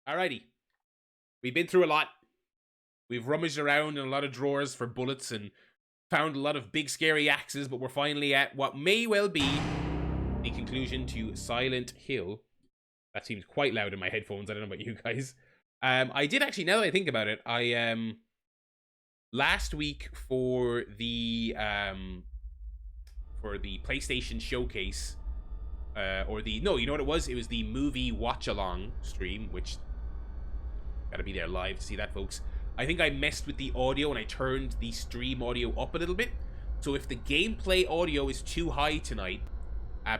Alrighty. We've been through a lot. We've rummaged around in a lot of drawers for bullets and found a lot of big scary axes, but we're finally at what may well be the conclusion to Silent Hill. That seems quite loud in my headphones. I don't know about you guys. I did actually, now that I think about it, I last week for the PlayStation Showcase, you know what it was? It was the movie watch along stream, which gotta be there live to see that, folks. I think I messed with the audio and I turned the stream audio up a little bit. So if the gameplay audio is too high tonight,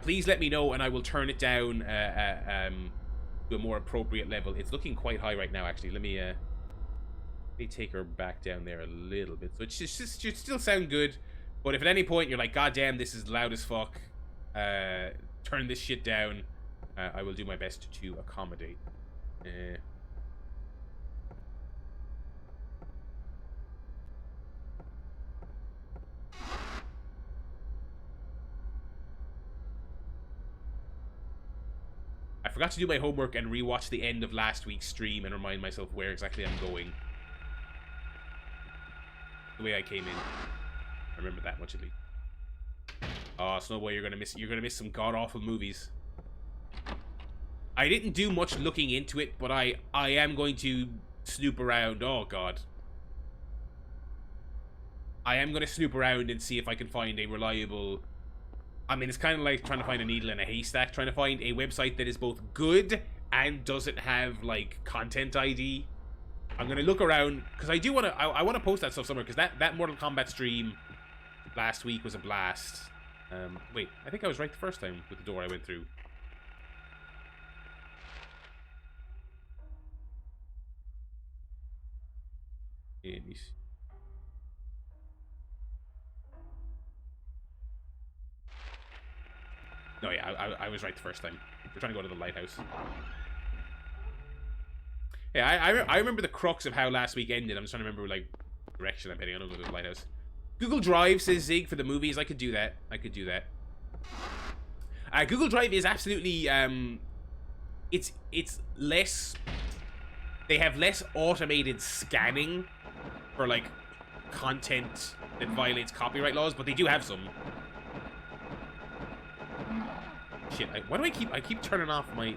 please let me know and I will turn it down to a more appropriate level. It's looking quite high right now, actually. Let me take her back down there a little bit. So it should still sound good. But if at any point you're like, God damn, this is loud as fuck, turn this shit down, I will do my best to accommodate. I forgot to do my homework and rewatch the end of last week's stream and remind myself where exactly I'm going. The way I came in. I remember that much at least. Oh, Snowboy, you're gonna miss some god-awful movies. I didn't do much looking into it, but I am going to snoop around. Oh god. I am gonna snoop around and see if I can find a reliable... I mean, it's kind of like trying to find a needle in a haystack, trying to find a website that is both good and doesn't have, like, content ID. I'm gonna look around, because I do want to... I want to post that stuff somewhere, because that Mortal Kombat stream last week was a blast. Wait, I think I was right the first time with the door I went through. No, yeah, I was right the first time. We're trying to go to the lighthouse. Yeah, I remember the crux of how last week ended. I'm just trying to remember, like, direction I'm heading. I don't go to the lighthouse. Google Drive, says Zig, for the movies. I could do that. Google Drive is absolutely, it's less... They have less automated scanning for, like, content that violates copyright laws, but they do have some. Shit, why do I keep turning off my...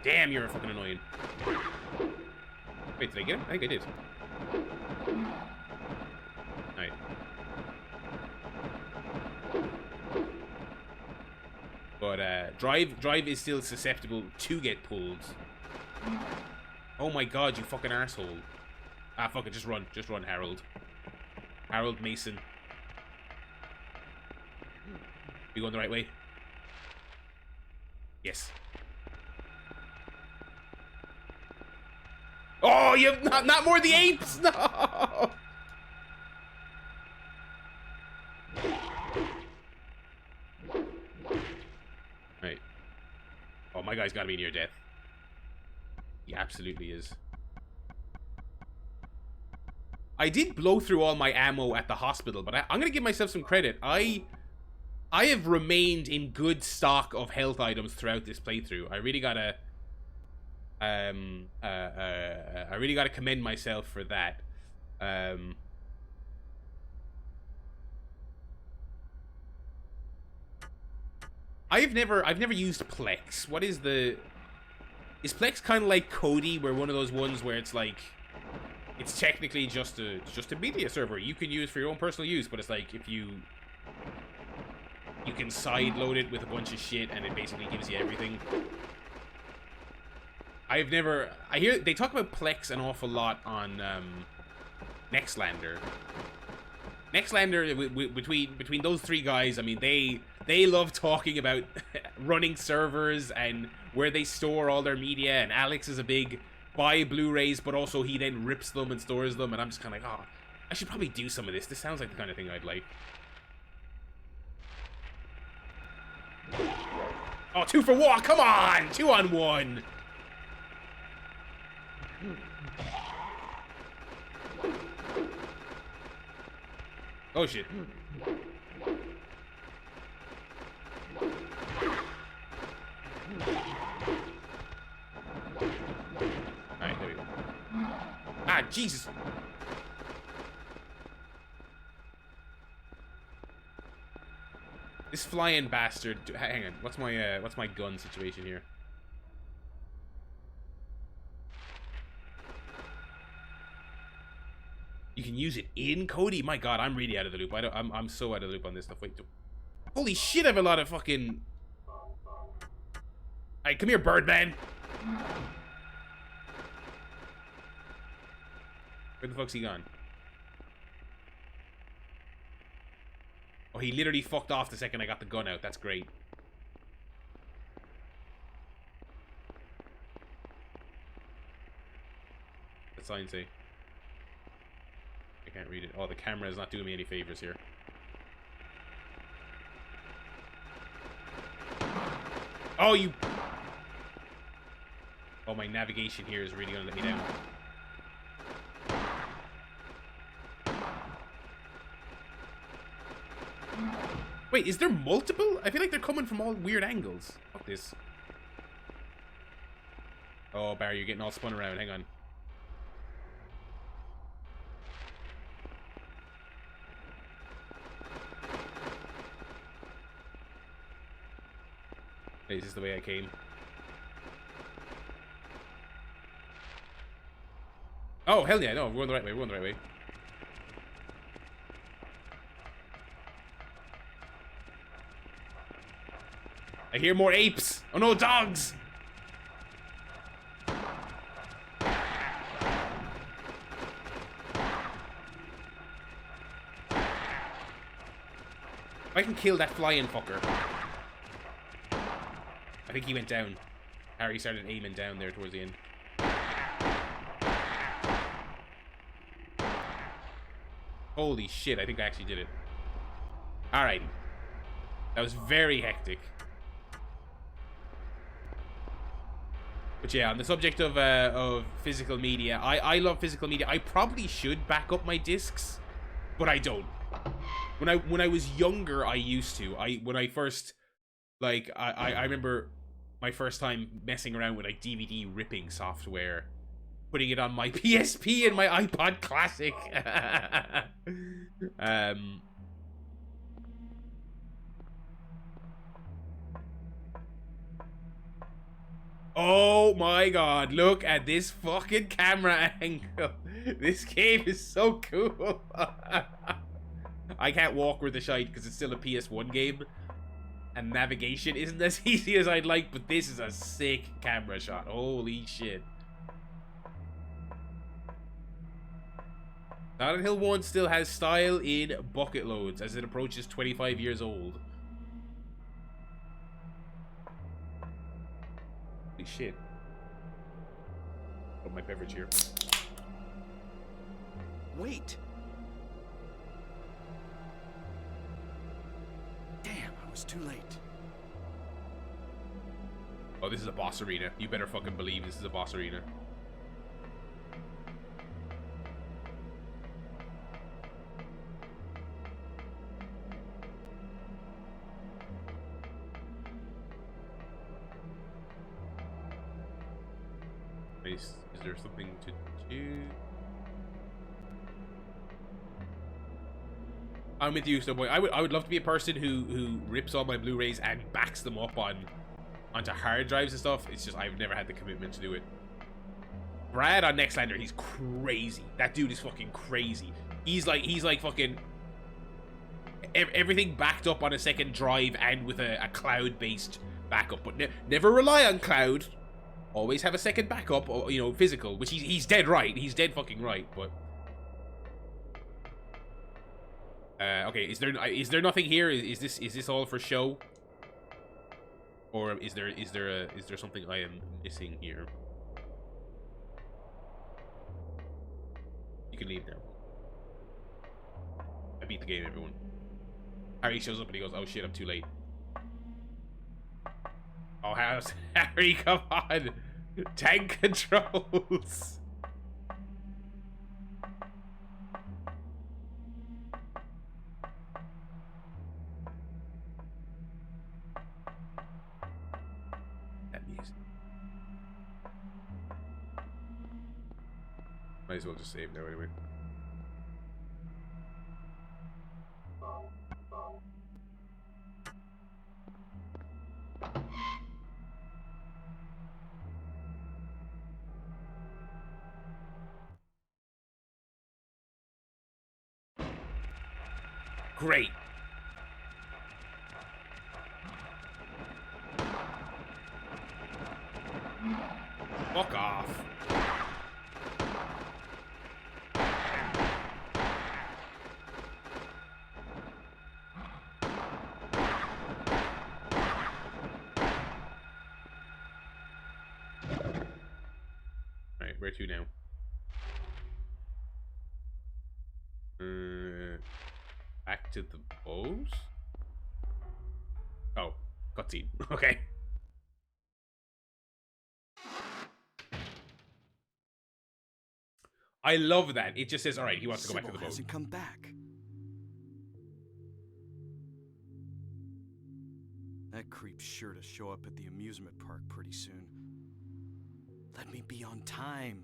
Damn, you're fucking annoying. Wait, did I get him? I think I did. Alright. But, Drive is still susceptible to get pulled. Oh my god, you fucking arsehole. Ah, fuck it, just run, Harold. Harold Mason. We going the right way? Yes. Oh, you have not more of the apes! No! Right. Oh, my guy's gotta be near death. He absolutely is. I did blow through all my ammo at the hospital, but I'm gonna give myself some credit. I have remained in good stock of health items throughout this playthrough. I really gotta commend myself for that. I've never used Plex. What is the... Is Plex kind of like Kodi, where one of those ones where it's like... It's technically just a media server you can use for your own personal use, but it's like if you can side load it with a bunch of shit and it basically gives you everything. I hear they talk about Plex an awful lot on Nextlander. Nextlander, between those three guys, I mean, they love talking about running servers and where they store all their media, and Alex is a big buy Blu-rays, but also he then rips them and stores them, and I'm just kind of like, oh, I should probably do some of this. This sounds like the kind of thing I'd like. Oh, 2 for 1, come on! 2 on 1! Oh, shit. Jesus. This flying bastard. Hang on. What's my gun situation here? You can use it in Cody. My God, I'm really out of the loop. I'm so out of the loop on this stuff. Wait, holy shit! I have a lot of fucking. Alright, come here, Birdman. Where the fuck's he gone? Oh, he literally fucked off the second I got the gun out. That's great. What's the sign say? I can't read it. Oh, the camera is not doing me any favors here. Oh, you... Oh, my navigation here is really gonna let me down. Wait, is there multiple? I feel like they're coming from all weird angles. Fuck this. Oh, Barry, you're getting all spun around. Hang on. Hey, is this the way I came? Oh, hell yeah, no, we're going the right way, we're going the right way. I hear more apes! Oh no, dogs! I can kill that flying fucker. I think he went down. Harry started aiming down there towards the end. Holy shit, I think I actually did it. Alright. That was very hectic. But yeah, on the subject of physical media, I love physical media. I probably should back up my discs, but I don't. When I was younger, I used to. When I first, like, I remember my first time messing around with like DVD ripping software, putting it on my PSP and my iPod Classic. Oh my God, look at this fucking camera angle. This game is so cool. I can't walk with the shite because it's still a PS1 game. And navigation isn't as easy as I'd like, but this is a sick camera shot. Holy shit. Silent Hill 1 still has style in bucket loads as it approaches 25 years old. Holy shit. Put my beverage here. Wait. Damn, I was too late. Oh, this is a boss arena. You better fucking believe this is a boss arena. Is there something to do? I'm with you, Subway. I would love to be a person who rips all my Blu-rays and backs them up onto hard drives and stuff. It's just I've never had the commitment to do it. Brad on Nextlander, he's crazy. That dude is fucking crazy. He's like fucking everything backed up on a second drive and with a cloud-based backup. But never rely on cloud. Always have a second backup, or, you know, physical, which he's dead right. He's dead fucking right, but... okay, is there nothing here? Is this all for show? Or is there something I am missing here? You can leave now. I beat the game, everyone. Harry shows up and he goes, "Oh shit, I'm too late." Oh, how's Harry? Come on, tank controls. That music. Might as well just save now anyway. Great. Fuck off. Alright, where to now? Back to the bows? Oh, cutscene. Okay. I love that. It just says, alright, he wants to go back to the boat. Hasn't come back. That creep's sure to show up at the amusement park pretty soon. Let me be on time.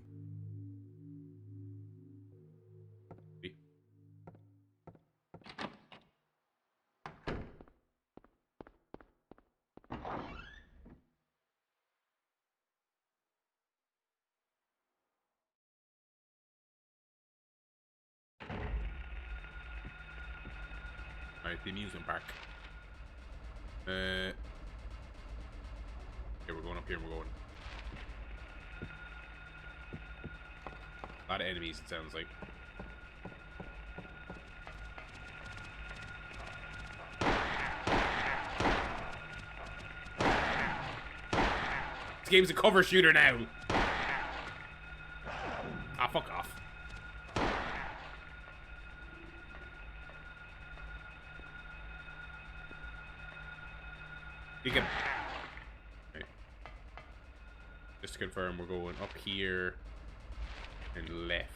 Alright, the amusement park. Okay, we're going up here, we're going. A lot of enemies, it sounds like. This game's a cover shooter now. Ah, fuck off. You can... Right. Just to confirm, we're going up here and left.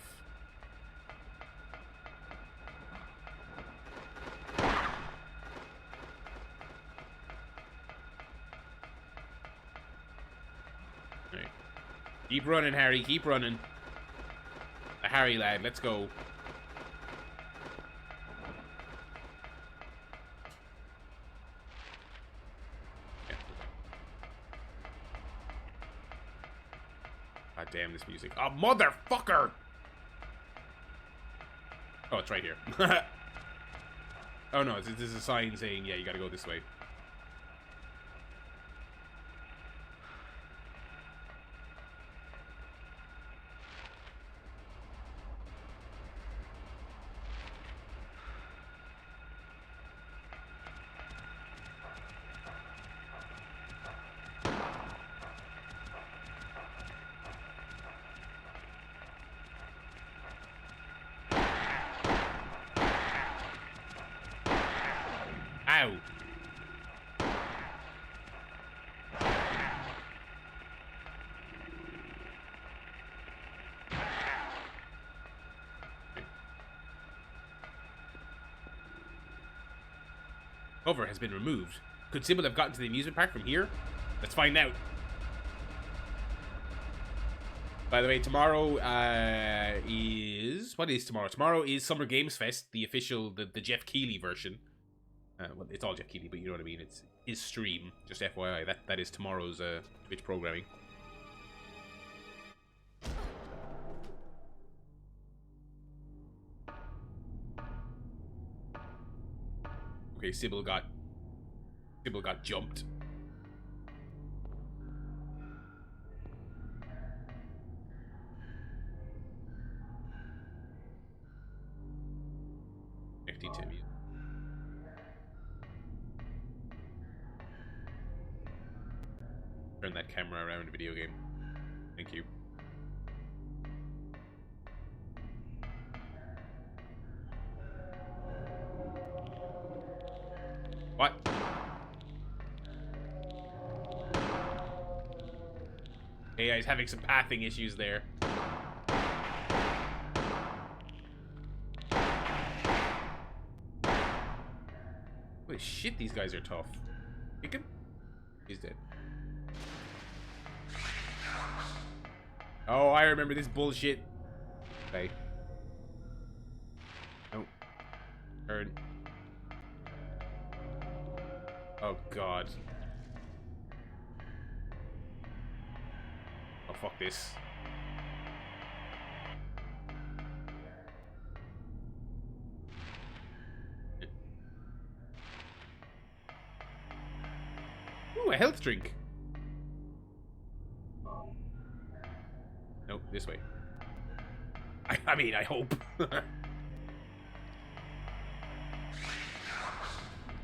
Right. Keep running, Harry. Keep running. The Harry lad. Let's go. God damn this music. Oh, motherfucker! Oh, it's right here. Oh no, this is a sign saying, yeah, you gotta go this way. Ow. Cover has been removed. Could Sybil have gotten to the amusement park from here? Let's find out. By the way, tomorrow is... What is tomorrow? Tomorrow is Summer Games Fest, the official, the Jeff Keighley version. Well, it's all Jeff Keighley, but you know what I mean. It's his stream. Just FYI, that is tomorrow's Twitch programming. Okay, Sybil got jumped. FT Timmy. Turn that camera around a video game. Thank you. What? AI's having some pathing issues there. Holy shit, these guys are tough. Kick him? He's dead. Oh, I remember this bullshit. Okay. No. Turn. Oh, God. Oh, fuck this. Ooh, a health drink. Nope, this way. I mean, I hope.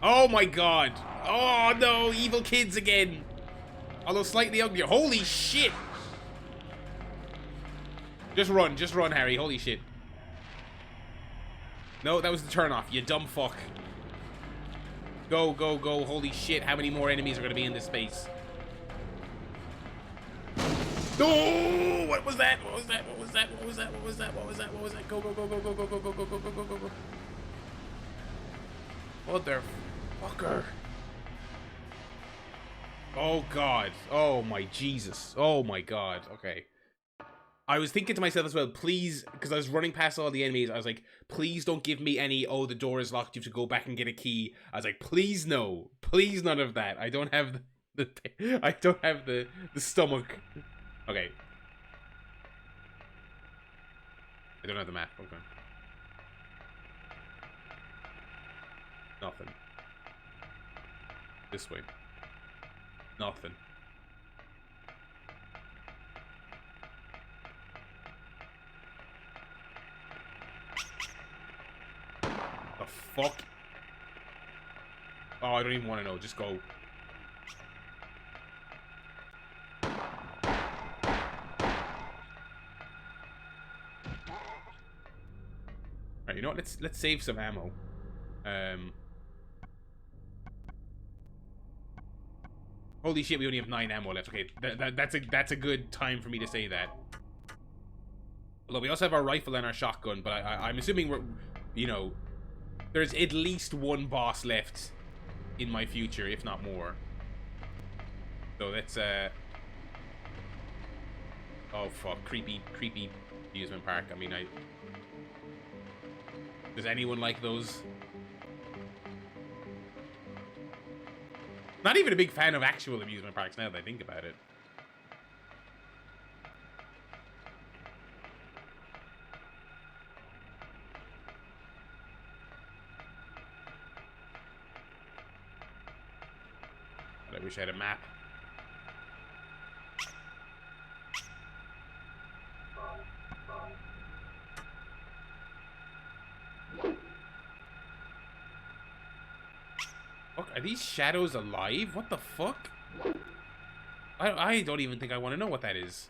Oh my god. Oh no, evil kids again. Although slightly uglier. Holy shit. Just run, Harry. Holy shit. No, that was the turn off, you dumb fuck. Go, go, go. Holy shit, how many more enemies are going to be in this space? No! What was that? What was that? What was that? What was that? What was that? What was that? What was that? Go, go, go, go, go, go, go, go, go, go, go, go, go. Motherfucker. Oh god. Oh my Jesus. Oh my god. Okay. I was thinking to myself as well, please, because I was running past all the enemies, I was like, please don't give me any, oh, the door is locked, you have to go back and get a key. I was like, please no. Please none of that. I don't have I don't have the stomach. Okay. I don't have the map. Okay. Nothing. This way. Nothing. The fuck? Oh, I don't even want to know. Just go. Alright, you know what? Let's save some ammo. Holy shit, we only have 9 ammo left. Okay, that's a good time for me to say that. Although we also have our rifle and our shotgun, but I'm assuming we're, you know, there's at least one boss left in my future, if not more. So let's oh fuck, creepy amusement park. I mean, does anyone like those? Not even a big fan of actual amusement parks now that I think about it. But I wish I had a map. Fuck, are these shadows alive? What the fuck? I don't even think I want to know what that is.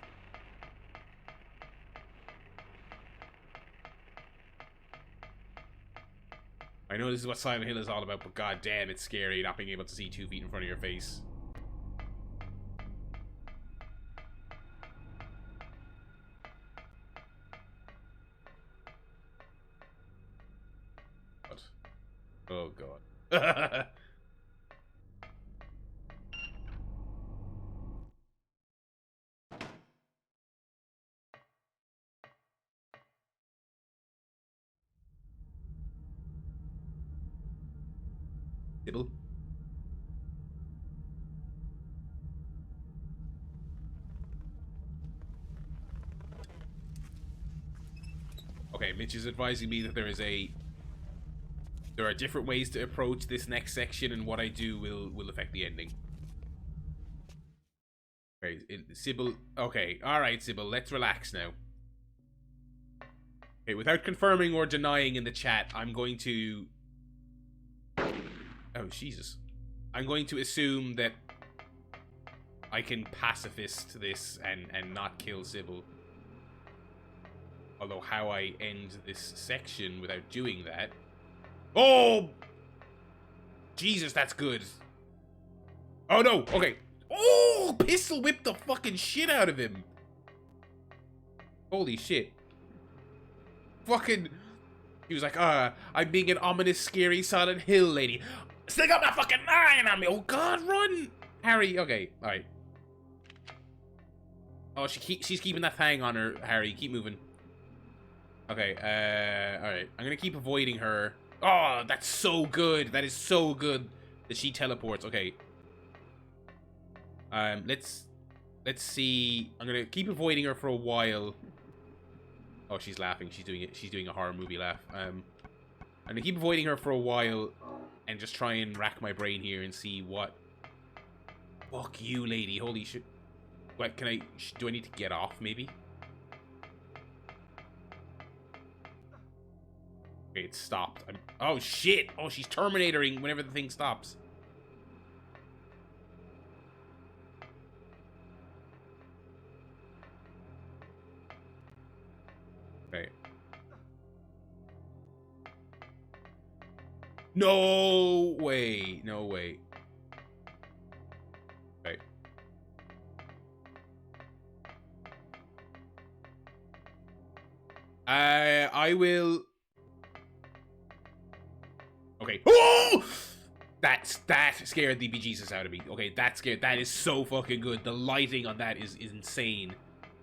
I know this is what Silent Hill is all about, but god damn, it's scary not being able to see 2 feet in front of your face. What? Oh god. Dibble. Okay, Mitch is advising me that there are different ways to approach this next section, and what I do will affect the ending. Okay, Sybil. Okay, all right, Sybil. Let's relax now. Okay, without confirming or denying in the chat, I'm going to. Oh Jesus! I'm going to assume that I can pacifist this and not kill Sybil. Although how I end this section without doing that... Oh! Jesus, that's good. Oh no, okay. Oh! Pistol whipped the fucking shit out of him. Holy shit. Fucking... He was like, I'm being an ominous, scary Silent Hill lady. Still got my fucking iron on me. Oh god, run! Harry, okay, alright. Oh, she's keeping that thing on her, Harry. Keep moving. Okay, alright. I'm gonna keep avoiding her. Oh, that's so good. That is so good that she teleports. Okay. Let's see. I'm gonna keep avoiding her for a while. Oh, she's laughing. She's doing it. She's doing a horror movie laugh. I'm gonna keep avoiding her for a while and just try and rack my brain here and see what. Fuck you, lady. Holy shit. What, can I... Do I need to get off, maybe? Okay, it stopped. Oh, shit! Oh, she's Terminatoring whenever the thing stops. Okay. No way! No way. Okay. I will... Okay. Oh! That scared the bejesus out of me. Okay, that scared. That is so fucking good. The lighting on that is insane.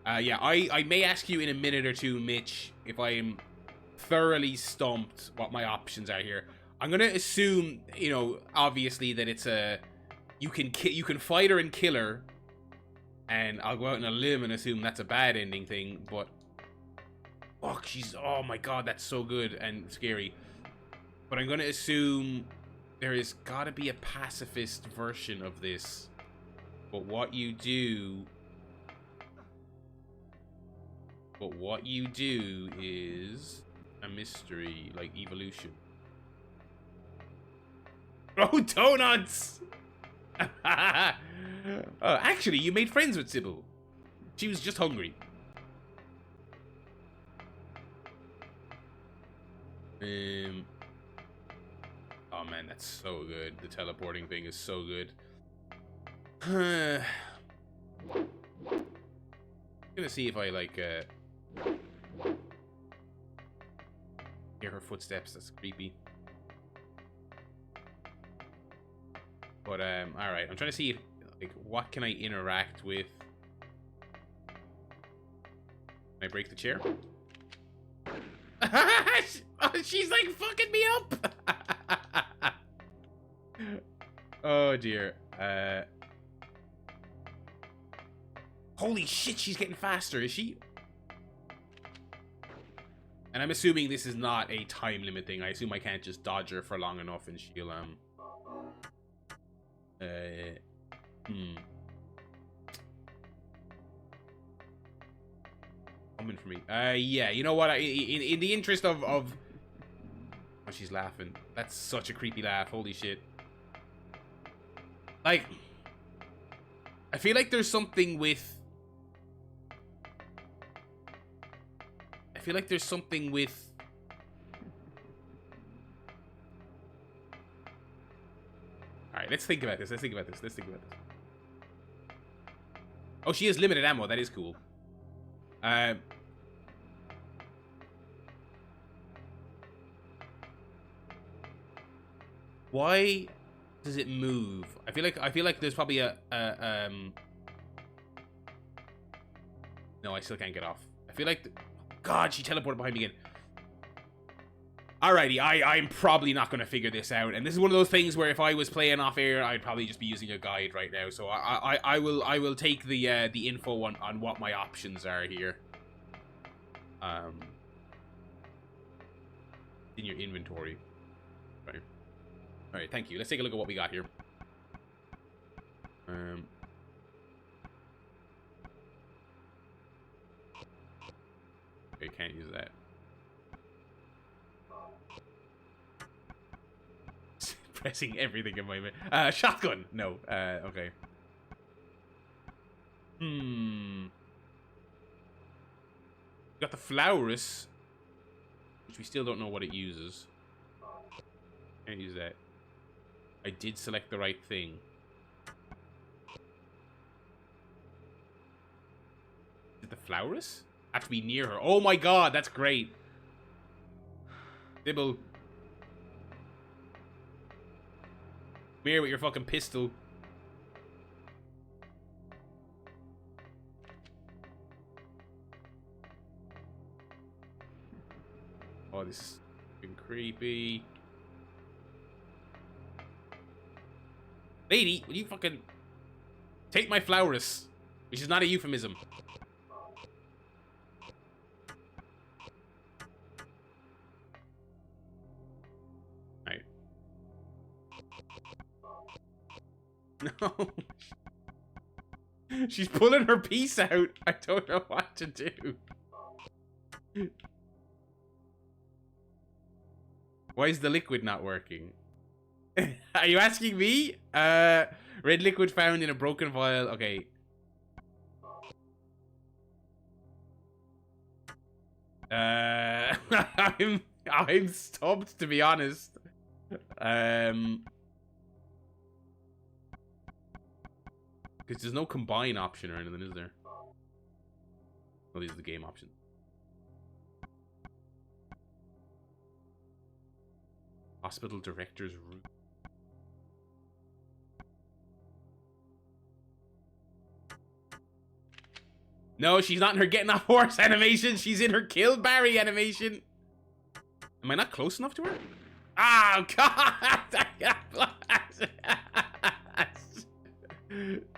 Yeah, I may ask you in a minute or two, Mitch, if I am thoroughly stumped what my options are here. I'm gonna assume, you know, obviously that it's a you can fight her and kill her, and I'll go out on a limb and assume that's a bad ending thing. But fuck, oh my god, that's so good and scary. But I'm gonna assume there has gotta be a pacifist version of this. But what you do is a mystery, like evolution. Oh, donuts! Actually, you made friends with Sybil. She was just hungry. Oh man, that's so good. The teleporting thing is so good. I'm gonna see if I like hear her footsteps. That's creepy. But all right, I'm trying to see if, like, what can I interact with. Can I break the chair? She's like fucking me up. Oh dear. Holy shit, she's getting faster, is she? And I'm assuming this is not a time limit thing. I assume I can't just dodge her for long enough and she'll coming for me. Yeah, you know what? In the interest of oh, she's laughing. That's such a creepy laugh. Holy shit. Like, I feel like there's something with... Alright, let's think about this. Oh, she has limited ammo. That is cool. Why does it move? I feel like there's probably a no, I still can't get off. I feel like God, she teleported behind me again. Alrighty, I'm probably not going to figure this out, and this is one of those things where if I was playing off air, I'd probably just be using a guide right now. So I will take the info on what my options are here. In your inventory. Right. All right, thank you. Let's take a look at what we got here. Okay, can't use that. Pressing everything in my shotgun. No. Okay. Got the Flowers, which we still don't know what it uses. Can't use that. I did select the right thing. Is it the Flowers? I have to be near her. Oh my god, that's great. Dibble. Come here with your fucking pistol. Oh, this is fucking creepy. Lady, will you fucking take my flowers? Which is not a euphemism. Right. No. She's pulling her piece out. I don't know what to do. Why is the liquid not working? Are you asking me? Red liquid found in a broken vial. Okay. I'm stumped, to be honest. Because there's no combine option or anything, is there? Oh, these are the game options. Hospital director's room. No, she's not in her getting off horse animation. She's in her kill Barry animation. Am I not close enough to her? Oh, God!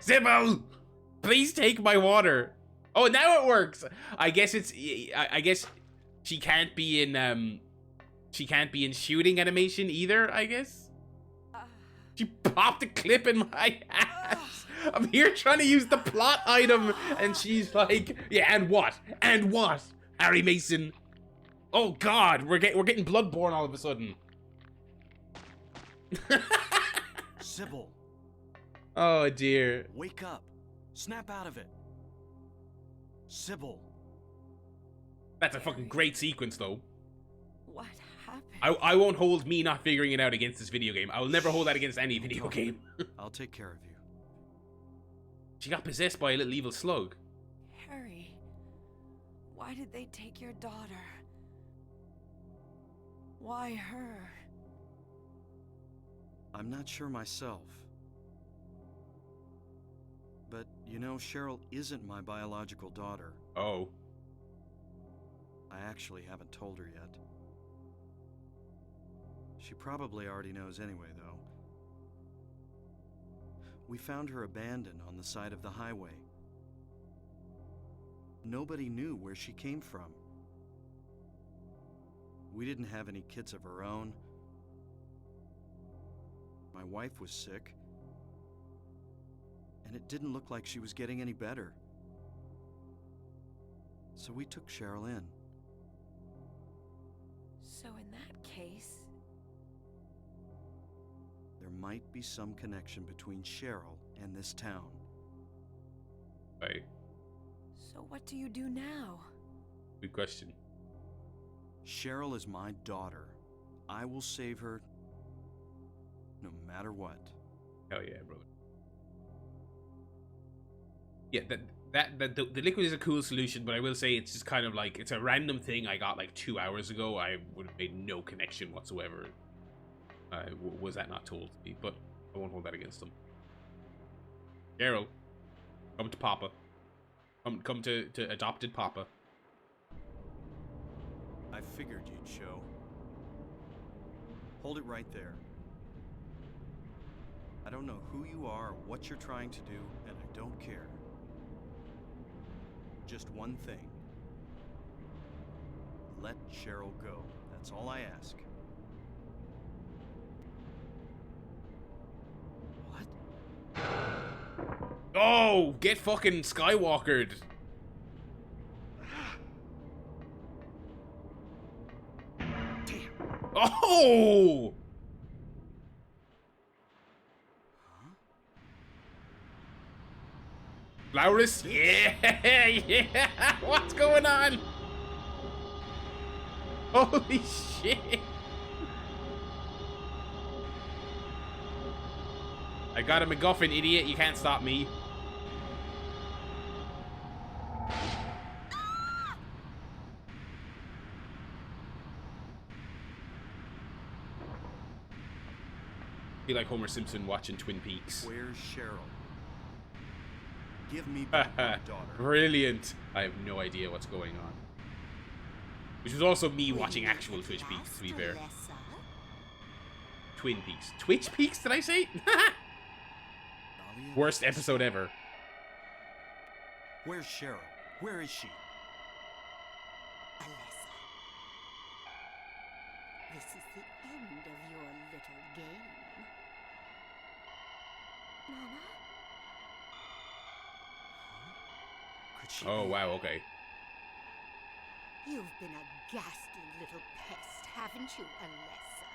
Sybil! Please take my water. Oh, now it works. I guess it's... I guess she can't be in... She can't be in shooting animation either, I guess? She popped a clip in my ass. I'm here trying to use the plot item, and she's like, yeah, and what? And what? Harry Mason. Oh, God, we're getting Bloodborne all of a sudden. Sybil. Oh, dear. Wake up. Snap out of it. Sybil. That's a fucking great sequence, though. What happened? I won't hold me not figuring it out against this video game. I will never hold that against any video game. I'll take care of you. She got possessed by a little evil slug. Harry, why did they take your daughter? Why her? I'm not sure myself. But, you know, Cheryl isn't my biological daughter. Oh. I actually haven't told her yet. She probably already knows anyway, though. We found her abandoned on the side of the highway. Nobody knew where she came from. We didn't have any kids of our own. My wife was sick. And it didn't look like she was getting any better. So we took Cheryl in. So in that case... There might be some connection between Cheryl and this town. Right. So what do you do now? Good question. Cheryl is my daughter. I will save her no matter what. Hell yeah, brother. Yeah, the liquid is a cool solution, but I will say it's just kind of like, it's a random thing I got like 2 hours ago. I would have made no connection whatsoever. Was that not told to me, but I won't hold that against them. Cheryl, come to Papa. Come to adopted Papa. I figured you'd show. Hold it right there. I don't know who you are or what you're trying to do, and I don't care. Just one thing. Let Cheryl go. That's all I ask. What? Oh, get fucking Skywalkered. Damn. Oh! Laurus? Yeah, yeah. What's going on? Holy shit. I got a MacGuffin, idiot. You can't stop me. Be like Homer Simpson watching Twin Peaks. Where's Cheryl? Give me back my daughter. Brilliant. I have no idea what's going on. Which was also me watching actual Twitch Peaks, to be fair. Twin Peaks. Twitch Peaks, did I say? Worst episode ever. Where's Cheryl? Where is she? Alessa, this is the end of your little game. Mama? Could she Oh, be- wow, okay. You've been a ghastly little pest, haven't you, Alessa?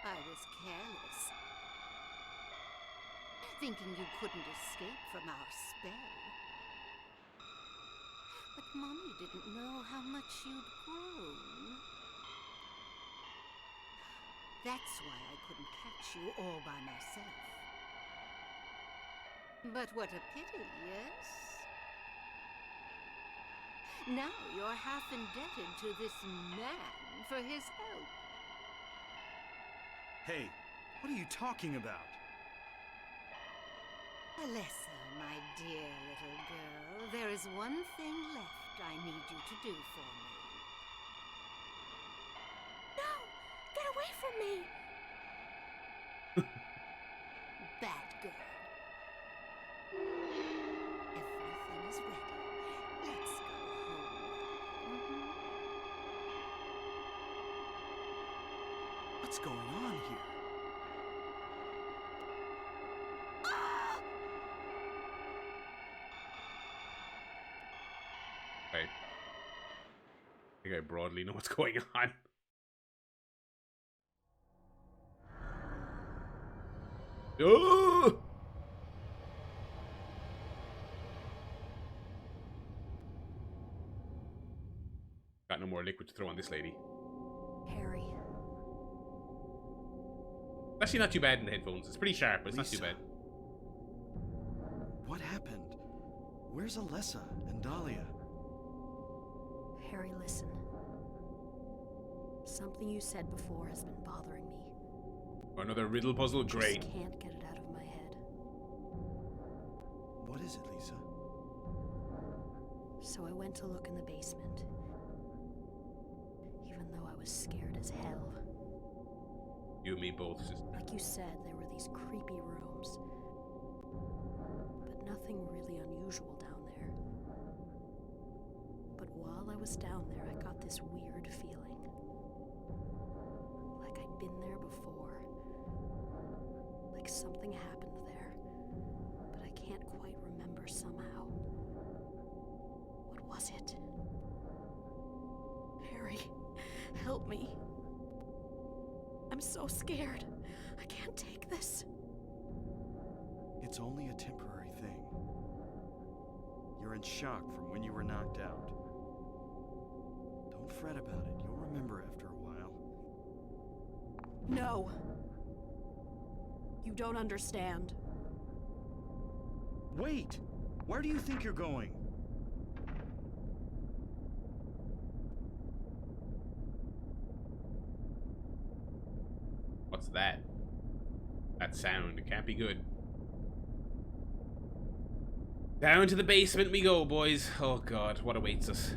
I was careless, thinking you couldn't escape from our spell. But Mommy didn't know how much you'd grown. That's why I couldn't catch you all by myself. But what a pity, yes? Now you're half indebted to this man for his help. Hey, what are you talking about? Alessa, my dear little girl, there is one thing left I need you to do for me. No! Get away from me! Bad girl. Everything is ready. Let's go home. What's going on here? Okay. I think I broadly know what's going on. Oh! Got no more liquid to throw on this lady. Harry. Actually not too bad in the headphones. It's pretty sharp, but it's not too Lisa. bad. What happened? Where's Alessa and Dahlia? Harry, listen. Something you said before has been bothering me. Another riddle puzzle? Great. Just can't get it out of my head. What is it, Lisa? So I went to look in the basement. Even though I was scared as hell. You and me both, sister. Like you said, there were these creepy rooms. But nothing really unusual down there. But while I was down there, I got this weird feeling. Like I'd been there before. Like something happened there. But I can't quite remember somehow. What was it? Harry, help me. I'm so scared. I can't take this. It's only a temporary thing. You're in shock from when you were knocked out. Don't fret about it. You'll remember after a while. No. You don't understand. Wait! Where do you think you're going? What's that? That sound. It can't be good. Down to the basement we go, boys. Oh god, what awaits us?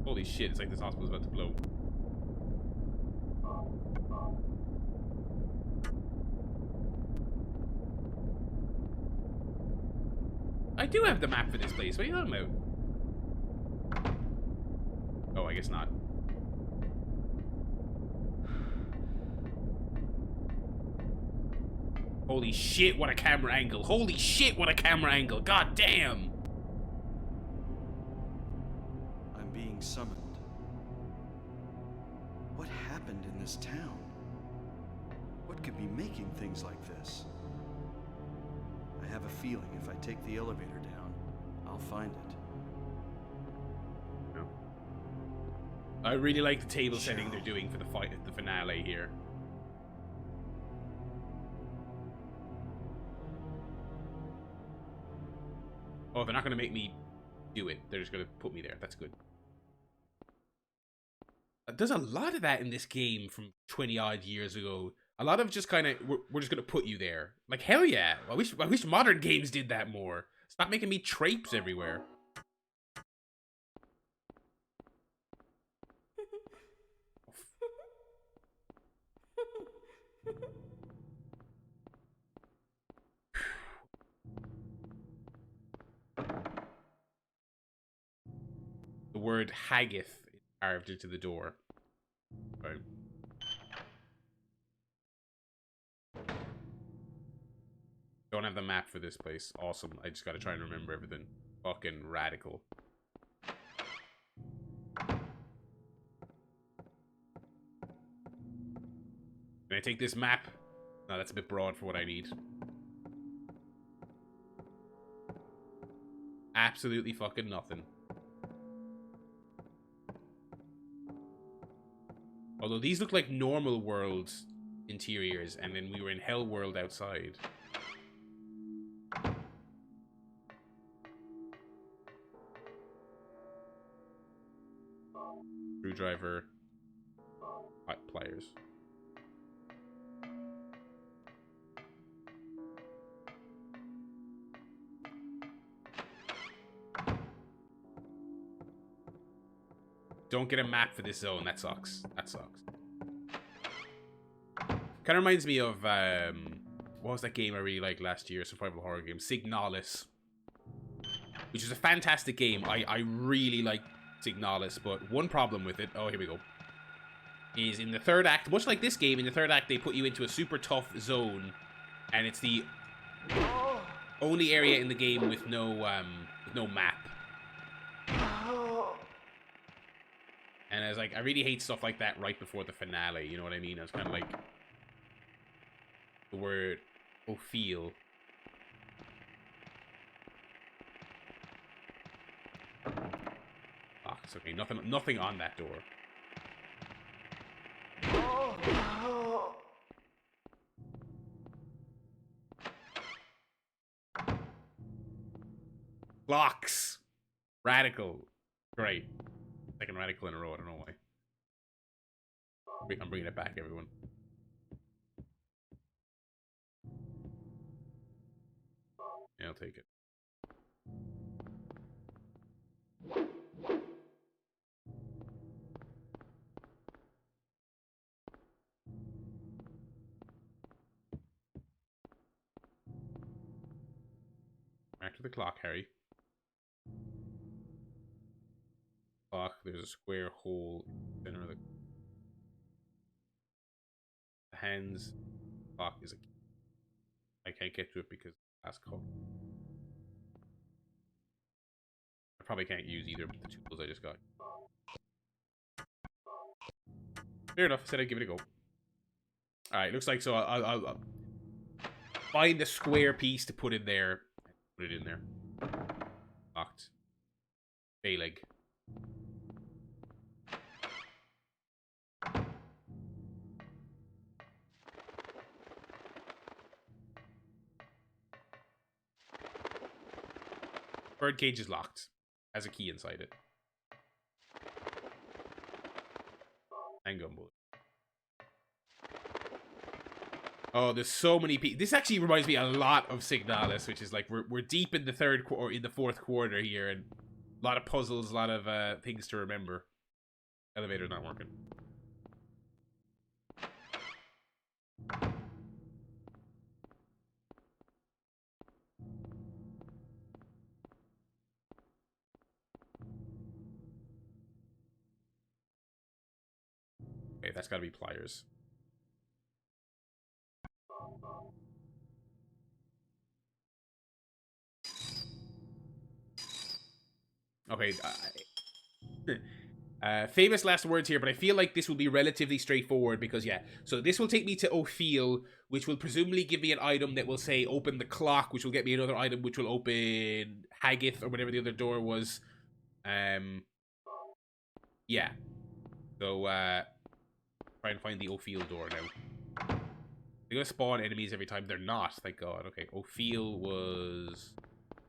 Holy shit, it's like this hospital's about to blow. I do have the map for this place. What are you talking about? Oh, I guess not. Holy shit, what a camera angle. Holy shit, what a camera angle. God damn. I'm being summoned. What happened in this town? What could be making things like this? I have a feeling if I take the elevator down, I'll find it. No. I really like the table setting they're doing for the fight at the finale here. Oh, they're not going to make me do it. They're just going to put me there. That's good. There's a lot of that in this game from 20 odd years ago. A lot of just kind of, we're just going to put you there. Like, hell yeah. I wish modern games did that more. Stop making me traipse everywhere. The word haggith is carved into the door. Right. Don't have the map for this place. Awesome. I just gotta try and remember everything. Fucking radical. Can I take this map? No, that's a bit broad for what I need. Absolutely fucking nothing. Although these look like normal world interiors, and then we were in hell world outside. Screwdriver. Pliers. Don't get a map for this zone. That sucks. That sucks. Kind of reminds me of, what was that game I really liked last year? Survival horror game. Signalis. Which is a fantastic game. I really like Signalis, but one problem with it, oh, here we go, is in the third act, much like this game, in the third act, they put you into a super tough zone, and it's the only area in the game with no map. And I was like, I really hate stuff like that right before the finale, you know what I mean? I was kind of like, the word Ophiel. Ah, it's okay. Nothing on that door. Clocks. Radical. Great. Second radical in a row. I don't know why. I'm bringing it back, everyone. Yeah, I'll take it. Back to the clock, Harry. Clock, there's a square hole in the center of the hands. Clock is a key. I can't get to it because last call. I probably can't use either of the tools I just got. Fair enough. I said I'd give it a go. Alright, looks like so. I'll find the square piece to put in there. Put it in there. Locked. Leg. Birdcage is locked. Has a key inside it. Handgun bullet. Oh, there's so many people. This actually reminds me a lot of Signalis, which is like we're deep in the fourth quarter here, and a lot of puzzles, a lot of things to remember. Elevator's not working. Okay, that's got to be pliers. Okay, famous last words here, but I feel like this will be relatively straightforward because, yeah. So this will take me to Ophiel, which will presumably give me an item that will say open the clock, which will get me another item which will open Haggith or whatever the other door was. Yeah. So, try and find the Ophiel door now. They're gonna spawn enemies every time. They're not, thank God. Okay, Ophiel was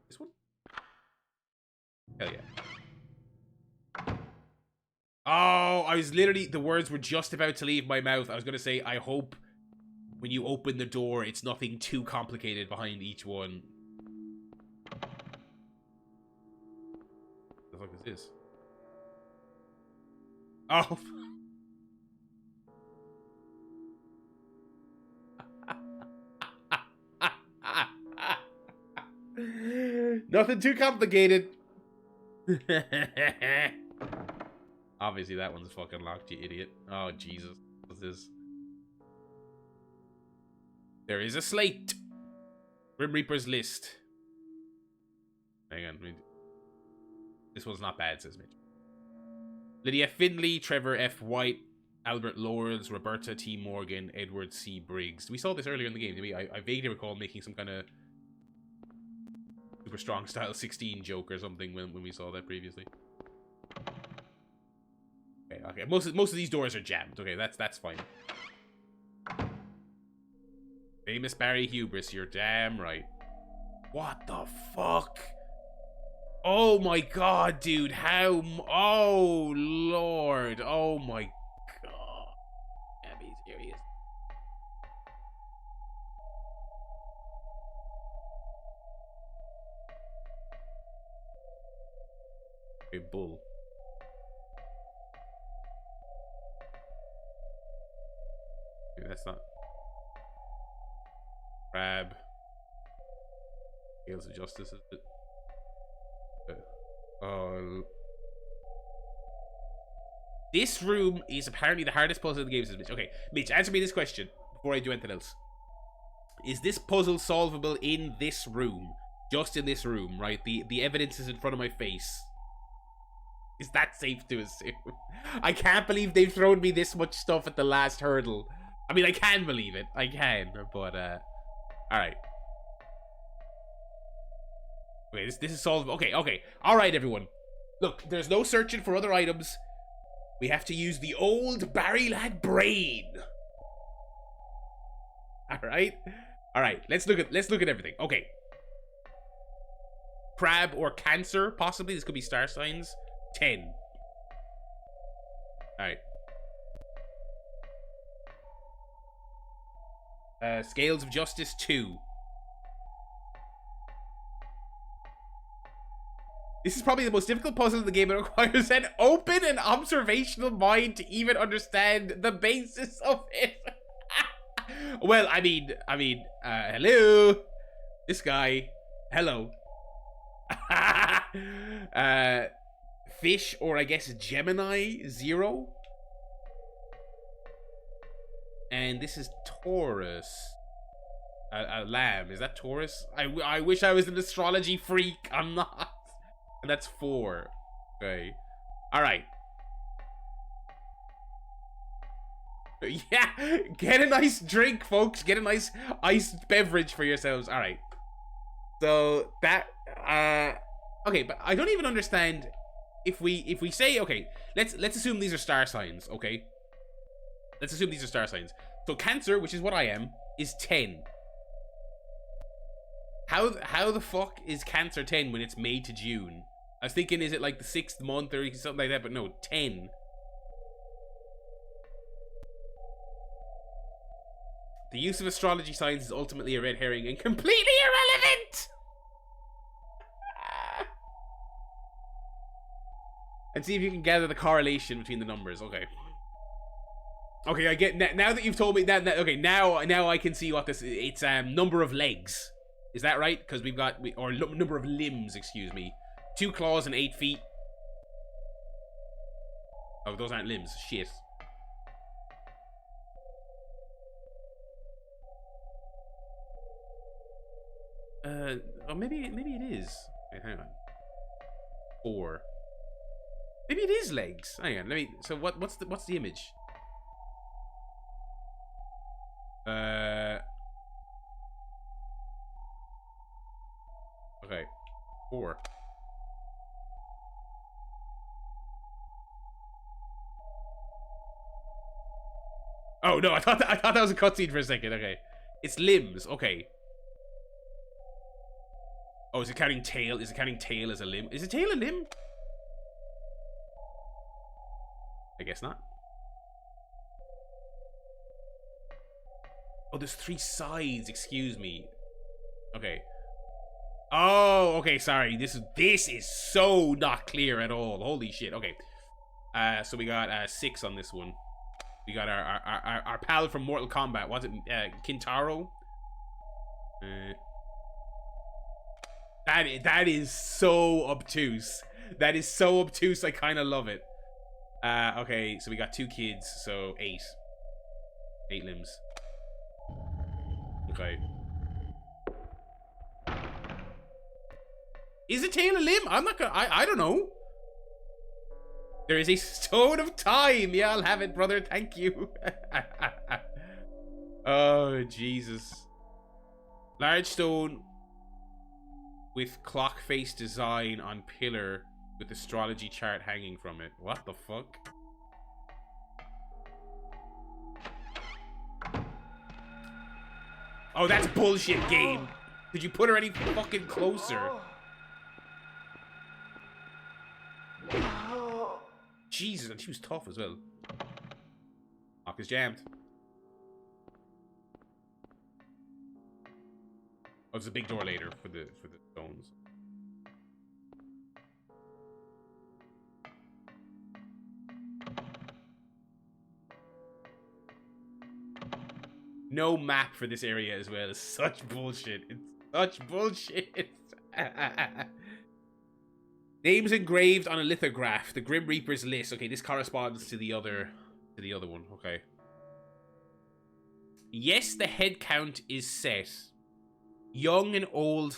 this one? Hell yeah. Oh, I was literally, the words were just about to leave my mouth. I was gonna say, I hope when you open the door, it's nothing too complicated behind each one. The fuck is this? Oh. Nothing too complicated. Obviously that one's fucking locked, you idiot. Oh, Jesus. What's this? There is a slate. Grim Reaper's list. Hang on. This one's not bad, says Mitch. Lydia Findlay, Trevor F. White, Albert Lords, Roberta T. Morgan, Edward C. Briggs. We saw this earlier in the game, did we? I vaguely recall making some kind of super strong style 16 joke or something when we saw that previously. Okay. Most of these doors are jammed. Okay, that's fine. Famous Barry Hubris, you're damn right. What the fuck? Oh my god, dude. How? Oh lord. Oh my god. Can't be serious. Okay, bull. Okay, that's not. Crab. Scales of Justice, is it? Oh. This room is apparently the hardest puzzle in the game, says Mitch. Okay, Mitch, answer me this question before I do anything else. Is this puzzle solvable in this room? Just in this room, right? The evidence is in front of my face. Is that safe to assume? I can't believe they've thrown me this much stuff at the last hurdle. I mean, I can believe it. I can, but, alright. Okay, this is solvable. Okay. Alright, everyone. Look, there's no searching for other items. We have to use the old Barry Lad brain. Alright, let's look at everything. Okay. Crab or Cancer, possibly. This could be star signs. 10. Alright. Scales of Justice, 2. This is probably the most difficult puzzle in the game. It requires an open and observational mind to even understand the basis of it. Well, I mean, hello? This guy, hello. Fish, or I guess Gemini, 0. And this is Taurus. A lamb. Is that Taurus? I wish I was an astrology freak. I'm not. And that's 4. Okay. Alright. Yeah. Get a nice drink, folks. Get a nice iced beverage for yourselves. Alright. So that okay, but I don't even understand if we say, okay, let's assume these are star signs, okay? Let's assume these are star signs. So Cancer, which is what I am, is 10. How the fuck is Cancer 10 when it's May to June? I was thinking, is it like the 6th month or something like that? But no, 10. The use of astrology signs is ultimately a red herring and completely irrelevant! And see if you can gather the correlation between the numbers. Okay. Okay, I get now that you've told me that. Okay, now I can see what this is. It's number of legs. Is that right? Because we've got number of limbs. Excuse me. 2 claws and 8 feet. Oh, those aren't limbs. Shit. Oh, maybe it is. Wait, hang on. 4. Maybe it is legs. Hang on. Let me. So what's the image? Okay. 4. Oh no, I thought that was a cutscene for a second. Okay. It's limbs. Okay. Oh, is it counting tail? Is it counting tail as a limb? Is a tail a limb? I guess not. Oh, there's 3 sides. Excuse me. Okay. Oh, okay, sorry. This is so not clear at all. Holy shit. Okay. So we got 6 on this one. We got our pal from Mortal Kombat. Was it Kintaro? That is so obtuse. That is so obtuse. I kind of love it. Okay, so we got 2 kids, so 8. 8 limbs. Okay. Is a tail a limb? I'm not gonna. I don't know. There is a stone of time. Yeah, I'll have it, brother. Thank you. Oh, Jesus. Large stone with clock face design on pillar with astrology chart hanging from it. What the fuck? Oh, that's bullshit, game. Did you put her any fucking closer? Jesus, and she was tough as well. Lock is jammed. Oh, there's a big door later for the stones. No map for this area as well. It's such bullshit. It's such bullshit. Names engraved on a lithograph. The Grim Reaper's list. Okay, this corresponds to the other one. Okay. Yes, the head count is set. Young and old.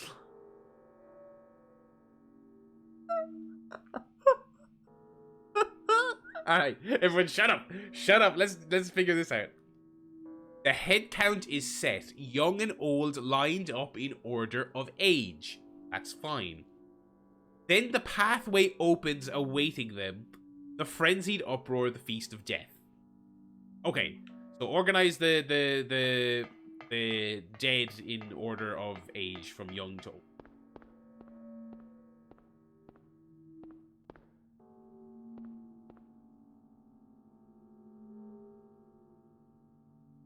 All right, everyone, shut up. Shut up. Let's figure this out. The head count is set. Young and old lined up in order of age. That's fine. Then the pathway opens awaiting them. The frenzied uproar, the feast of death. Okay, so organize the dead in order of age from young to old.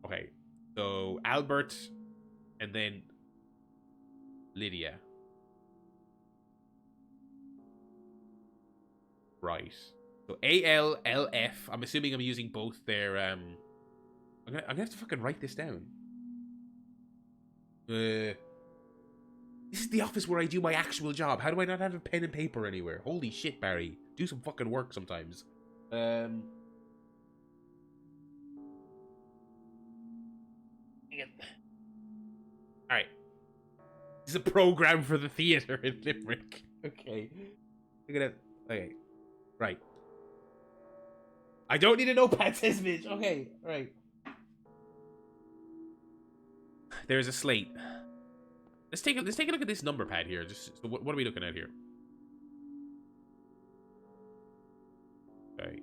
Okay, so Albert and then Lydia. Right. So ALLF. I'm assuming I'm using both their I'm gonna have to fucking write this down. This is the office where I do my actual job. How do I not have a pen and paper anywhere? Holy shit, Barry. Do some fucking work sometimes. Alright. This is a program for the theater in Limerick. Okay. Okay. Right. I don't need a notepad, says Mitch. Okay, right. There's a slate. Let's take a look at this number pad here. Just so what are we looking at here? Okay.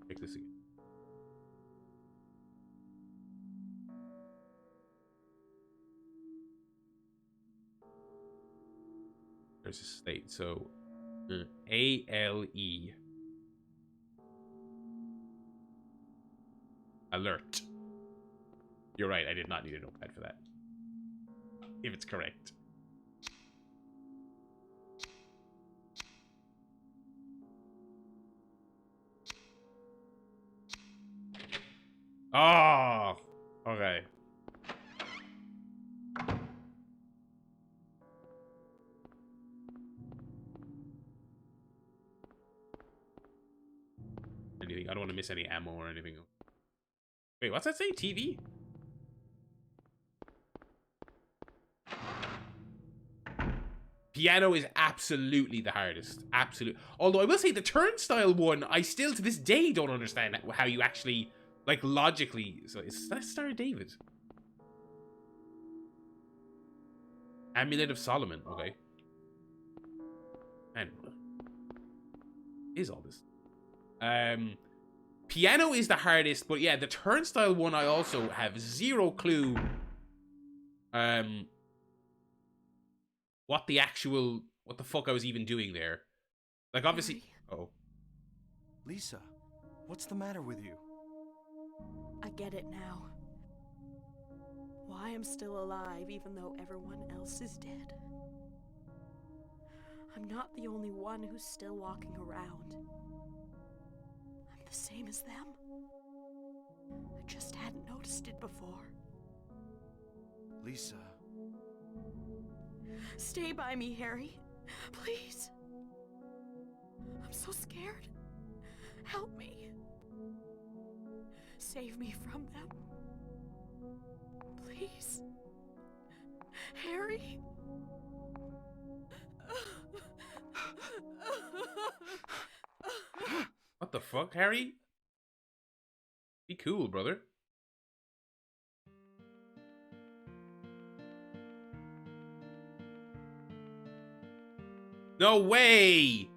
Check this again. There's a slate. So ALE. Alert. You're right, I did not need a notepad for that. If it's correct. Oh, okay. Anything? I don't want to miss any ammo or anything. Wait, what's that say? TV? Piano is absolutely the hardest. Absolute. Although I will say the turnstile one, I still to this day don't understand how you actually, like, logically. So is that Star David? Amulet of Solomon. Okay. And what is all this? Piano is the hardest, but yeah, the turnstile one I also have zero clue what the fuck I was even doing there. Like, obviously. Oh. Lisa, what's the matter with you? I get it now. Why I am still alive even though everyone else is dead. I'm not the only one who's still walking around. I'm the same as them. I just hadn't noticed it before. Lisa. Stay by me, Harry. Please. I'm so scared. Help me. Save me from them. Please. Harry? What the fuck, Harry? Be cool, brother. No way!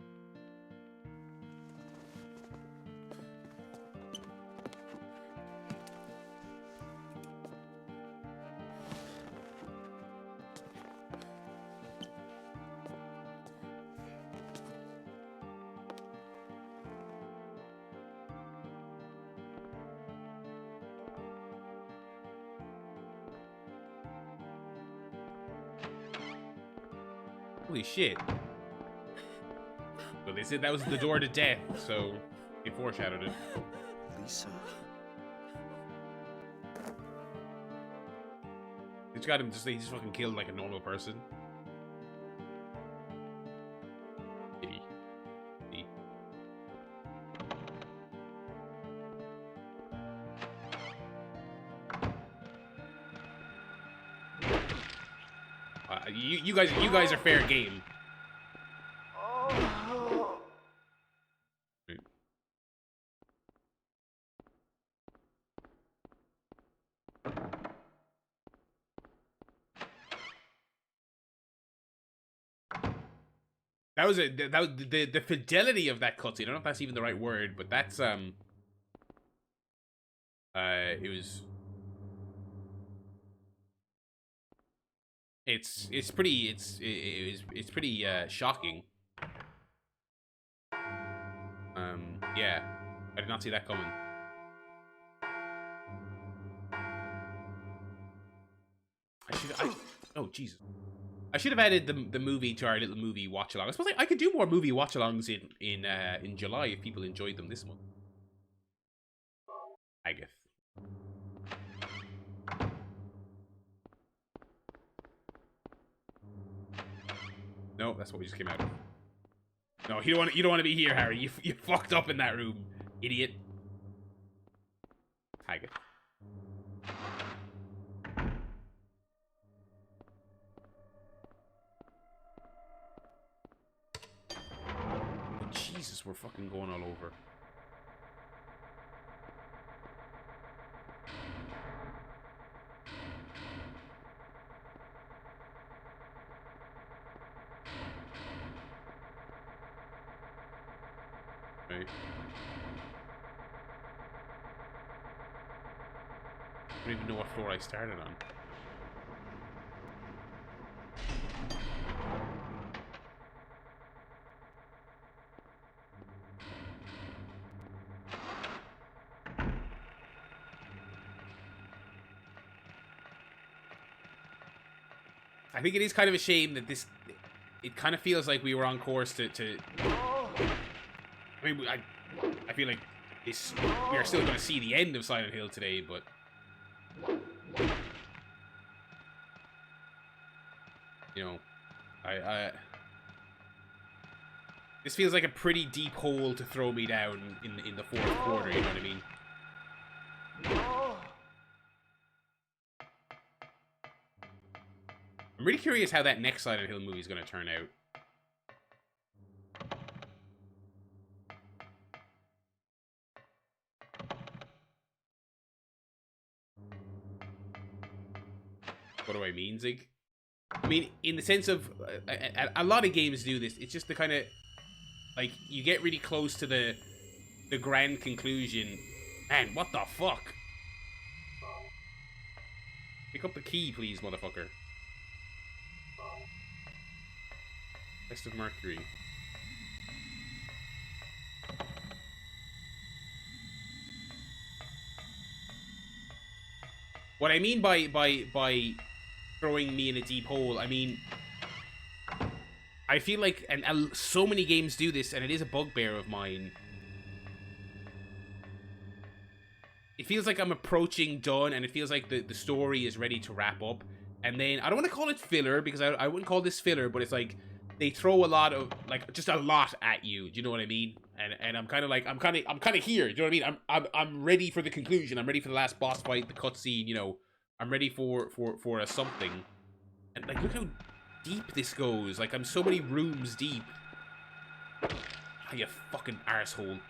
Holy shit. Well, they said that was the door to death, so they foreshadowed it. Lisa. They just got him he just fucking killed like a normal person. Maybe. Maybe. You guys are fair game. Right. That was the fidelity of that cutscene. I don't know if that's even the right word, but that's it was. It's pretty shocking. Yeah, I did not see that coming. Oh Jesus, I should have added the movie to our little movie watch along. I suppose I could do more movie watch alongs in July if people enjoyed them this month. Agatha. No, that's what we just came out of. No, you don't want to be here, Harry. You fucked up in that room, idiot. Haggard. Oh, Jesus, we're fucking going all over. Right. I don't even know what floor I started on. I think it is kind of a shame that it kind of feels like we were on course to I mean, I feel like we are still going to see the end of Silent Hill today, but you know, this feels like a pretty deep hole to throw me down in the fourth quarter. You know what I mean? I'm really curious how that next Silent Hill movie is going to turn out. What do I mean, Zig? I mean, in the sense of a lot of games do this. It's just the kind of like you get really close to the grand conclusion. Man, what the fuck? Pick up the key, please, motherfucker. Rest of Mercury. What I mean by throwing me in a deep hole, I mean, I feel like, and so many games do this, and it is a bugbear of mine. It feels like I'm approaching done, and it feels like the story is ready to wrap up. And then, I don't want to call it filler, because I wouldn't call this filler, but it's like, they throw a lot of, like, just a lot at you. Do you know what I mean? And I'm kind of like, I'm kind of here. Do you know what I mean? I'm ready for the conclusion. I'm ready for the last boss fight, the cutscene, you know. I'm ready for a something. And, like, look how deep this goes. Like, I'm so many rooms deep. Oh, you fucking arsehole.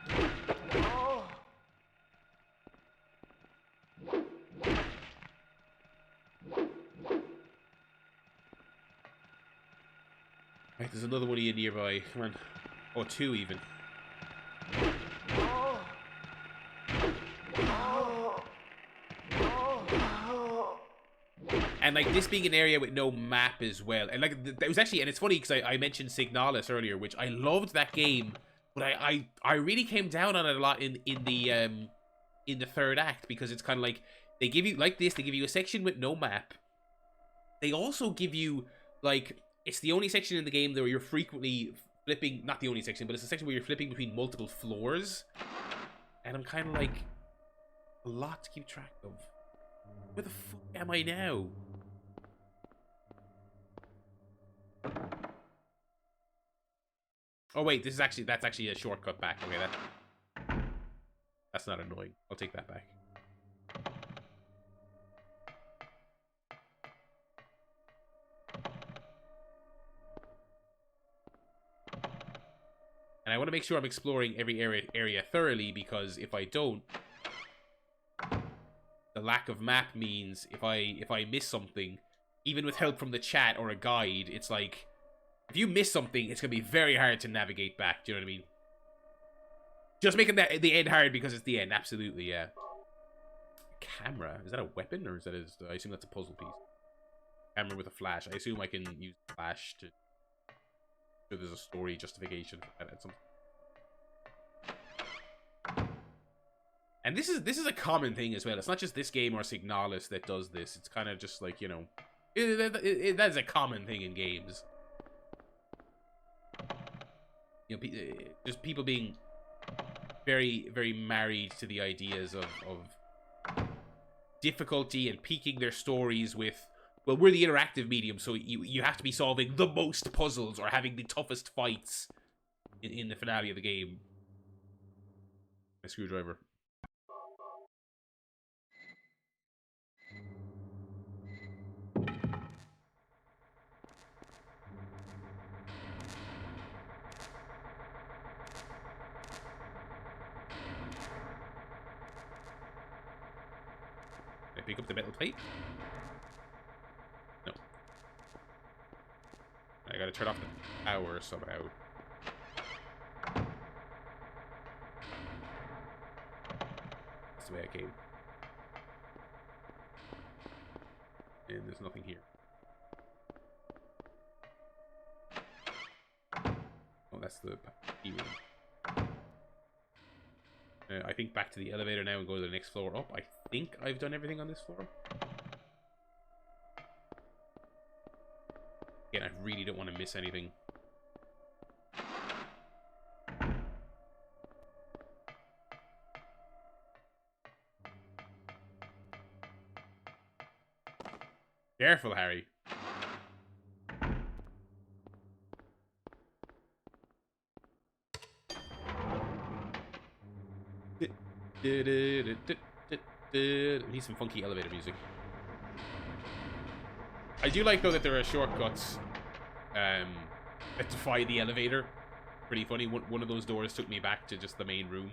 Right, there's another one here nearby. Come on. Or two, even. And, like, this being an area with no map as well. And, like, it was actually... And it's funny, because I mentioned Signalis earlier, which I loved that game. But I really came down on it a lot in the third act. Because it's kind of like... They give you... Like this, they give you a section with no map. They also give you, like... It's the only section in the game where you're frequently flipping... Not the only section, but it's a section where you're flipping between multiple floors. And I'm kind of like... A lot to keep track of. Where the fuck am I now? Oh wait, that's actually a shortcut back. Okay, that's not annoying. I'll take that back. And I want to make sure I'm exploring every area thoroughly, because if I don't, the lack of map means if I miss something, even with help from the chat or a guide, it's like, if you miss something, it's going to be very hard to navigate back. Do you know what I mean? Just making the end hard because it's the end. Absolutely, yeah. Camera. Is that a weapon, or is that I assume that's a puzzle piece. Camera with a flash. I assume I can use the flash to... So there's a story justification for that at some... And this is a common thing as well. It's not just this game or Signalis that does this. It's kind of just like, you know... that is a common thing in games. You know, just people being very, very married to the ideas of difficulty and piquing their stories with, well, we're the interactive medium, so you have to be solving the most puzzles or having the toughest fights in the finale of the game. My screwdriver. Pick up the metal plate? No. I gotta turn off the power somehow. That's the way I came. And there's nothing here. Oh, that's the key room. I think back to the elevator now and go to the next floor up. I think I've done everything on this floor. Again, I really don't want to miss anything. Careful, Harry. We need some funky elevator music. I do like, though, that there are shortcuts that defy the elevator. Pretty funny. One of those doors took me back to just the main room.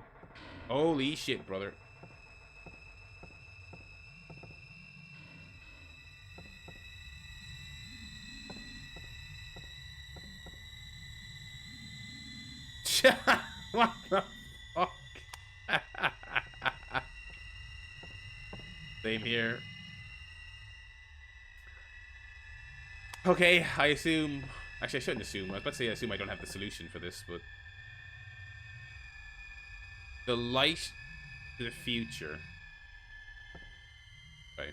Holy shit, brother. What the fuck? Same here. Okay, I assume... Actually, I shouldn't assume. I was about to say I assume I don't have the solution for this, but... The light to the future. Okay.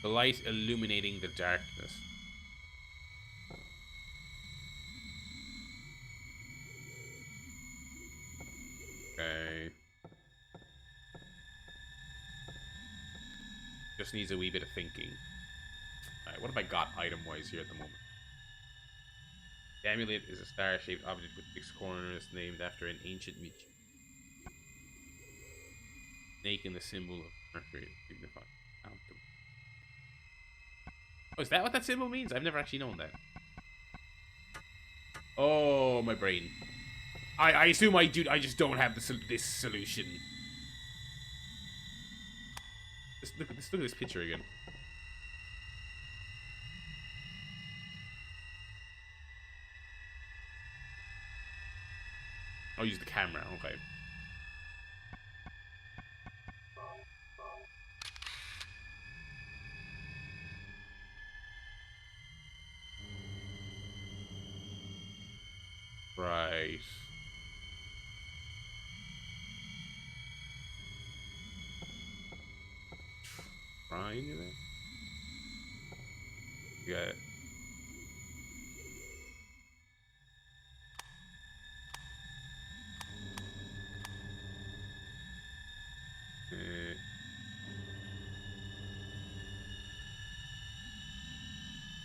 The light illuminating the darkness. Okay. Just needs a wee bit of thinking. Alright, what have I got item-wise here at the moment? The amulet is a star-shaped object with 6 corners named after an ancient myth. Snake in the symbol of Mercury signifying alchemy. Oh, is that what that symbol means? I've never actually known that. Oh, my brain. I assume I just don't have this solution. Look at this picture again. I'll use the camera, okay. Right. Trying to it. Yeah.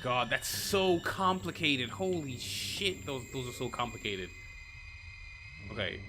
God, that's so complicated. Holy shit, those are so complicated. Okay.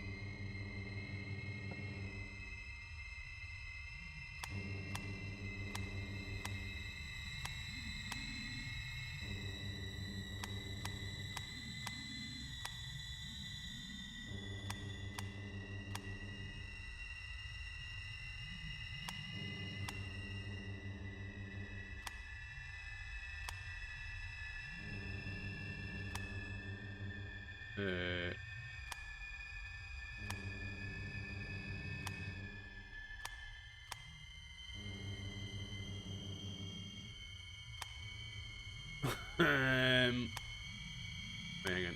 Uh, hang on.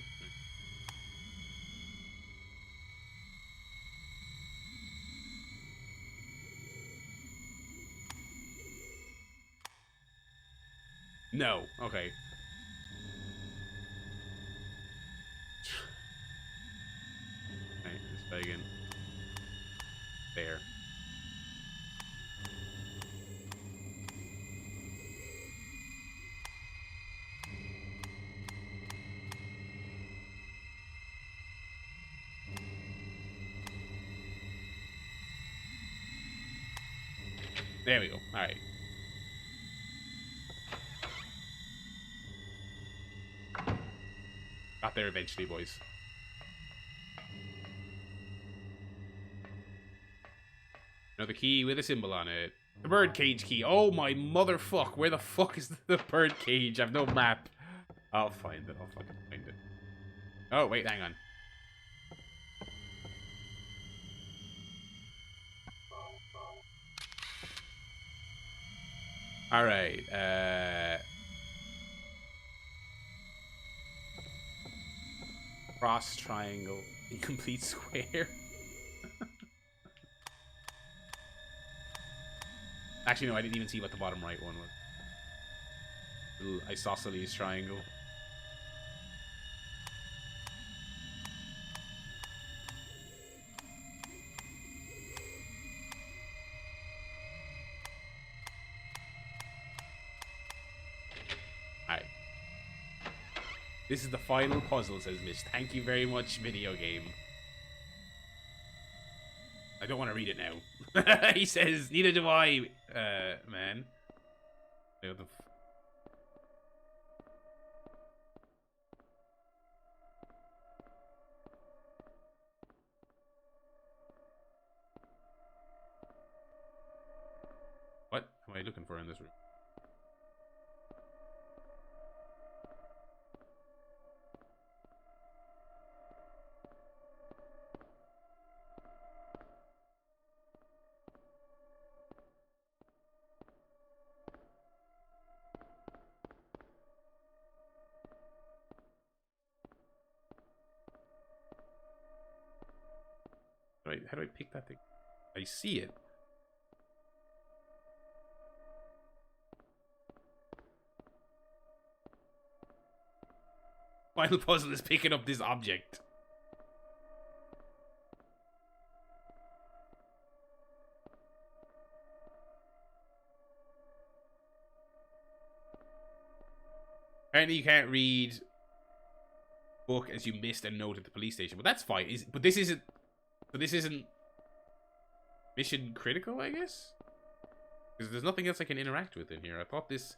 No. Okay. Okay, let's try again. There. There we go. All right. Got there eventually, boys. Another key with a symbol on it. The birdcage key. Oh my motherfuck. Where the fuck is the birdcage? I've no map. I'll find it. I'll fucking find it. Oh, wait, hang on. Alright, cross, triangle, incomplete square. Actually, no, I didn't even see what the bottom right one was. Little isosceles triangle. Alright. This is the final puzzle, says Mitch. Thank you very much, video game. I don't want to read it now. He says, neither do I, man. What am I looking for in this room? How do I pick that thing? I see it. Final puzzle is picking up this object. Apparently you can't read book as you missed a note at the police station. But that's fine. But this isn't... So this isn't... mission critical, I guess? Because there's nothing else I can interact with in here. I thought this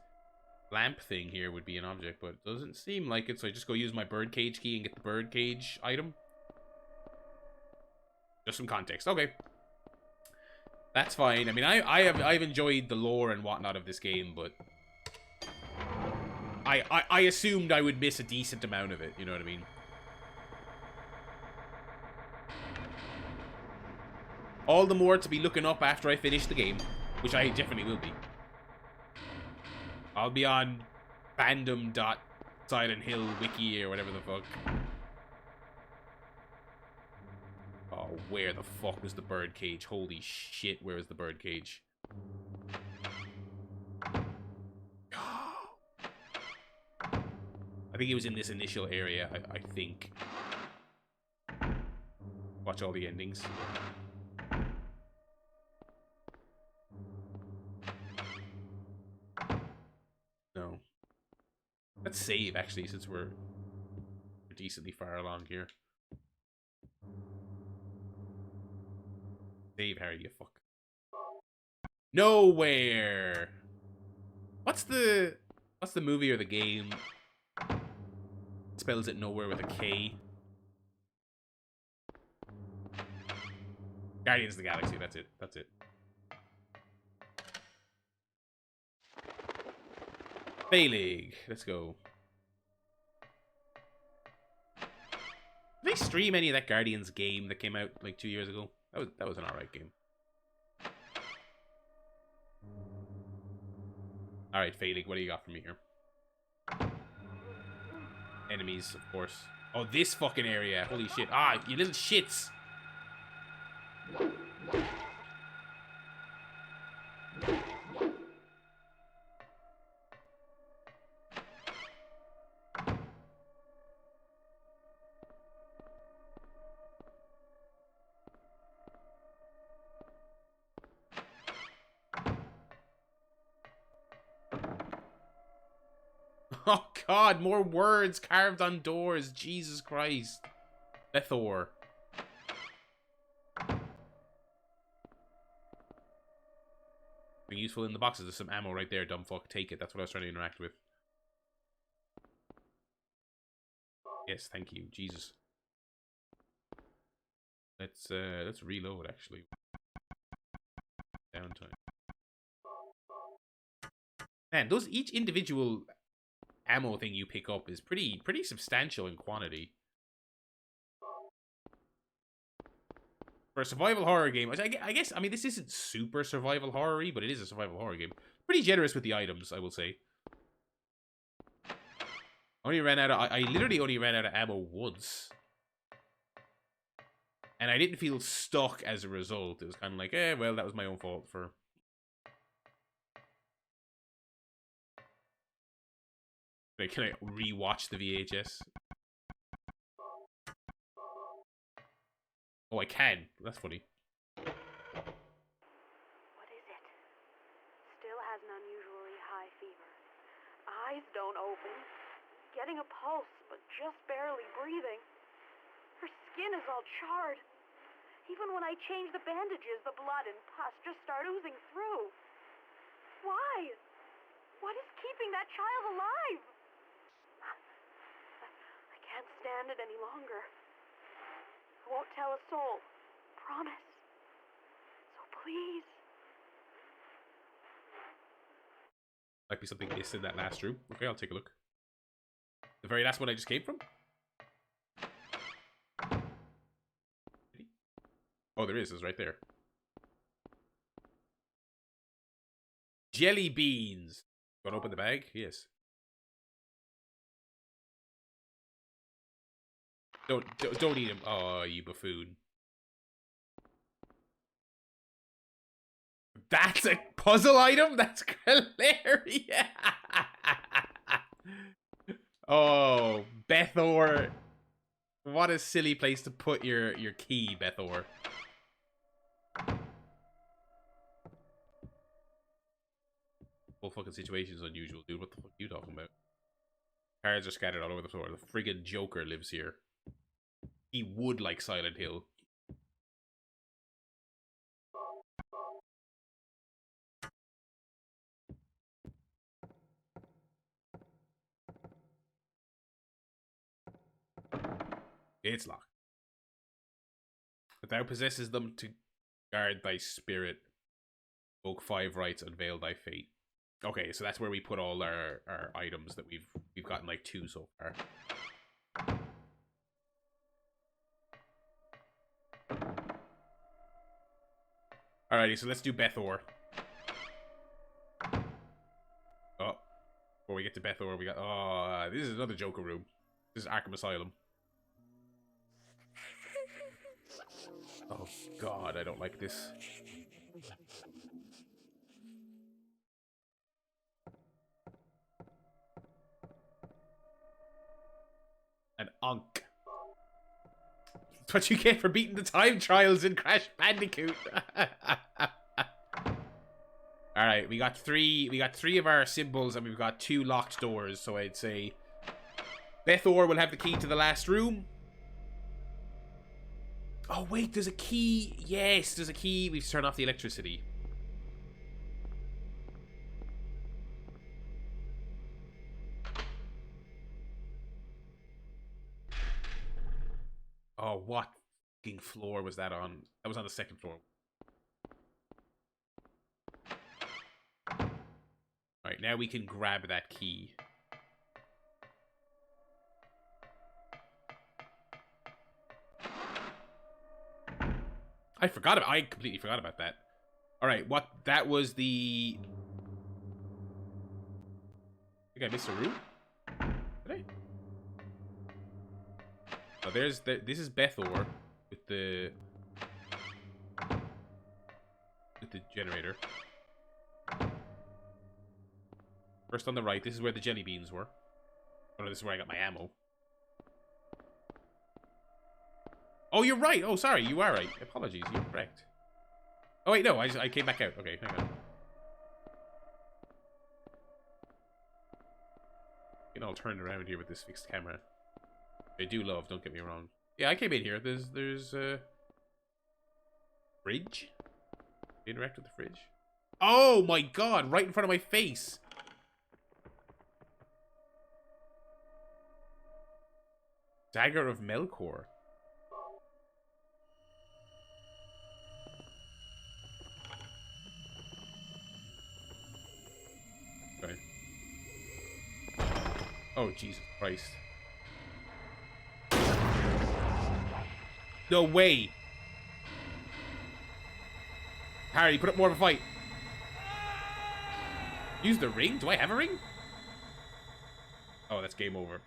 lamp thing here would be an object, but it doesn't seem like it. So I just go use my birdcage key and get the birdcage item. Just some context. Okay. That's fine. I mean, I've enjoyed the lore and whatnot of this game, but... I assumed I would miss a decent amount of it, you know what I mean? All the more to be looking up after I finish the game, which I definitely will be. I'll be on fandom.silenthill wiki or whatever the fuck. Oh, where the fuck was the birdcage? Holy shit, where was the birdcage? I think it was in this initial area, I think. Watch all the endings. No. Let's save, actually, since we're decently far along here. Save, Harry, you fuck. Nowhere! What's the movie or the game? Spells it nowhere with a K. Guardians of the Galaxy, that's it. That's it. Bay League, let's go. Did they stream any of that Guardians game that came out like 2 years ago? That was an alright game. Alright, Failing, what do you got for me here? Enemies, of course. Oh, this fucking area. Holy shit. Ah, you little shits. Oh god, more words carved on doors. Jesus Christ. Lethor. Being useful in the boxes. There's some ammo right there, dumb fuck. Take it. That's what I was trying to interact with. Yes, thank you. Jesus. Let's reload actually. Downtime. Man, those each individual ammo thing you pick up is pretty substantial in quantity. For a survival horror game, which I guess, I mean, this isn't super survival horror-y, but it is a survival horror game. Pretty generous with the items, I will say. I literally only ran out of ammo once. And I didn't feel stuck as a result. It was kind of like, well, that was my own fault for... Can I re-watch the VHS? Oh, I can. That's funny. What is it? Still has an unusually high fever. Eyes don't open. Getting a pulse, but just barely breathing. Her skin is all charred. Even when I change the bandages, the blood and pus just start oozing through. Why? What is keeping that child alive? I can't stand it any longer. I won't tell a soul. Promise. So please. Might be something missed in that last room. Okay, I'll take a look. The very last one I just came from? Oh, there is. It's right there. Jelly beans. Want to open the bag? Yes. Don't eat them. Oh, you buffoon. That's a puzzle item? That's hilarious. Oh, Bethor. What a silly place to put your key, Bethor. Whole fucking situation is unusual, dude. What the fuck are you talking about? Cards are scattered all over the floor. The friggin' Joker lives here. He would like Silent Hill. It's locked. But thou possesses them to guard thy spirit. Oak 5 rights, unveil thy fate. Okay, so that's where we put all our items that we've gotten like 2 so far. Alrighty, so let's do Bethor. Oh, before we get to Bethor, we got... Oh, this is another Joker room. This is Arkham Asylum. Oh, God, I don't like this. An Ankh. That's what you get for beating the time trials in Crash Bandicoot. Alright, we got three of our symbols and we've got 2 locked doors, so I'd say Bethor will have the key to the last room. Oh wait, there's a key. Yes, there's a key. We've turned off the electricity. Oh, what fucking floor was that on? That was on the 2nd floor. Alright, now we can grab that key. I completely forgot about that. Alright, that was the... I think I missed a room? Did I? Oh, this is Bethor with the generator. First on the right, this is where the jelly beans were. Oh no, this is where I got my ammo. Oh, you're right. Oh, sorry, you are right. Apologies, you're correct. Oh wait, no, I came back out. Okay, hang on. Getting all turned around here with this fixed camera. I do love, don't get me wrong. Yeah, I came in here. There's a fridge. Interact with the fridge. Oh my god, right in front of my face. Dagger of Melkor. Okay. Oh, Jesus Christ. No way. Harry, put up more of a fight. Use the ring? Do I have a ring? Oh, that's game over.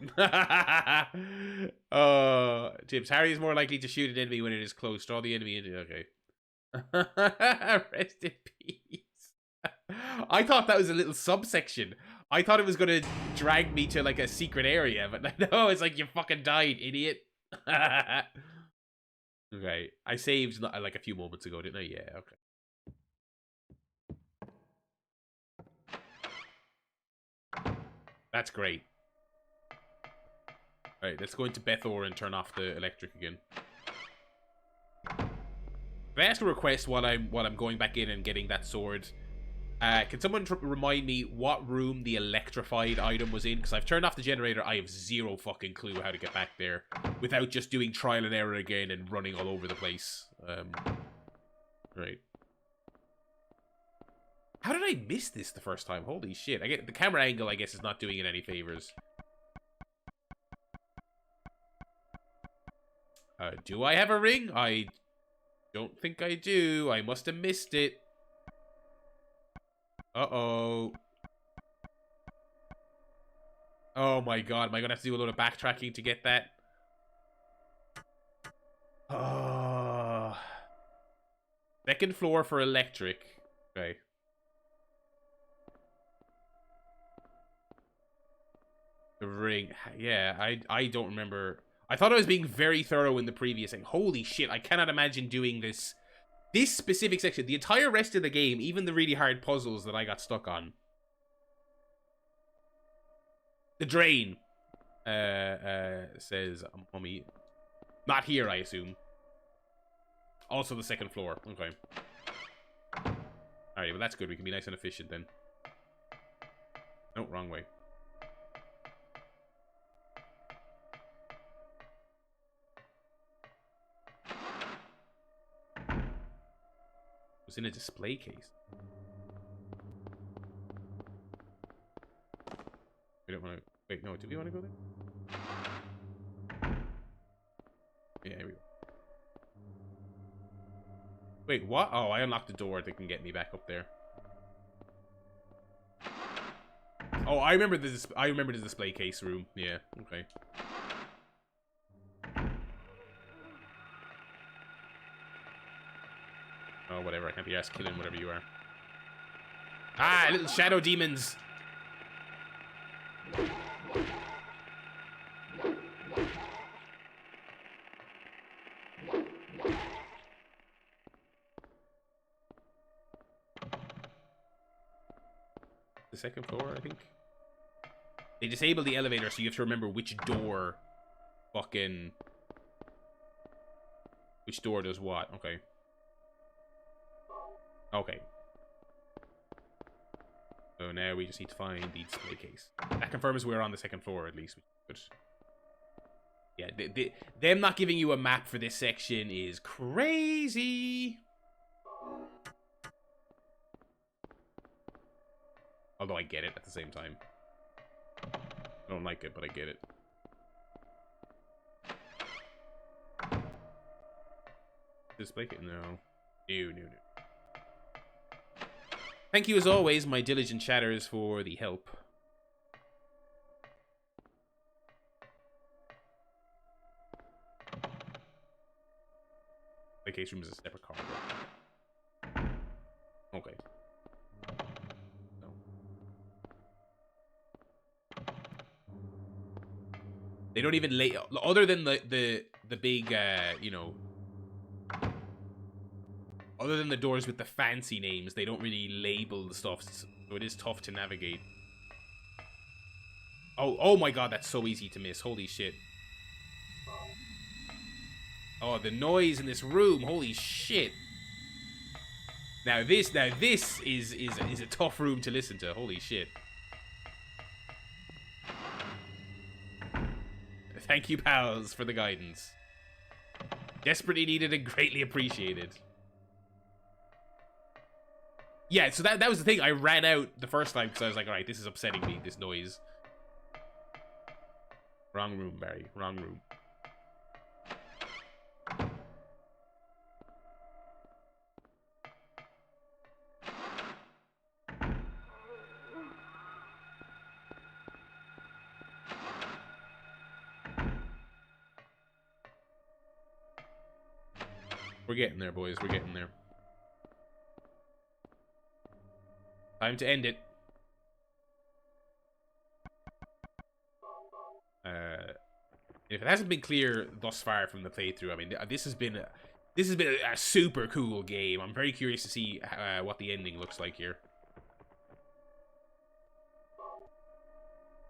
James, Harry is more likely to shoot an enemy when it is close. Draw the enemy into... Okay. Rest in peace. I thought that was a little subsection. I thought it was going to drag me to, like, a secret area. But no, it's like, you fucking died, idiot. Okay. I saved, like, a few moments ago, didn't I? Yeah, okay. That's great. Alright, let's go into Bethor and turn off the electric again. Can I ask a request while I'm going back in and getting that sword? Can someone remind me what room the electrified item was in? Because I've turned off the generator. I have zero fucking clue how to get back there without just doing trial and error again and running all over the place. Right. How did I miss this the first time? Holy shit. I get the camera angle, I guess, is not doing it any favors. Do I have a ring? I don't think I do. I must have missed it. Uh-oh. Oh my god, am I gonna have to do a lot of backtracking to get that? Oh. 2nd floor for electric. Okay. The ring. Yeah, I don't remember. I thought I was being very thorough in the previous thing. Holy shit, I cannot imagine doing this specific section. The entire rest of the game, even the really hard puzzles that I got stuck on. The drain. Says Mummy. Not here, I assume. Also the second floor. Okay. Alright, well that's good. We can be nice and efficient then. No, wrong way. It was in a display case. We don't want to... Wait, no, do we want to go there? Yeah, here we go. Wait, what? Oh, I unlocked the door that can get me back up there. Oh, I remember the display case room. Yeah, okay. Oh, whatever. I can't be asked killing whatever you are. Ah, little shadow demons. The second floor, I think. They disable the elevator, so you have to remember which door fucking... Which door does what. Okay. Okay. So now we just need to find the display case. That confirms we're on the second floor, at least. But yeah, them not giving you a map for this section is crazy. Although I get it at the same time. I don't like it, but I get it. Display case? No. No. Thank you as always, my diligent chatters, for the help. The case room is a separate corridor. Okay. No. They don't even lay, other than the big you know, other than the doors with the fancy names, they don't really label the stuff, so it is tough to navigate. Oh my god, that's so easy to miss. Holy shit. Oh, the noise in this room. Holy shit. Now this is a tough room to listen to. Holy shit. Thank you, pals, for the guidance. Desperately needed and greatly appreciated. Yeah, so that was the thing. I ran out the first time because I was like, alright, this is upsetting me, this noise. Wrong room, Barry. Wrong room. We're getting there, boys. We're getting there. Time to end it. If it hasn't been clear thus far from the playthrough, I mean, this has been a super cool game. I'm very curious to see what the ending looks like here.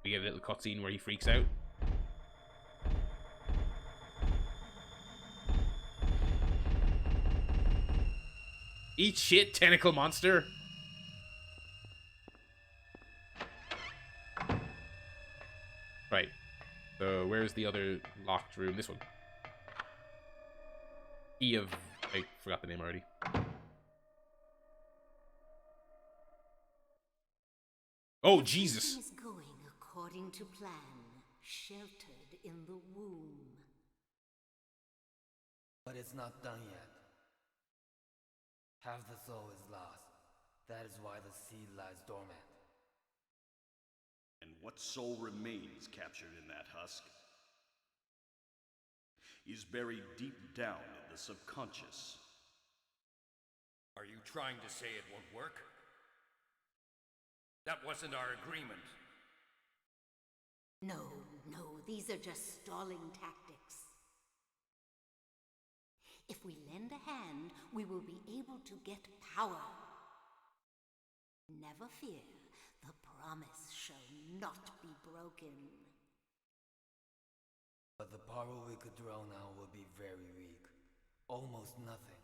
We get a little cutscene where he freaks out. Eat shit, tentacle monster. Right. So where's the other locked room? This one. Key of... I forgot the name already. Oh, Jesus. Everything is going according to plan, sheltered in the womb. But it's not done yet. Half the soul is lost. That is why the seed lies dormant. And what soul remains captured in that husk is buried deep down in the subconscious. Are you trying to say it won't work? That wasn't our agreement. No, no, these are just stalling tactics. If we lend a hand, we will be able to get power. Never fear, the promise shall not be broken. But the power we could draw now will be very weak. Almost nothing.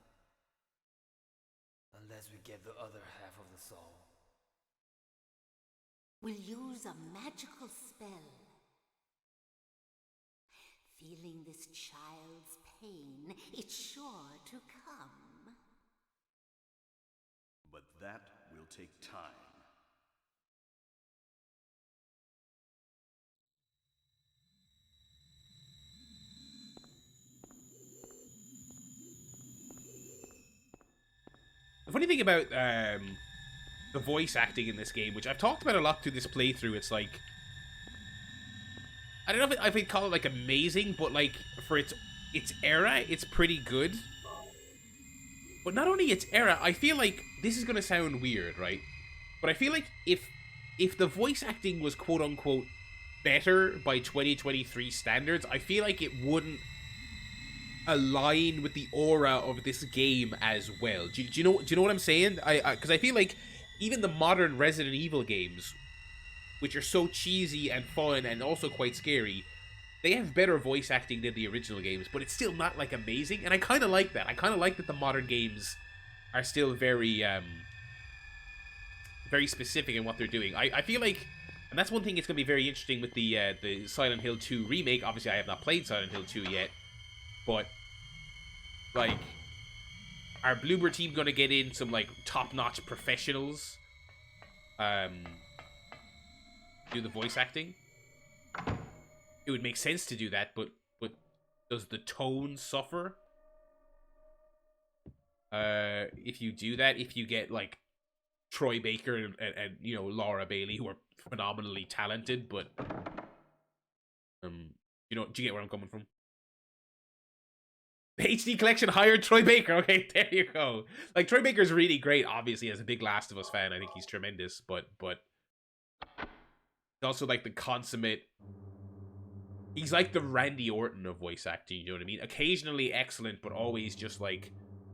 Unless we get the other half of the soul. We'll use a magical spell. Feeling this child's pain, it's sure to come. But that will take time. The funny thing about the voice acting in this game, which I've talked about a lot through this playthrough, it's like, I don't know if I'd call it like amazing, but like for its era, it's pretty good. But not only its era, I feel like this is gonna sound weird, right? But I feel like if the voice acting was quote unquote better by 2023 standards, I feel like it wouldn't align with the aura of this game as well. Do you know what I'm saying? Because I feel like even the modern Resident Evil games, which are so cheesy and fun and also quite scary, they have better voice acting than the original games, but it's still not like amazing, and I kind of like that. I kind of like that the modern games are still very very specific in what they're doing. I feel like, and that's one thing that's going to be very interesting with the Silent Hill 2 remake. Obviously, I have not played Silent Hill 2 yet, but like, are Bloober Team going to get in some like top-notch professionals do the voice acting? It would make sense to do that, but does the tone suffer if you do that? If you get like Troy Baker and you know, Laura Bailey, who are phenomenally talented, but you know, do you get where I'm coming from? The HD Collection hired Troy Baker. Okay, there you go. Like, Troy Baker's really great, obviously, as a big Last of Us fan. I think he's tremendous, but he's also like the consummate. He's like the Randy Orton of voice acting, you know what I mean? Occasionally excellent, but always just like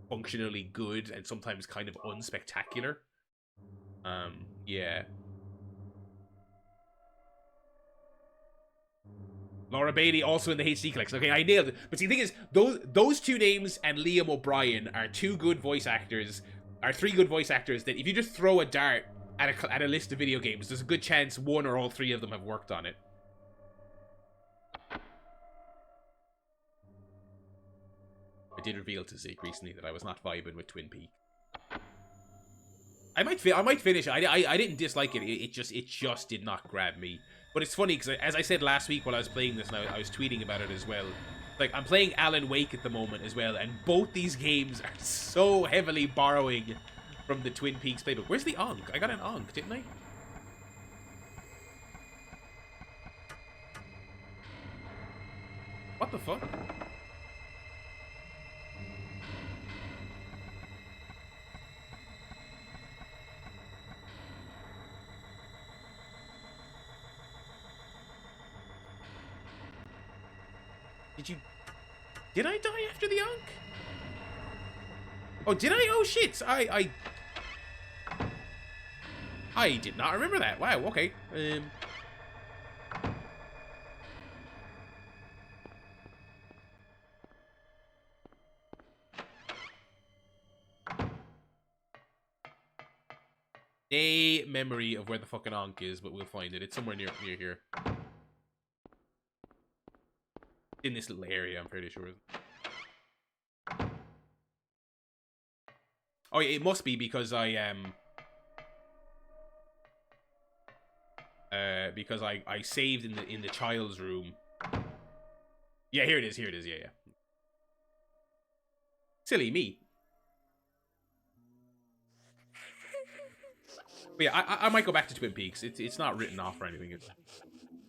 functionally good and sometimes kind of unspectacular. Yeah. Laura Bailey also in the HD collection. Okay, I nailed it. But see, the thing is, those two names and Liam O'Brien are two good voice actors, are three good voice actors that if you just throw a dart at a list of video games, there's a good chance one or all three of them have worked on it. I did reveal to Zeke recently that I was not vibing with Twin Peaks. I might finish it. I didn't dislike it. It just did not grab me. But it's funny because, as I said last week while I was playing this, and I was tweeting about it as well. Like, I'm playing Alan Wake at the moment as well, and both these games are so heavily borrowing from the Twin Peaks playbook. Where's the Ankh? I got an Ankh, didn't I? What the fuck? Did I die after the Ankh? Oh, did I? Oh shit! I did not remember that. Wow. Okay. A memory of where the fucking Ankh is, but we'll find it. It's somewhere near here. In this little area, I'm pretty sure. Oh, yeah, it must be because I saved in the child's room. Yeah, here it is. Yeah. Silly me. But yeah, I might go back to Twin Peaks. It's not written off or anything. It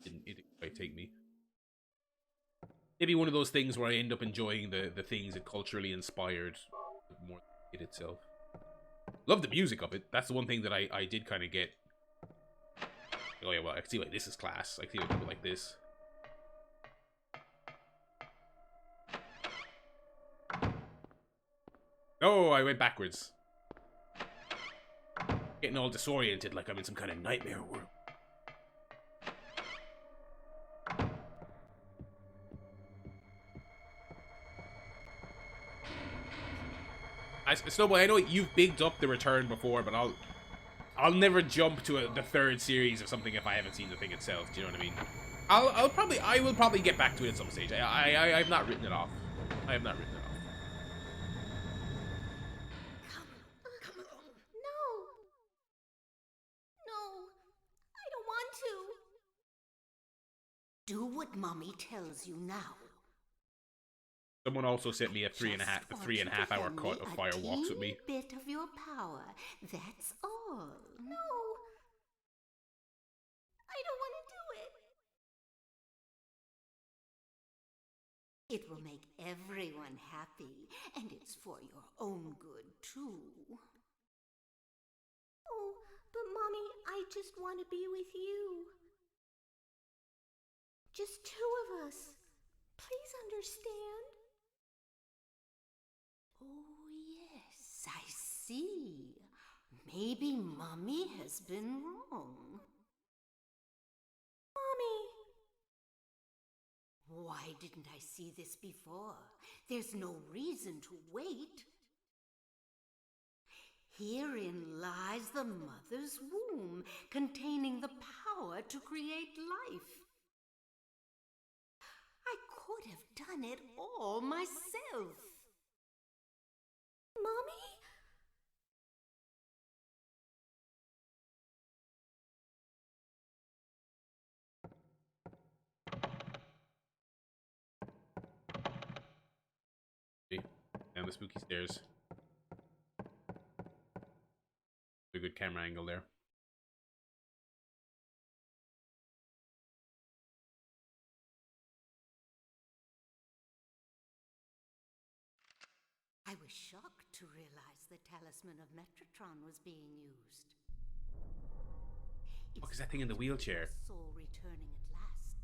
didn't quite take me. Maybe one of those things where I end up enjoying the things that culturally inspired more than it itself. Love the music of it. That's the one thing that I did kind of get. Oh yeah, well, I can see why this is class. I can see why people like this. Oh, I went backwards. Getting all disoriented like I'm in some kind of nightmare world. Snowboy, I know you've bigged up The Return before, but I'll never jump to the third series or something if I haven't seen the thing itself. Do you know what I mean? I will probably get back to it at some stage. I've not written it off. I have not written it off. Come along. No. No. I don't want to. Do what Mommy tells you now. Someone also sent me a three and a half hour cut of Fire Walks with Me. Bit of your power. That's all. No. I don't want to do it. It will make everyone happy, and it's for your own good, too. Oh, but Mommy, I just want to be with you. Just two of us. Please understand. Oh, yes, I see. Maybe Mommy has been wrong. Mommy! Why didn't I see this before? There's no reason to wait. Herein lies the mother's womb, containing the power to create life. I could have done it all myself. Mommy? Down the spooky stairs. A good camera angle there. I was shocked to realize the talisman of Metatron was being used. What is that thing in the wheelchair? Soul returning at last.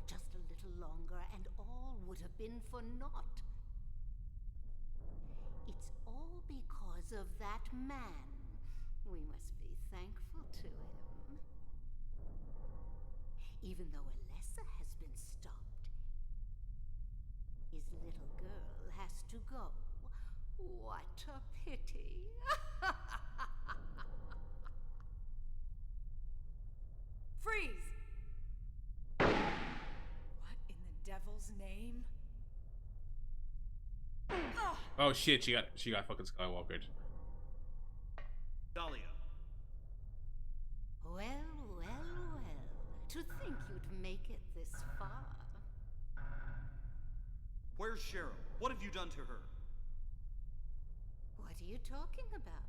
Just a little longer and all would have been for naught. It's all because of that man. We must be thankful to him. Even though Alessa has been stopped, his little girl has to go. What a pity. Freeze! What in the devil's name? Oh shit, she got fucking Skywalkered. Dahlia. Well, well, well. To think you'd make it this far. Where's Cheryl? What have you done to her? What are you talking about?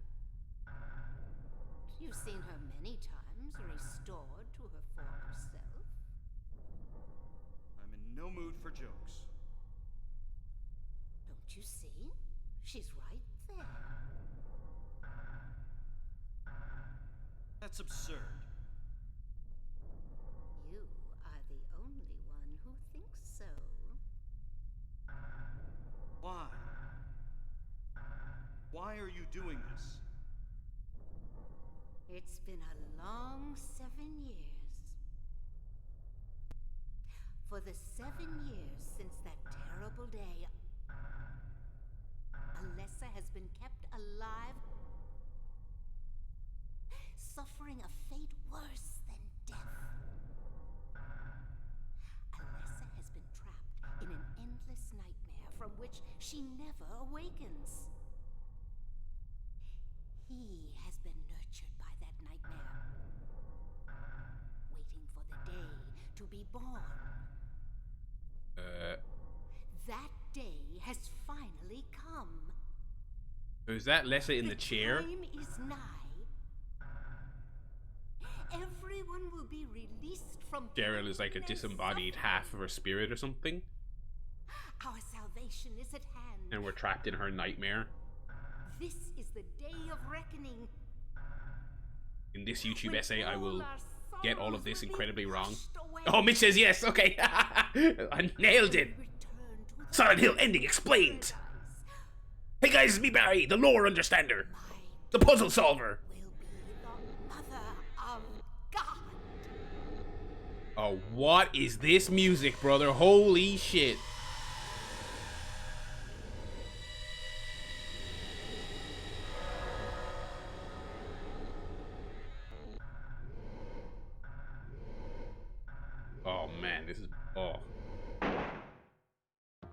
You've seen her many times, restored to her former self. I'm in no mood for jokes. Don't you see? She's right there. That's absurd. You are the only one who thinks so. Why? Why are you doing this? It's been a long 7 years. For the 7 years since that terrible day, Alessa has been kept alive, suffering a fate worse than death. Alessa has been trapped in an endless nightmare from which she never awakens. He has been nurtured by that nightmare, waiting for the day to be born. That day has finally come. So is that Lessa in the chair? Time is nigh. Everyone will be released from Cheryl is like a pain and disembodied suffering. half of her spirit or something, Our salvation is at hand. and we're trapped in her nightmare. This is the day of reckoning. In this YouTube essay, I will get all of this incredibly wrong. Oh, Mitch says yes. Okay. I nailed it. Silent Hill ending explained. Hey guys, it's me, Barry, the lore understander. The puzzle solver. Will be the mother of God. Oh, what is this music, brother? Holy shit. Oh man, this is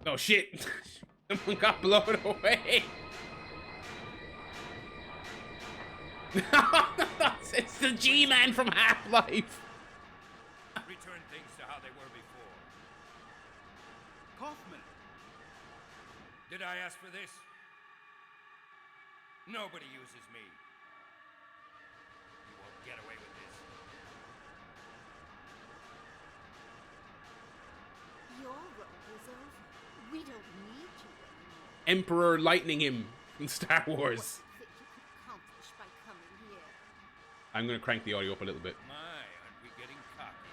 oh shit. Someone got blown away. It's the G-Man from Half-Life. Return things to how they were before. Kaufman! Did I ask for this? Nobody uses me. You won't get away with this. Your role is over. We don't need you anymore. Emperor lightning him in Star Wars. What that you could accomplish by coming here. I'm gonna crank the audio up a little bit. My, aren't we getting cocky?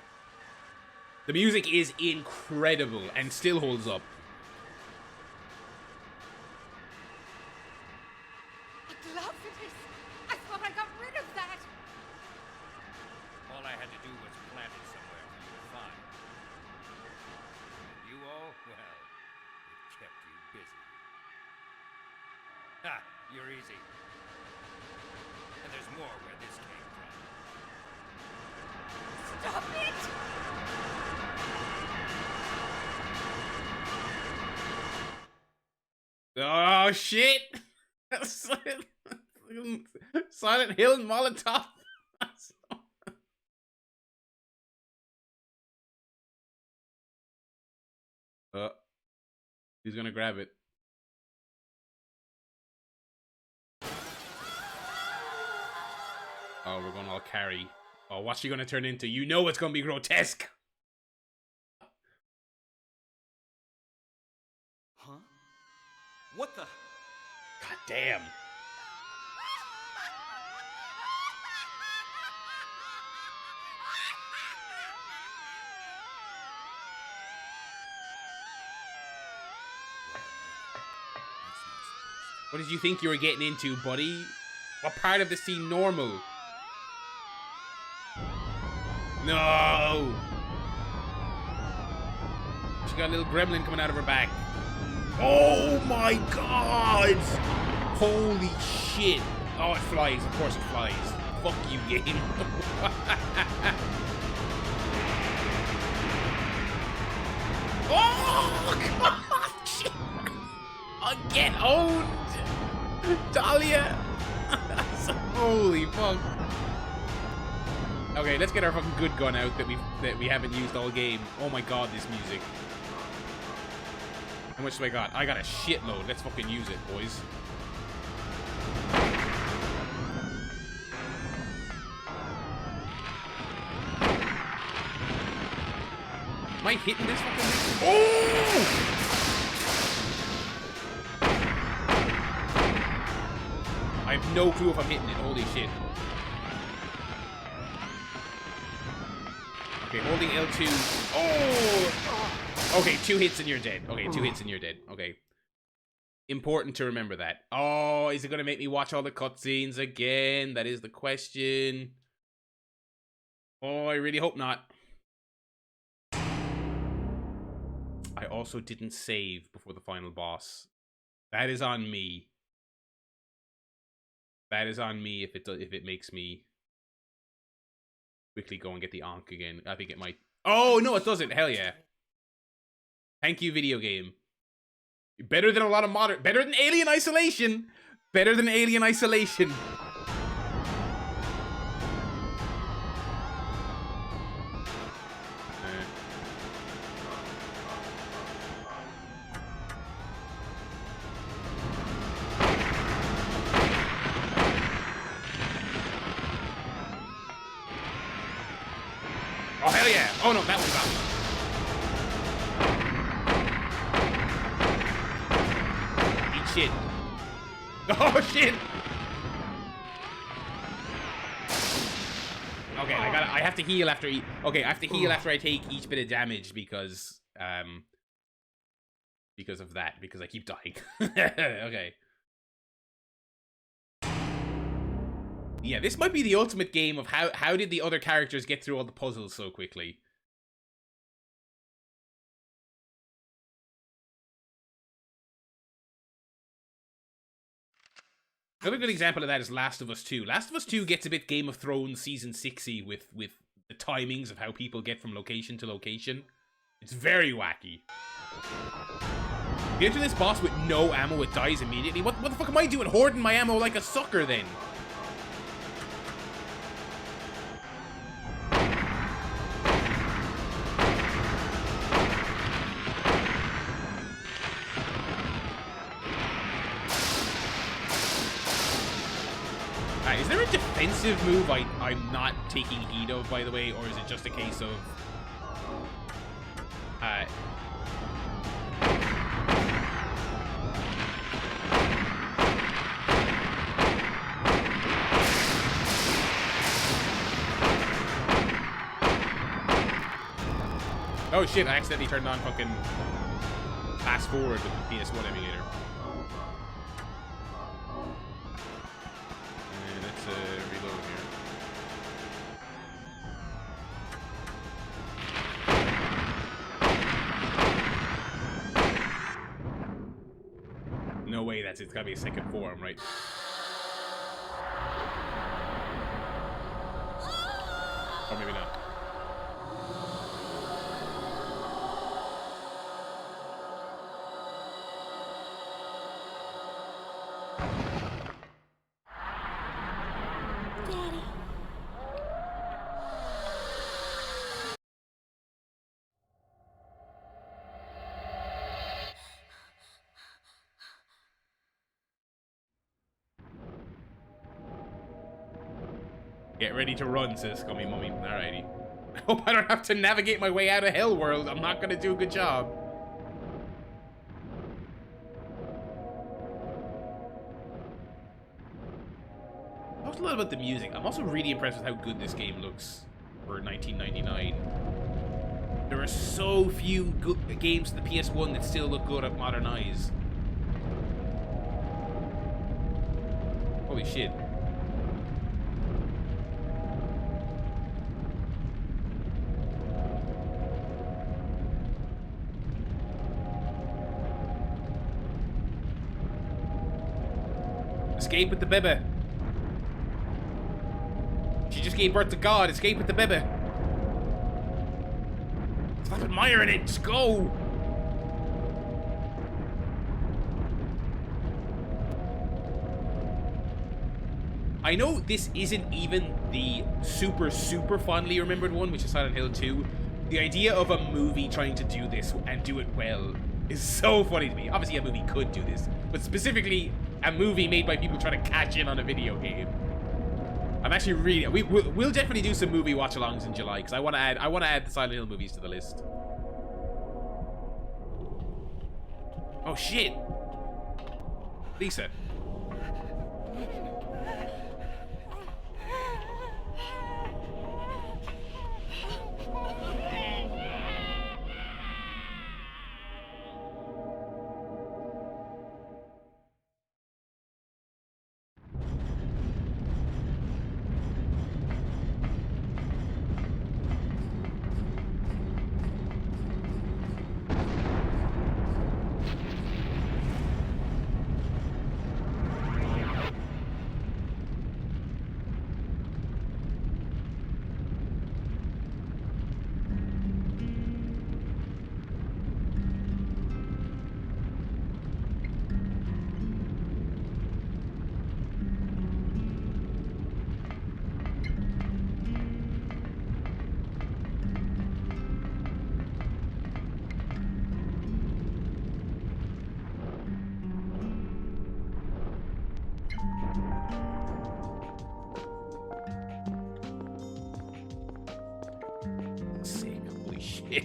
The music is incredible and still holds up. A glove it is. I thought I got rid of that. All I had to do was plant it somewhere for you to find. And you all, well, it kept you busy. Ha! You're easy. And there's more where this came from. Stop it! Oh shit! Silent Hill and Molotov. He's gonna grab it. Oh, we're going all carry. Oh, what's she gonna turn into? You know it's gonna be grotesque. Huh? What the? God damn. What did you think you were getting into, buddy? What part of the scene normal? No! She got a little gremlin coming out of her back. Oh my god! Holy shit! Oh, it flies. Of course it flies. Fuck you, game. Oh, god! Shit. I get owned! Talia! Holy fuck. Okay, let's get our fucking good gun out that we haven't used all game. Oh my god, this music. How much do I got? I got a shitload. Let's fucking use it, boys. Am I hitting this fucking thing? Oh! I have no clue if I'm hitting it. Holy shit. Okay, holding L2. Oh! Okay, 2 hits and you're dead. Okay, 2 hits and you're dead. Okay. Important to remember that. Oh, is it going to make me watch all the cutscenes again? That is the question. Oh, I really hope not. I also didn't save before the final boss. That is on me. That is on me if it makes me quickly go and get the Ankh again. I think it might. Oh, no, it doesn't. Hell yeah. Thank you, video game. Better than a lot of modern... Better than Alien Isolation. Better than Alien Isolation. Oh, hell yeah. Oh, no, that one's out. Eat shit. Oh, shit. Okay, I have to heal after okay, I have to heal after I take each bit of damage because of that, because I keep dying. Okay. Yeah, this might be the ultimate game of how did the other characters get through all the puzzles so quickly? Another good example of that is Last of Us 2. Last of Us 2 gets a bit Game of Thrones Season 6-y with the timings of how people get from location to location. It's very wacky. If you enter this boss with no ammo, it dies immediately. What the fuck am I doing? Hoarding my ammo like a sucker then? Is there a defensive move I'm not taking heed of, by the way, or is it just a case of... Oh shit, I accidentally turned on fucking fast forward with the PS1 emulator. Let's reload here. No way, it's gotta be a second form, right? Or maybe not. Get ready to run, says Scummy Mummy. Alrighty. I hope I don't have to navigate my way out of Hell World. I'm not gonna do a good job. Talked a lot about the music. I'm also really impressed with how good this game looks for 1999. There are so few good games to the PS1 that still look good at modern eyes. Holy shit. Escape with the baby. She just gave birth to God. Escape with the baby. Stop admiring it. Just go. I know this isn't even the super fondly remembered one, which is Silent Hill 2. The idea of a movie trying to do this and do it well is so funny to me. Obviously, a movie could do this, but specifically a movie made by people trying to cash in on a video game. I'm actually really... We'll definitely do some movie watch-alongs in July, because I want to add the Silent Hill movies to the list. Oh, shit. Lisa. Sick. Holy shit.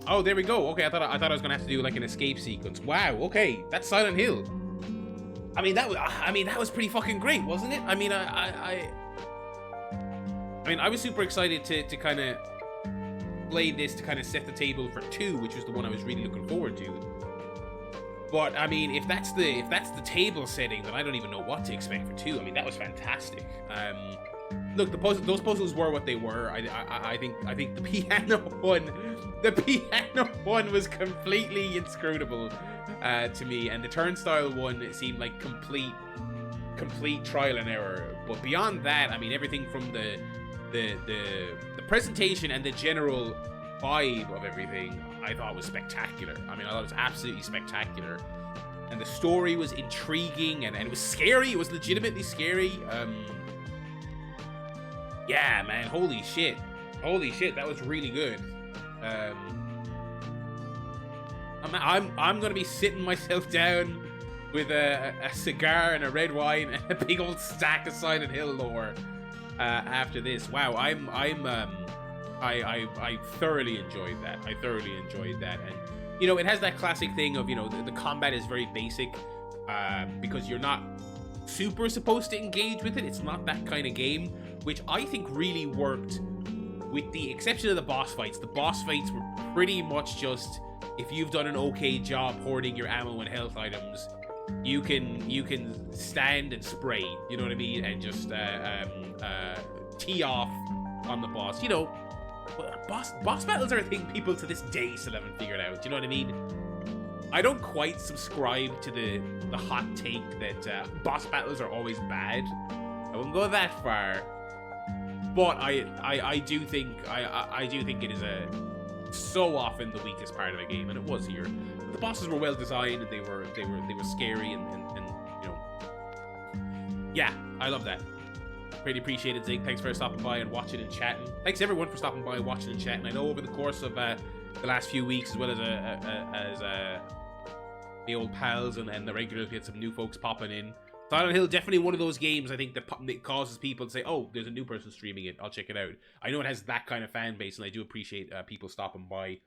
Oh, there we go. Okay, I thought I was gonna have to do like an escape sequence. Wow. Okay, that's Silent Hill. I mean that was pretty fucking great, wasn't it? I mean I was super excited to kind of play this to kind of set the table for 2, which was the one I was really looking forward to. But I mean, if that's the table setting, then I don't even know what to expect for 2. I mean, that was fantastic. Look, those puzzles were what they were. I think the piano one was completely inscrutable to me, and the turnstile one seemed like complete trial and error. But beyond that, I mean, everything from the presentation and the general vibe of everything, I thought was spectacular. I mean, I thought it was absolutely spectacular, and the story was intriguing, and it was scary. It was legitimately scary. Yeah, man, holy shit, that was really good. I'm gonna be sitting myself down with a cigar and a red wine and a big old stack of Silent Hill lore after this. Wow, I thoroughly enjoyed that. And you know, it has that classic thing of, you know, the combat is very basic because you're not super supposed to engage with it. It's not that kind of game, which I think really worked, with the exception of the boss fights. The boss fights were pretty much just, if you've done an okay job hoarding your ammo and health items, you can stand and spray, you know what I mean, and just tee off on the boss. You know, boss battles are a thing people to this day still haven't figured out. You know what I mean? I don't quite subscribe to the hot take that boss battles are always bad. I wouldn't go that far, but I do think it is so often the weakest part of a game, and it was here. But the bosses were well designed, and they were scary, and you know, yeah, I love that. Really appreciate it, Zig. Thanks for stopping by and watching and chatting. Thanks everyone for stopping by, watching and chatting. I know over the course of the last few weeks, as well as the old pals and the regulars, we had some new folks popping in. Silent Hill, definitely one of those games I think that causes people to say, oh, there's a new person streaming it, I'll check it out. I know it has that kind of fan base, and I do appreciate people stopping by.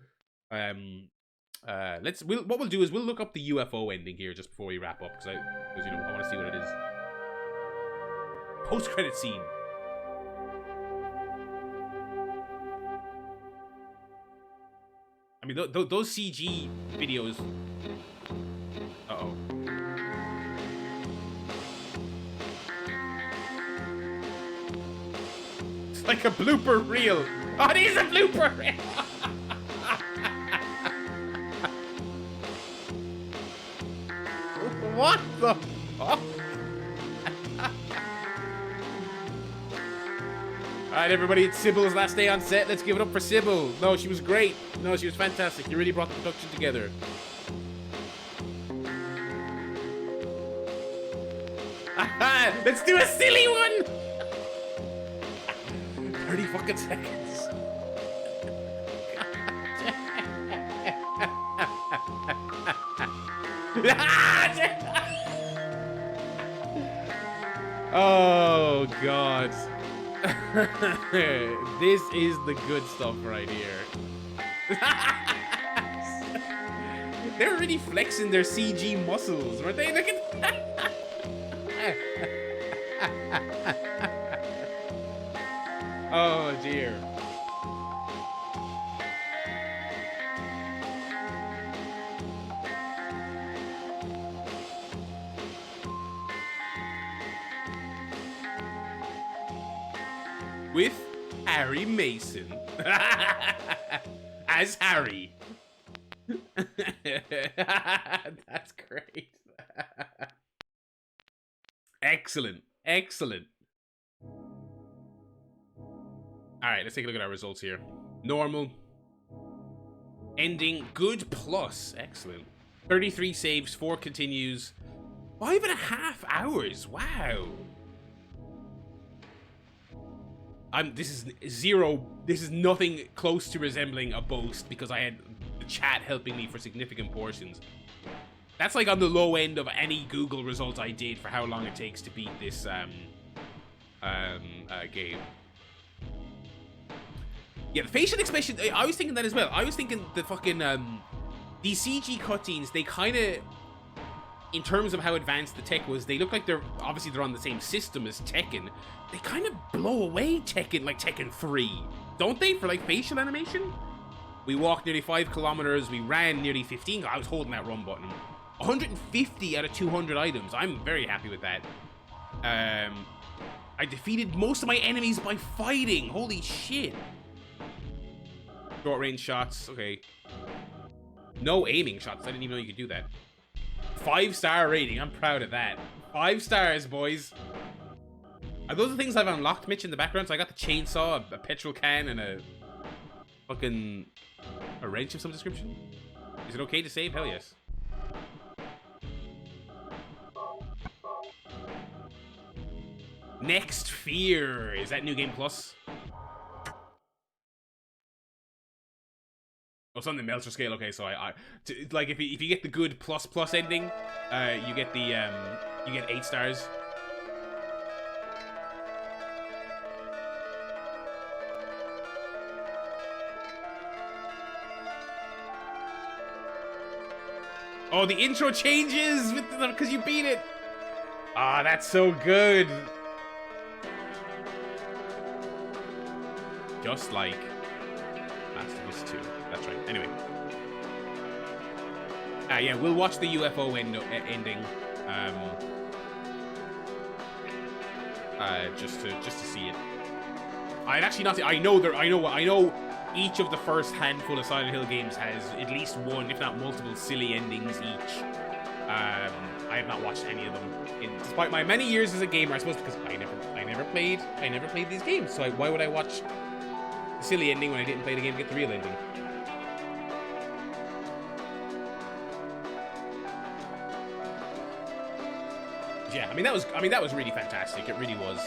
What we'll do is we'll look up the UFO ending here just before we wrap up, because you know, I want to see what it is. Post-credit scene. I mean, those CG videos. Uh-oh. It's like a blooper reel. Oh, it is a blooper reel. What the fuck? Alright, everybody, it's Sybil's last day on set. Let's give it up for Sybil. No, she was great. No, she was fantastic. You really brought the production together. Let's do a silly one! 30 fucking seconds. Oh, God. This is the good stuff right here. They were really flexing their CG muscles, weren't they? Look at that. Oh dear. With Harry Mason as Harry. That's great. Excellent. Excellent. Alright, let's take a look at our results here. Normal. Ending. Good plus. Excellent. 33 saves, 4 continues. 5.5 hours. Wow. This is nothing close to resembling a boast, because I had the chat helping me for significant portions. That's like on the low end of any Google result I did for how long it takes to beat this game. Yeah, the facial expression, I was thinking that as well. I was thinking the fucking, these CG cutscenes, they kind of, in terms of how advanced the tech was, they look like obviously they're on the same system as Tekken. They kind of blow away Tekken, like Tekken 3, don't they, for like facial animation? We walked nearly 5 kilometers, we ran nearly 15, I was holding that run button. 150 out of 200 items, I'm very happy with that. I defeated most of my enemies by fighting, holy shit. Short range shots, okay. No aiming shots, I didn't even know you could do that. 5-star rating, I'm proud of that. 5 stars, boys. Are those the things I've unlocked, Mitch, in the background? So I got the chainsaw, a petrol can, and a fucking a wrench of some description? Is it okay to save? Hell yes. Next Fear. Is that New Game Plus? Oh, it's on the Melcher scale. Okay, so like if you get the good plus ending, you get the you get 8 stars. Oh, the intro changes with because you beat it. Ah, that's so good. Just like Last of Us 2. That's right. Anyway. Yeah, we'll watch the UFO ending. Just to see it. I'd actually not. I know each of the first handful of Silent Hill games has at least one, if not multiple, silly endings each. I have not watched any of them. Despite my many years as a gamer, I suppose because I never played these games. So why would I watch the silly ending when I didn't play the game to get the real ending? Yeah, I mean that was really fantastic. It really was.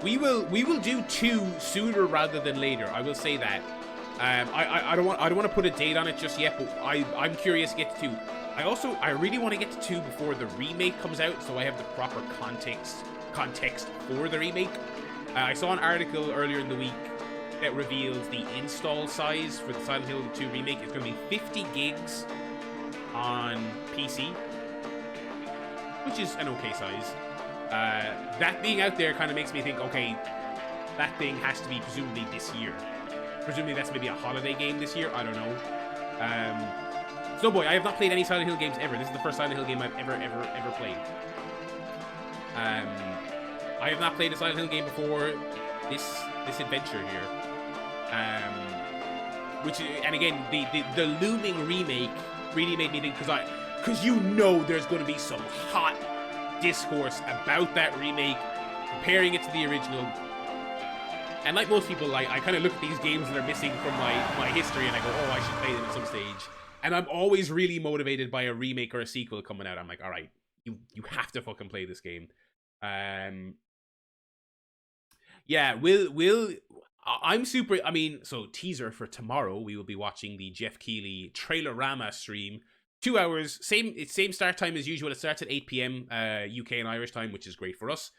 We will do 2 sooner rather than later. I will say that. I don't want to put a date on it just yet, but I'm curious to get to 2. I really want to get to 2 before the remake comes out, so I have the proper context for the remake. I saw an article earlier in the week that reveals the install size for the Silent Hill 2 remake. It's going to be 50 gigs on PC, which is an okay size. That being out there kind of makes me think, okay, that thing has to be presumably this year. Presumably that's maybe a holiday game this year. I don't know. So boy, I have not played any Silent Hill games ever. This is the first Silent Hill game I've ever played. I have not played a Silent Hill game before this adventure here. And again, the looming remake really made me think, because you know there's going to be some hot discourse about that remake, comparing it to the original. And like most people, I kind of look at these games that are missing from my history and I go, oh, I should play them at some stage. And I'm always really motivated by a remake or a sequel coming out. I'm like, all right, you have to fucking play this game. Yeah, I'm super. I mean, so teaser for tomorrow, we will be watching the Jeff Keighley Trailerama stream. 2 hours, same start time as usual. It starts at 8 p.m. UK and Irish time, which is great for us.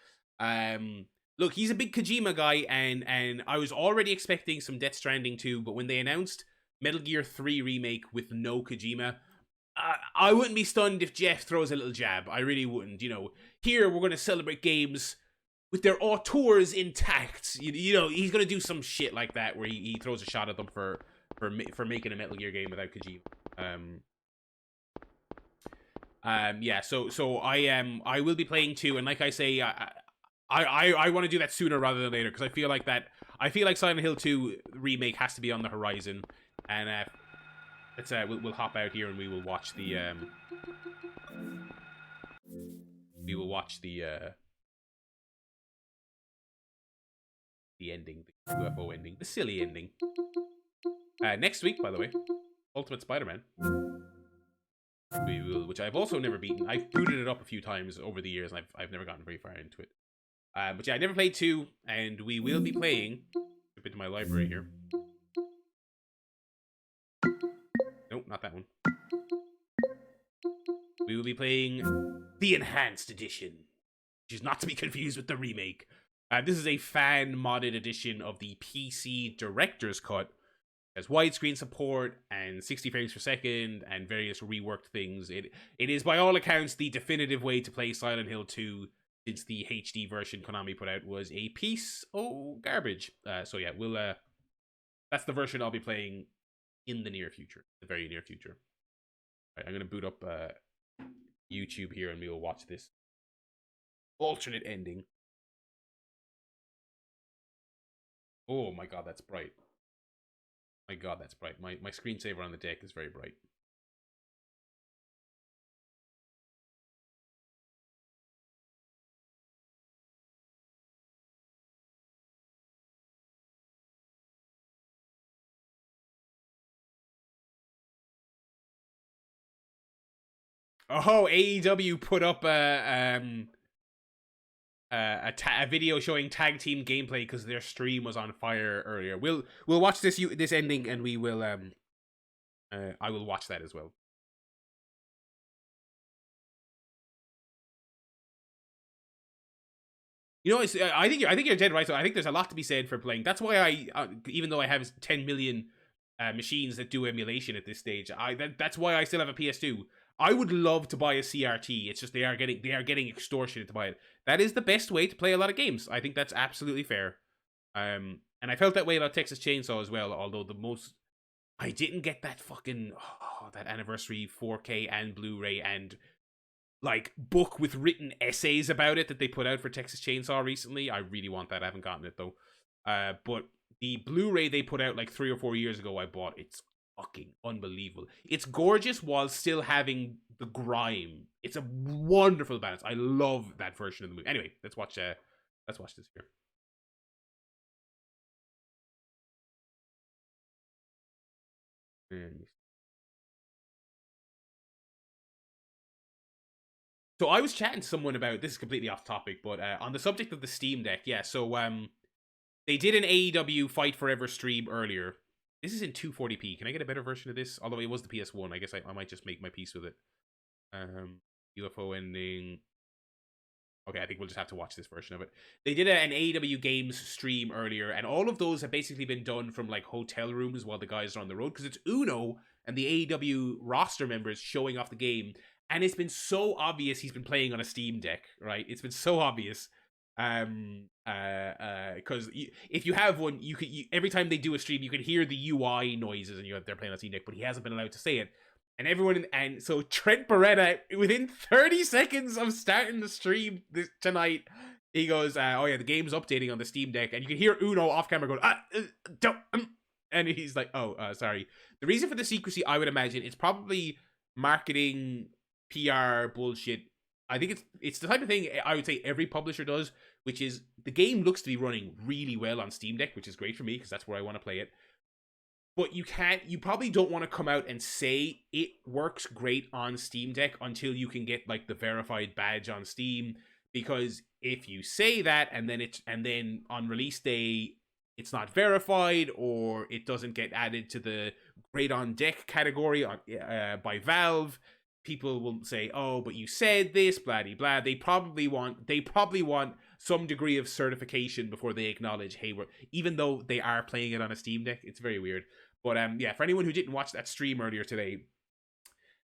Look, he's a big Kojima guy, and I was already expecting some Death Stranding 2, but when they announced Metal Gear 3 remake with no Kojima, I wouldn't be stunned if Jeff throws a little jab. I really wouldn't. You know, here we're going to celebrate games with their auteurs intact. You know, he's going to do some shit like that where he throws a shot at them for making a Metal Gear game without Kojima. Yeah, so I will be playing 2, and like I say, I want to do that sooner rather than later, because I feel like Silent Hill 2 remake has to be on the horizon. And we'll hop out here and we will watch the ending, the UFO ending, the silly ending. Next week, by the way, Ultimate Spider-Man. We will, which I've also never beaten. I've booted it up a few times over the years, and I've never gotten very far into it. But yeah, I never played 2, and we will be playing. Jump into my library here. Nope, not that one. We will be playing the Enhanced Edition, which is not to be confused with the remake. This is a fan modded edition of the PC Director's Cut. It has widescreen support and 60 frames per second and various reworked things. It is by all accounts the definitive way to play Silent Hill 2, since the HD version Konami put out was a piece of garbage. So yeah, we'll that's the version I'll be playing in the near future, the very near future. Right, I'm gonna boot up YouTube here and we will watch this alternate ending. Oh my god, that's bright. My god, that's bright. My screensaver on the deck is very bright. Oh, AEW put up a video showing tag team gameplay because their stream was on fire earlier. We'll watch this ending and we will I will watch that as well. You know, I think you're dead right. So I think there's a lot to be said for playing. That's why I even though I have 10 million machines that do emulation at this stage, that's why I still have a PS2. I would love to buy a CRT. It's just they are getting extortionate to buy it. That is the best way to play a lot of games. I think that's absolutely fair. And I felt that way about Texas Chainsaw as well. Although I didn't get that fucking that anniversary 4K and Blu-ray and like book with written essays about it that they put out for Texas Chainsaw recently. I really want that. I haven't gotten it though. But the Blu-ray they put out like 3 or 4 years ago, I bought. It's fucking unbelievable. It's gorgeous while still having the grime. It's a wonderful balance. I love that version of the movie. Anyway, let's watch this here. So I was chatting to someone about this is completely off topic, but on the subject of the Steam Deck, yeah. So they did an AEW Fight Forever stream earlier. This is in 240p. Can I get a better version of this? Although it was the PS1, I guess I might just make my peace with it. UFO ending. Okay, I think we'll just have to watch this version of it. They did an AEW Games stream earlier, and all of those have basically been done from like hotel rooms while the guys are on the road, because it's Uno and the AEW roster members showing off the game, and it's been so obvious he's been playing on a Steam Deck, right? It's been so obvious. Because if you have one, every time they do a stream, you can hear the UI noises, and they're playing on Steam Deck, but he hasn't been allowed to say it. And everyone, and so Trent Beretta, within 30 seconds of starting the stream tonight, he goes, "Oh yeah, the game's updating on the Steam Deck," and you can hear Uno off camera going, don't," and he's like, "Oh, sorry." The reason for the secrecy, I would imagine, it's probably marketing, PR bullshit. I think it's the type of thing I would say every publisher does, which is the game looks to be running really well on Steam Deck, which is great for me because that's where I want to play it. But you probably don't want to come out and say it works great on Steam Deck until you can get like the verified badge on Steam, because if you say that and then on release day it's not verified or it doesn't get added to the great on deck category by Valve, people will say, "Oh, but you said this, blah de blah." They probably want some degree of certification before they acknowledge, "Hey, even though they are playing it on a Steam Deck." It's very weird. But yeah, for anyone who didn't watch that stream earlier today,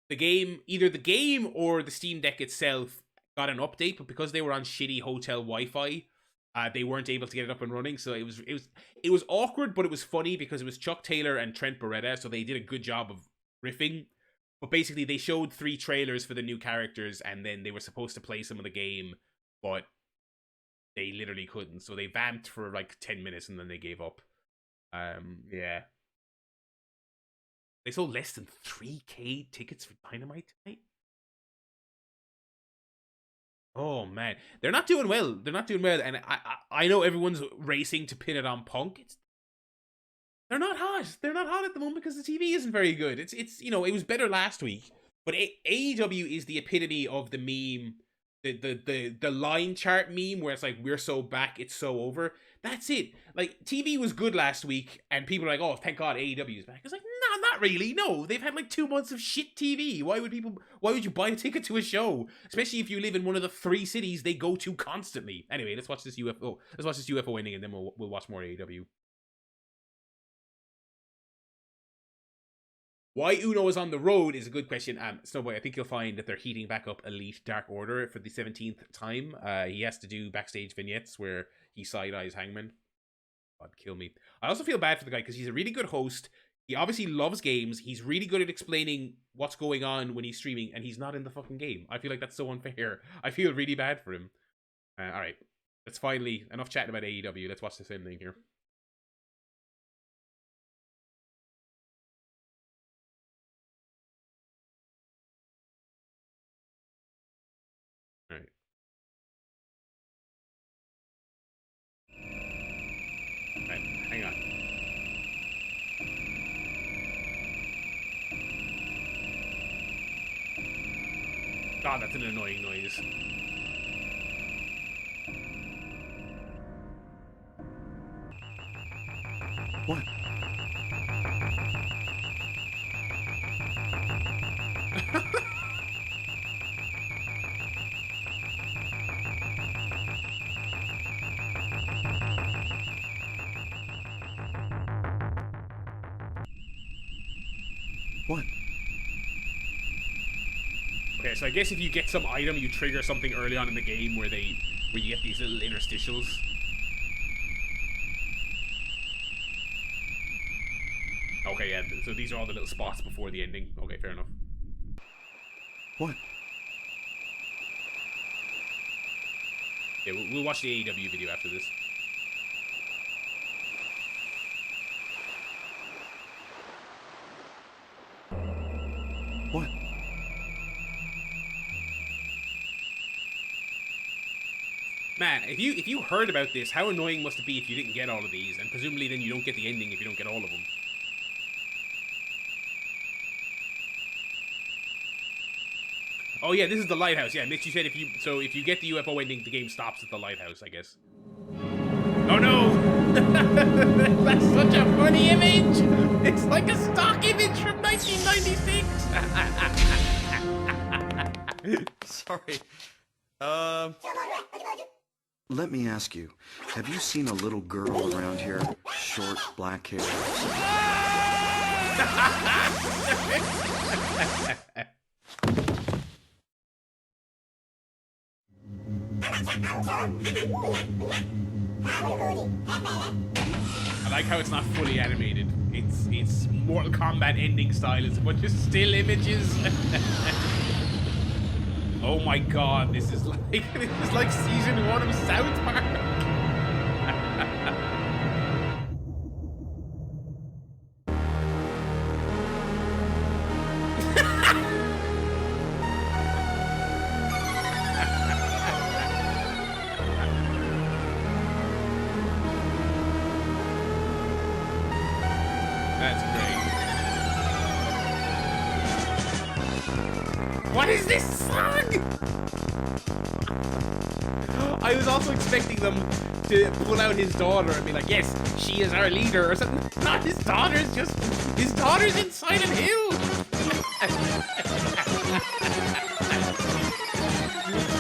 either the game or the Steam Deck itself got an update, but because they were on shitty hotel Wi-Fi, they weren't able to get it up and running. So it was awkward, but it was funny because it was Chuck Taylor and Trent Beretta, so they did a good job of riffing. But basically, they showed 3 trailers for the new characters, and then they were supposed to play some of the game, but they literally couldn't. So they vamped for like 10 minutes, and then they gave up. Yeah. They sold less than 3K tickets for Dynamite tonight? Oh, man. They're not doing well. And I know everyone's racing to pin it on Punk. They're not hot. They're not hot at the moment because the TV isn't very good. It's it was better last week. But AEW is the epitome of the meme the line chart meme where it's like, we're so back, it's so over. That's it. Like, TV was good last week, and people are like, oh, thank God AEW is back. It's like, no, not really. No, they've had like 2 months of shit TV. Why would you buy a ticket to a show? Especially if you live in one of the 3 cities they go to constantly. Anyway, let's watch this UFO ending, and then we'll watch more AEW. Why Uno is on the road is a good question. Snowboy, I think you'll find that they're heating back up Elite Dark Order for the 17th time. He has to do backstage vignettes where he side-eyes Hangman. God, kill me. I also feel bad for the guy because he's a really good host. He obviously loves games. He's really good at explaining what's going on when he's streaming, and he's not in the fucking game. I feel like that's so unfair. I feel really bad for him. Alright, let's finally, enough chatting about AEW. Let's watch this ending here. Alright. Alright, hang on. God, that's an annoying noise. What? What? Okay, so I guess if you get some item, you trigger something early on in the game where you get these little interstitials. Okay, yeah, so these are all the little spots before the ending. Okay, fair enough. What? Yeah, we'll watch the AEW video after this. What? Man, if you heard about this, how annoying must it be if you didn't get all of these, and presumably then you don't get the ending if you don't get all of them. Oh yeah, this is the lighthouse. Yeah, Mitch, you said if you get the UFO ending, the game stops at the lighthouse, I guess. Oh no! That's such a funny image! It's like a stock image from 1996! Sorry. Let me ask you, have you seen a little girl around here? Short, black hair. I like how it's not fully animated. It's Mortal Kombat ending style. It's a bunch of still images. Oh my god, this is like season 1 of South Park. That's great. What is this song? I was also expecting them to pull out his daughter and be like, yes, she is our leader or something. Not his daughter's in Silent Hill.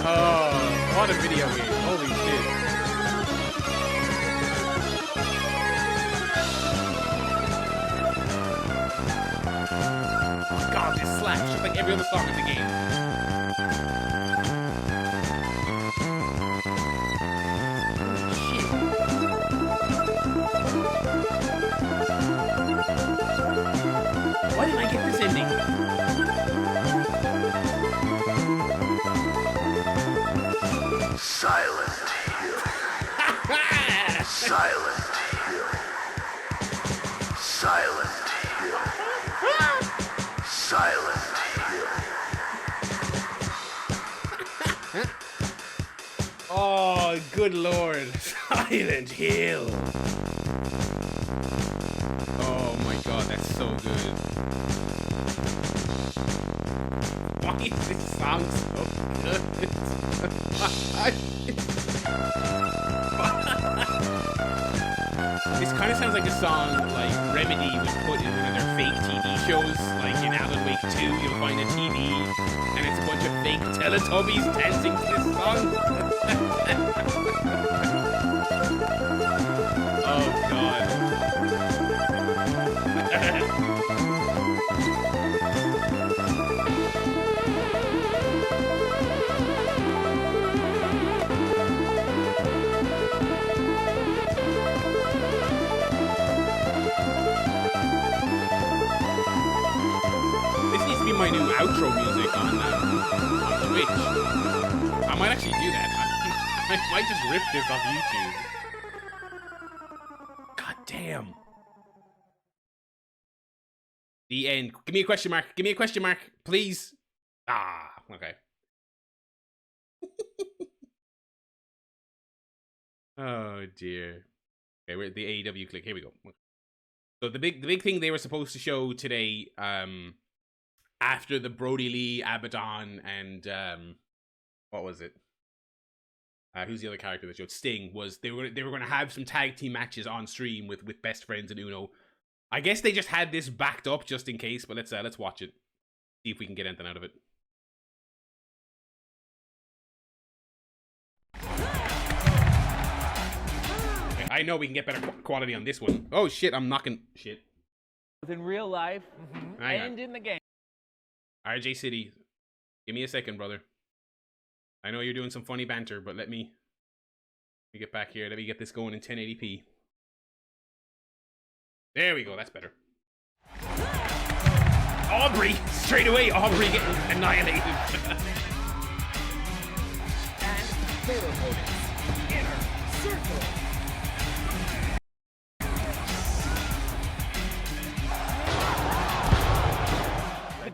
Oh, what a video game. Holy shit. Oh god, this slaps just like every other song in the game. Why didn't I get this ending? Silent Hill. Silent Hill. Silent Hill. Silent Hill. Oh, good lord. Silent Hill. Oh my god, that's so good. Why is this song so good? This kind of sounds like a song like Remedy would put in one of their fake TV shows. Like in Alan Wake 2, you'll find a TV and it's a bunch of fake Teletubbies dancing to this song. Oh god. My new outro music on Twitch. I might actually do that. I might just rip this off YouTube. God damn. The end. Give me a question mark. Give me a question mark, please. Ah, okay. Oh dear. Okay, we're at the AEW click. Here we go. So the big thing they were supposed to show today, after the Brody Lee, Abaddon, and what was it? Who's the other character that showed? Sting. Was they were going to have some tag team matches on stream with Best Friends and Uno. I guess they just had this backed up just in case, but let's watch it. See if we can get anything out of it. Okay, I know we can get better quality on this one. Oh shit! I'm knocking shit. In real life and in the game. RJ City, give me a second, brother. I know you're doing some funny banter, but let me get back here. Let me get this going in 1080p. There we go. That's better. Aubrey! Straight away, Aubrey getting annihilated. And their opponents. Inner Circle.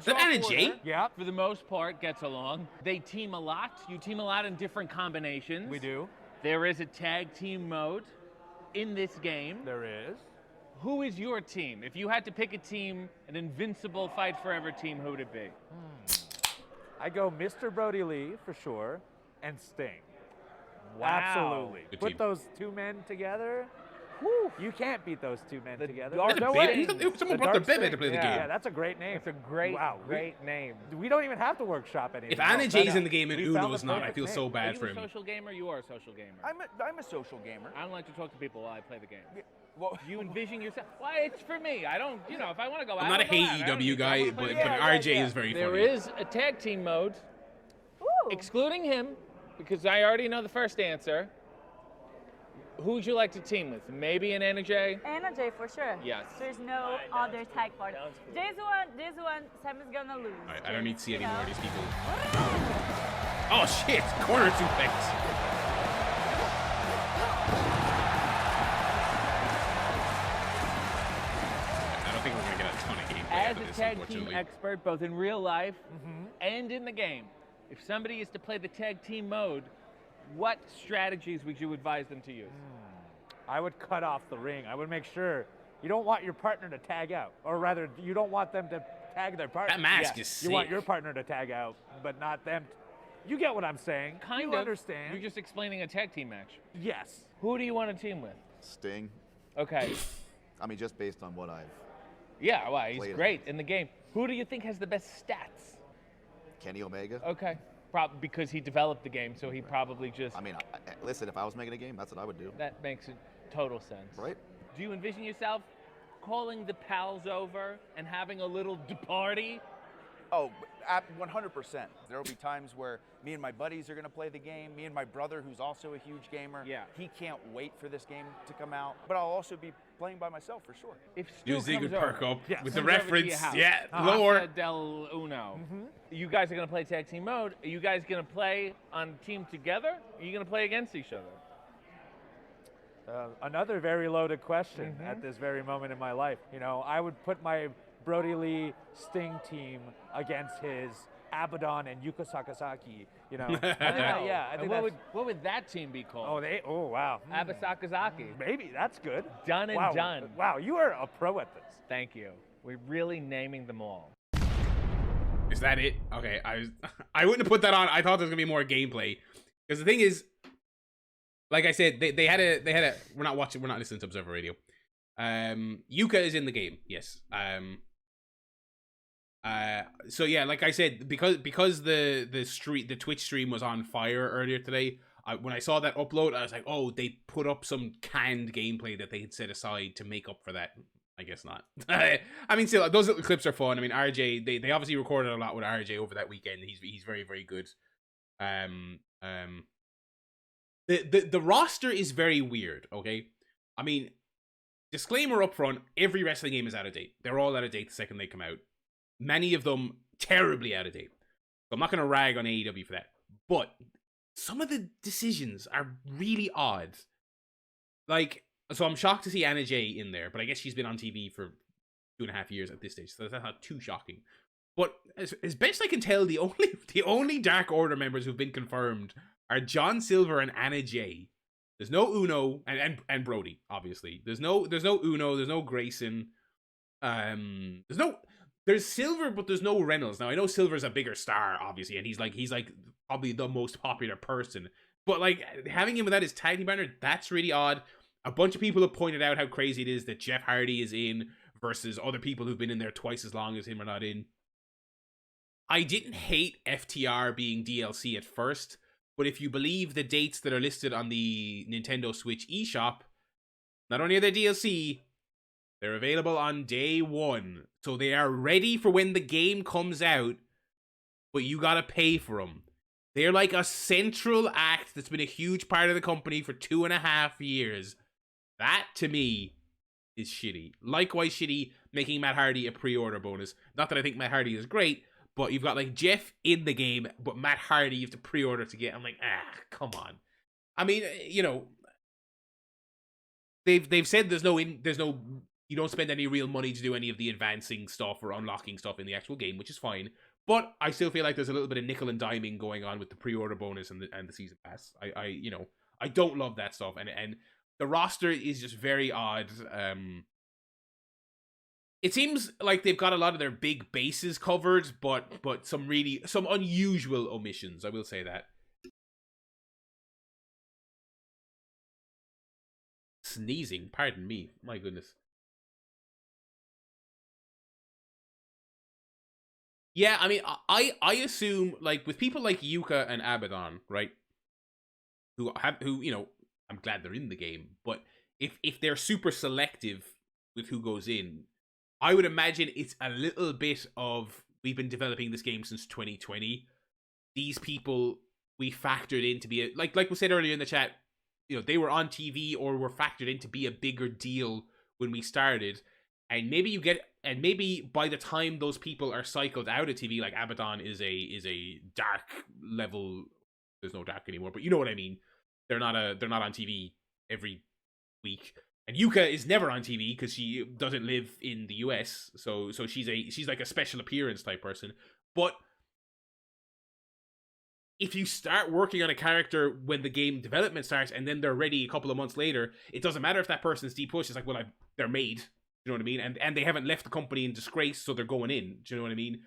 The energy. Yeah, for the most part, gets along. They team a lot. You team a lot in different combinations. We do. There is a tag team mode in this game. There is. Who is your team? If you had to pick a team, an invincible Fight Forever team, who would it be? I go Mr. Brody Lee for sure, and Sting. Wow. Absolutely. Good Put team. those two men together. Whew. You can't beat those two men together. Dark There's no Sting. way. Someone The brought their Dark bed Sting. to play the Yeah, game. yeah, that's a great name. It's a great, Wow, great name. We don't even have to workshop anything. If Anna else. Jay's That's- in the game and we found Uno's the not, I perfect feel name. so Are bad you for a him. social gamer? You are a social gamer. I'm a social gamer. I don't like to talk to people while I play the game. Well, You envision yourself. Why, it's for me. I don't, you know, if I want to go out, I'm not a I'll go out. I Hey don't EW need to. I guy, wanna but play the Yeah, game. RJ yeah. is very There funny. is a tag team mode, excluding him, because I already know the first answer. Who would you like to team with? Maybe an Anna Jay? Anna Jay for sure. Yes. There's no other tag partner. This one, Sam is gonna lose. Alright, I don't need to see any You more know. of these people. Oh shit! Corner suplex. I don't think we're gonna get a ton of gameplay As out of a this, tag team unfortunately. expert, both in real life and in the game, if somebody is to play the tag team mode, what strategies would you advise them to use? I would cut off the ring. I would make sure you don't want your partner to tag out, or rather, you don't want them to tag their partner. That mask Yeah, is You want sick. your partner to tag out, but not them. You get what I'm saying? Kind you of. understand? You're just explaining a tag team match. Yes. Who do you want to team with? Sting. Okay. I mean, just based on what I've. Yeah, well, he's Played him. great in the game. Who do you think has the best stats? Kenny Omega. Okay. Because he developed the game, so he probably just. I mean, listen, if I was making a game, that's what I would do. That makes total sense. Right? Do you envision yourself calling the pals over and having a little party? oh, 100%. There will be times where me and my buddies are going to play the game. Me and my brother, who's also a huge gamer. Yeah. He can't wait for this game to come out. But I'll also be playing by myself for sure. If You Stu think comes would perk over, up with the comes over to your reference. house, Yeah, Casa lore. del Uno. You guys are going to play tag team mode. Are you guys going to play on team together? Are you going to play against each other? Another very loaded question at this very moment in my life. You know, I would put my Brody Lee Sting team against his Abaddon and Yuka Sakazaki. You know, I think yeah, I And think what would that team be called? Oh wow, Abasakazaki. maybe that's good. Done and wow. done. Wow, you are a pro at this. Thank you. We're really naming them all. Is that it? Okay, I wouldn't have put that on. I thought there was gonna be more gameplay. Because the thing is, like I said, they had a. We're not listening to Observer Radio. Yuka is in the game, yes. So yeah, like I said, because the Twitch stream was on fire earlier today. When I saw that upload, I was like, oh, they put up some canned gameplay that they had set aside to make up for that. I guess not. I mean, still, those little clips are fun. I mean, RJ, they obviously recorded a lot with RJ over that weekend. He's very, very good. The roster is very weird, okay? I mean, disclaimer up front, every wrestling game is out of date. They're all out of date the second they come out. Many of them terribly out of date. So I'm not going to rag on AEW for that. But some of the decisions are really odd. Like, so I'm shocked to see Anna Jay in there, but I guess she's been on TV for 2.5 years at this stage, so that's not too shocking. But as best I can tell, the only Dark Order members who've been confirmed are John Silver and Anna Jay. There's no Uno and Brody, obviously. There's no Uno, there's no Grayson. There's Silver, but there's no Reynolds. Now I know Silver's a bigger star, obviously, and he's like probably the most popular person. But like having him without his tag team partner, that's really odd. A bunch of people have pointed out how crazy it is that Jeff Hardy is in versus other people who've been in there twice as long as him are not in. I didn't hate FTR being DLC at first, but if you believe the dates that are listed on the Nintendo Switch eShop, not only are they DLC, they're available on day one. So they are ready for when the game comes out, but you gotta pay for them. They're like a central act that's been a huge part of the company for 2.5 years. That, to me, is shitty. Likewise shitty making Matt Hardy a pre-order bonus. Not that I think Matt Hardy is great, but you've got like Jeff in the game, but Matt Hardy you have to pre-order to get. I'm like, come on. I mean, you know, they've said there's no you don't spend any real money to do any of the advancing stuff or unlocking stuff in the actual game, which is fine. But I still feel like there's a little bit of nickel and diming going on with the pre-order bonus and the season pass. I don't love that stuff, and the roster is just very odd. It seems like they've got a lot of their big bases covered, but some unusual omissions. I will say that. Sneezing, pardon me. My goodness. Yeah, I mean, I assume like with people like Yuka and Abaddon, right? Who you know, I'm glad they're in the game, but if they're super selective with who goes in, I would imagine it's a little bit of we've been developing this game since 2020. These people we factored in to be like we said earlier in the chat, you know, they were on TV or were factored in to be a bigger deal when we started. And maybe by the time those people are cycled out of TV, like Abaddon is a dark level. There's no dark anymore, but you know what I mean. They're not on TV every week. And Yuka is never on TV because she doesn't live in the US, so she's like a special appearance type person. But if you start working on a character when the game development starts and then they're ready a couple of months later, it doesn't matter if that person's deep push. It's like, well, they're made. You know what I mean? And they haven't left the company in disgrace, so they're going in. Do you know what I mean?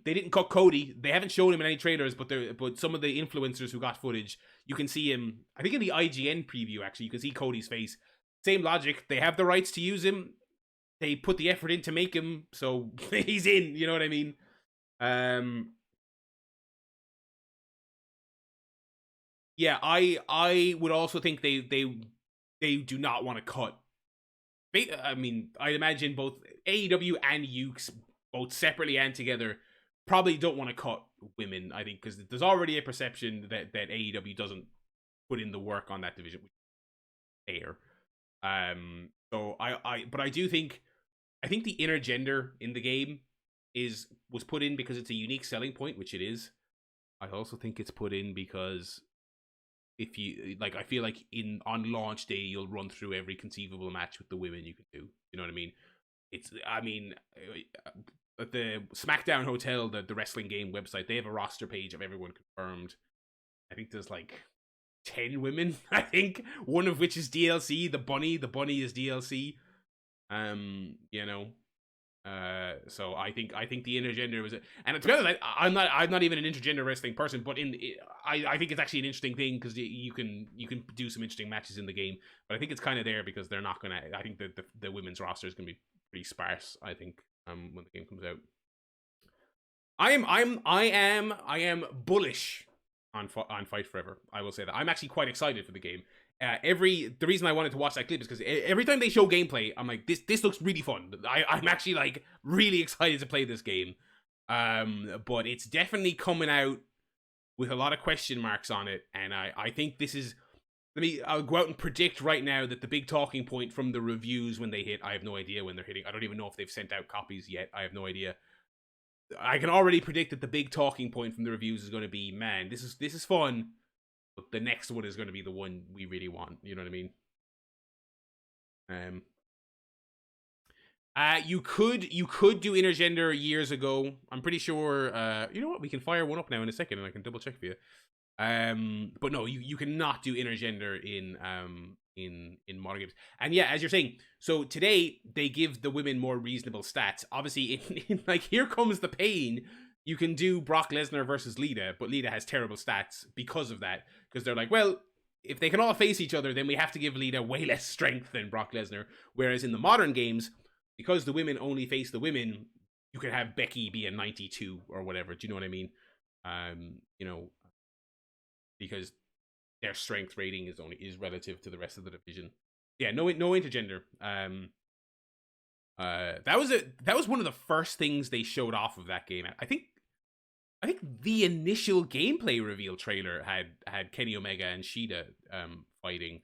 They didn't cut Cody. They haven't shown him in any trailers, but some of the influencers who got footage, you can see him. I think in the IGN preview, actually, you can see Cody's face. Same logic. They have the rights to use him. They put the effort in to make him, so he's in. You know what I mean? Yeah, I would also think they do not want to cut. I mean, I'd imagine both AEW and Ukes, both separately and together, probably don't want to cut women. I think because there's already a perception that AEW doesn't put in the work on that division, which is fair. So but I do think the intergender in the game was put in because it's a unique selling point, which it is. I also think it's put in because if you like, I feel like on launch day you'll run through every conceivable match with the women you can do. You know what I mean? At the SmackDown Hotel, the wrestling game website, they have a roster page of everyone confirmed. I think there's like 10 women. I think one of which is DLC. The bunny is DLC. You know, So I think the intergender was, and to be honest, I'm not even an intergender wrestling person, but I think it's actually an interesting thing because you can do some interesting matches in the game. But I think it's kind of there because they're not gonna. I think the women's roster is gonna be pretty sparse. I think when the game comes out. I am bullish on Fight Forever. I will say that I'm actually quite excited for the game. The reason I wanted to watch that clip is because every time they show gameplay, I'm like, this looks really fun. I'm actually like really excited to play this game. But it's definitely coming out with a lot of question marks on it, and I think this is. I'll go out and predict right now that the big talking point from the reviews when they hit. I have no idea when they're hitting. I don't even know if they've sent out copies yet. I have no idea. I can already predict that the big talking point from the reviews is going to be, man, this is fun. But the next one is going to be the one we really want. You know what I mean? You could do intergender years ago. I'm pretty sure. You know what? We can fire one up now in a second, and I can double check for you. But no, you cannot do intergender in modern games. And yeah, as you're saying, so today they give the women more reasonable stats. Obviously, in like Here Comes the Pain, you can do Brock Lesnar versus Lita, but Lita has terrible stats because of that. Because they're like, well, if they can all face each other, then we have to give Lita way less strength than Brock Lesnar. Whereas in the modern games, because the women only face the women, you can have Becky be a 92 or whatever. Do you know what I mean? You know, because their strength rating is relative to the rest of the division. Yeah, no intergender. That was one of the first things they showed off of that game. I think the initial gameplay reveal trailer had Kenny Omega and Shida fighting,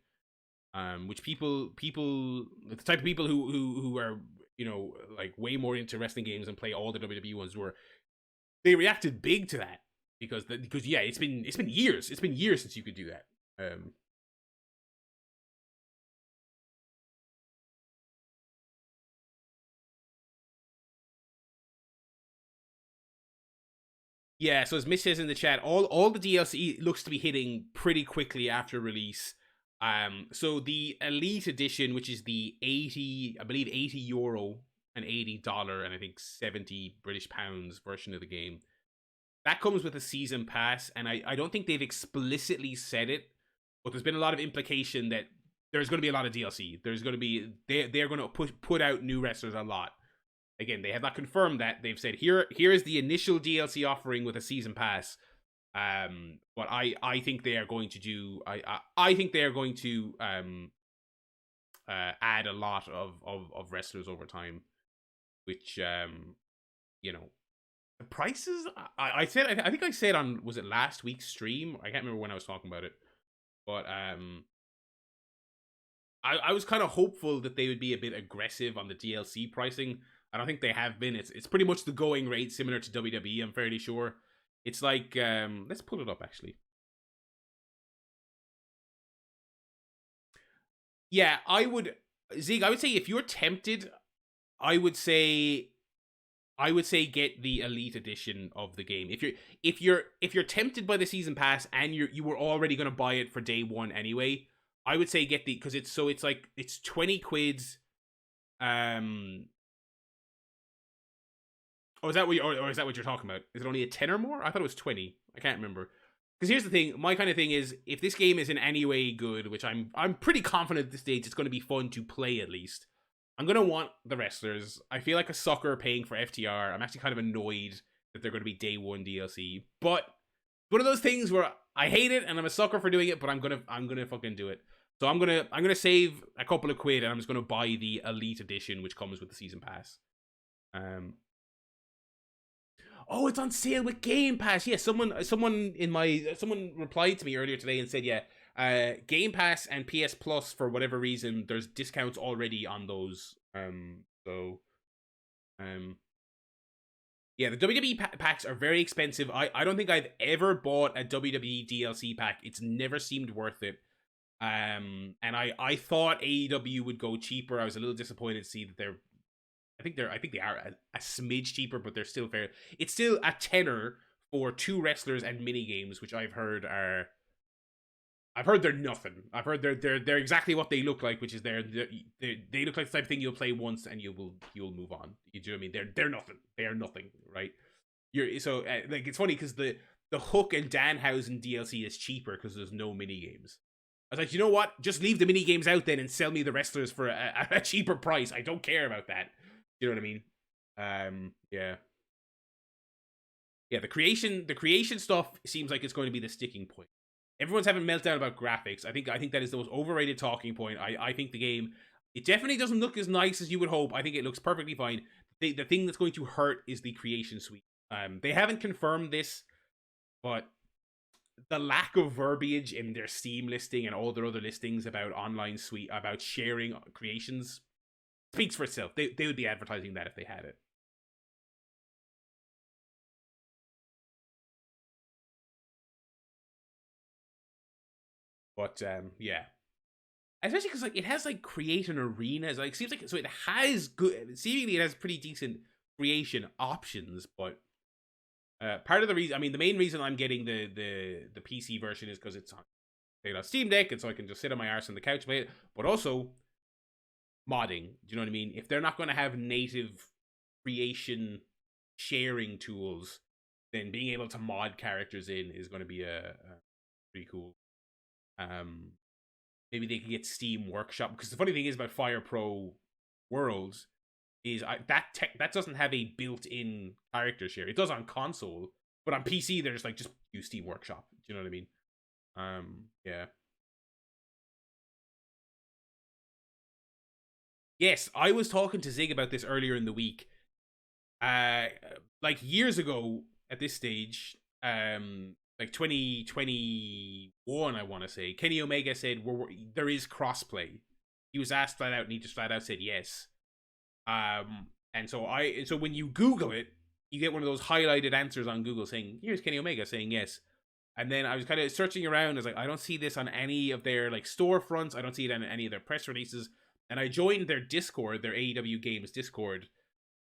which people the type of people who are, you know, like way more into wrestling games and play all the WWE ones, they reacted big to that because yeah, it's been years since you could do that. Yeah, so as Mitch says in the chat, all the DLC looks to be hitting pretty quickly after release. So the Elite Edition, which is the €80 and $80 and I think 70 British pounds version of the game, that comes with a season pass, and I don't think they've explicitly said it, but there's been a lot of implication that there's going to be a lot of DLC. There's going to be they're going to put out new wrestlers a lot. Again, they have not confirmed that. They've said here is the initial DLC offering with a season pass. But I think they are going to do. I think they are going to add a lot of wrestlers over time, which you know, the prices. I think I said on, was it last week's stream? I can't remember when I was talking about it, but I was kind of hopeful that they would be a bit aggressive on the DLC pricing. I don't think they have been. It's pretty much the going rate, similar to WWE, I'm fairly sure. It's like, let's pull it up, actually. Yeah, Zeke, I would say if you're tempted, I would say get the Elite Edition of the game. If you're tempted by the season pass and you were already going to buy it for day one anyway, I would say get because it's 20 quids. Oh, is that what you're talking about? Is it only a 10 or more? I thought it was 20. I can't remember. Because here's the thing, my kind of thing is, if this game is in any way good, which I'm pretty confident at this stage, it's going to be fun to play at least. I'm going to want the wrestlers. I feel like a sucker paying for FTR. I'm actually kind of annoyed that they're going to be day one DLC. But it's one of those things where I hate it and I'm a sucker for doing it, but I'm gonna fucking do it. So I'm gonna save a couple of quid and I'm just gonna buy the Elite Edition, which comes with the season pass. Oh, it's on sale with Game Pass. Yeah, someone replied to me earlier today and said, yeah, Game Pass and PS Plus, for whatever reason, there's discounts already on those. Yeah, the WWE packs are very expensive. I don't think I've ever bought a WWE DLC pack. It's never seemed worth it. And I thought AEW would go cheaper. I was a little disappointed to see that I think they are a smidge cheaper, but they're still fair. It's still a tenner for 2 wrestlers and mini games, which I've heard are I've heard they're nothing. I've heard they're exactly what they look like, which is they look like the type of thing you'll play once and you'll move on. You know what I mean? They're nothing. They are nothing, right? Like it's funny because the Hook and Danhausen DLC is cheaper because there's no mini games. I was like, you know what? Just leave the mini games out then and sell me the wrestlers for a cheaper price. I don't care about that. You know what I mean? Yeah. Yeah, the creation stuff seems like it's going to be the sticking point. Everyone's having a meltdown about graphics. I think that is the most overrated talking point. I think the game, it definitely doesn't look as nice as you would hope. I think it looks perfectly fine. The thing that's going to hurt is the creation suite. They haven't confirmed this, but the lack of verbiage in their Steam listing and all their other listings about online suite, about sharing creations, speaks for itself. They would be advertising that if they had it. But yeah, especially because like it has like create an arena. It's like seems like so it has good. Seemingly it has pretty decent creation options. But part of the reason, I mean, the main reason I'm getting the PC version is because it's on Steam Deck, and so I can just sit on my arse on the couch and play it. But also modding. Do you know what I mean? If they're not going to have native creation sharing tools, then being able to mod characters in is going to be a pretty cool. Maybe they can get Steam Workshop, because the funny thing is about Fire Pro Worlds is that doesn't have a built-in character share. It does on console, but on PC they're just like just use Steam Workshop. Do you know what I mean? Yeah. Yes, I was talking to Zig about this earlier in the week. Like years ago at this stage, like 2021, I want to say, Kenny Omega said there is crossplay. He was asked flat out, and he just flat out said yes. And so when you Google it, you get one of those highlighted answers on Google saying, "Here's Kenny Omega saying yes." And then I was kind of searching around. I was like, I don't see this on any of their like storefronts. I don't see it on any of their press releases. And I joined their Discord, their AEW Games Discord,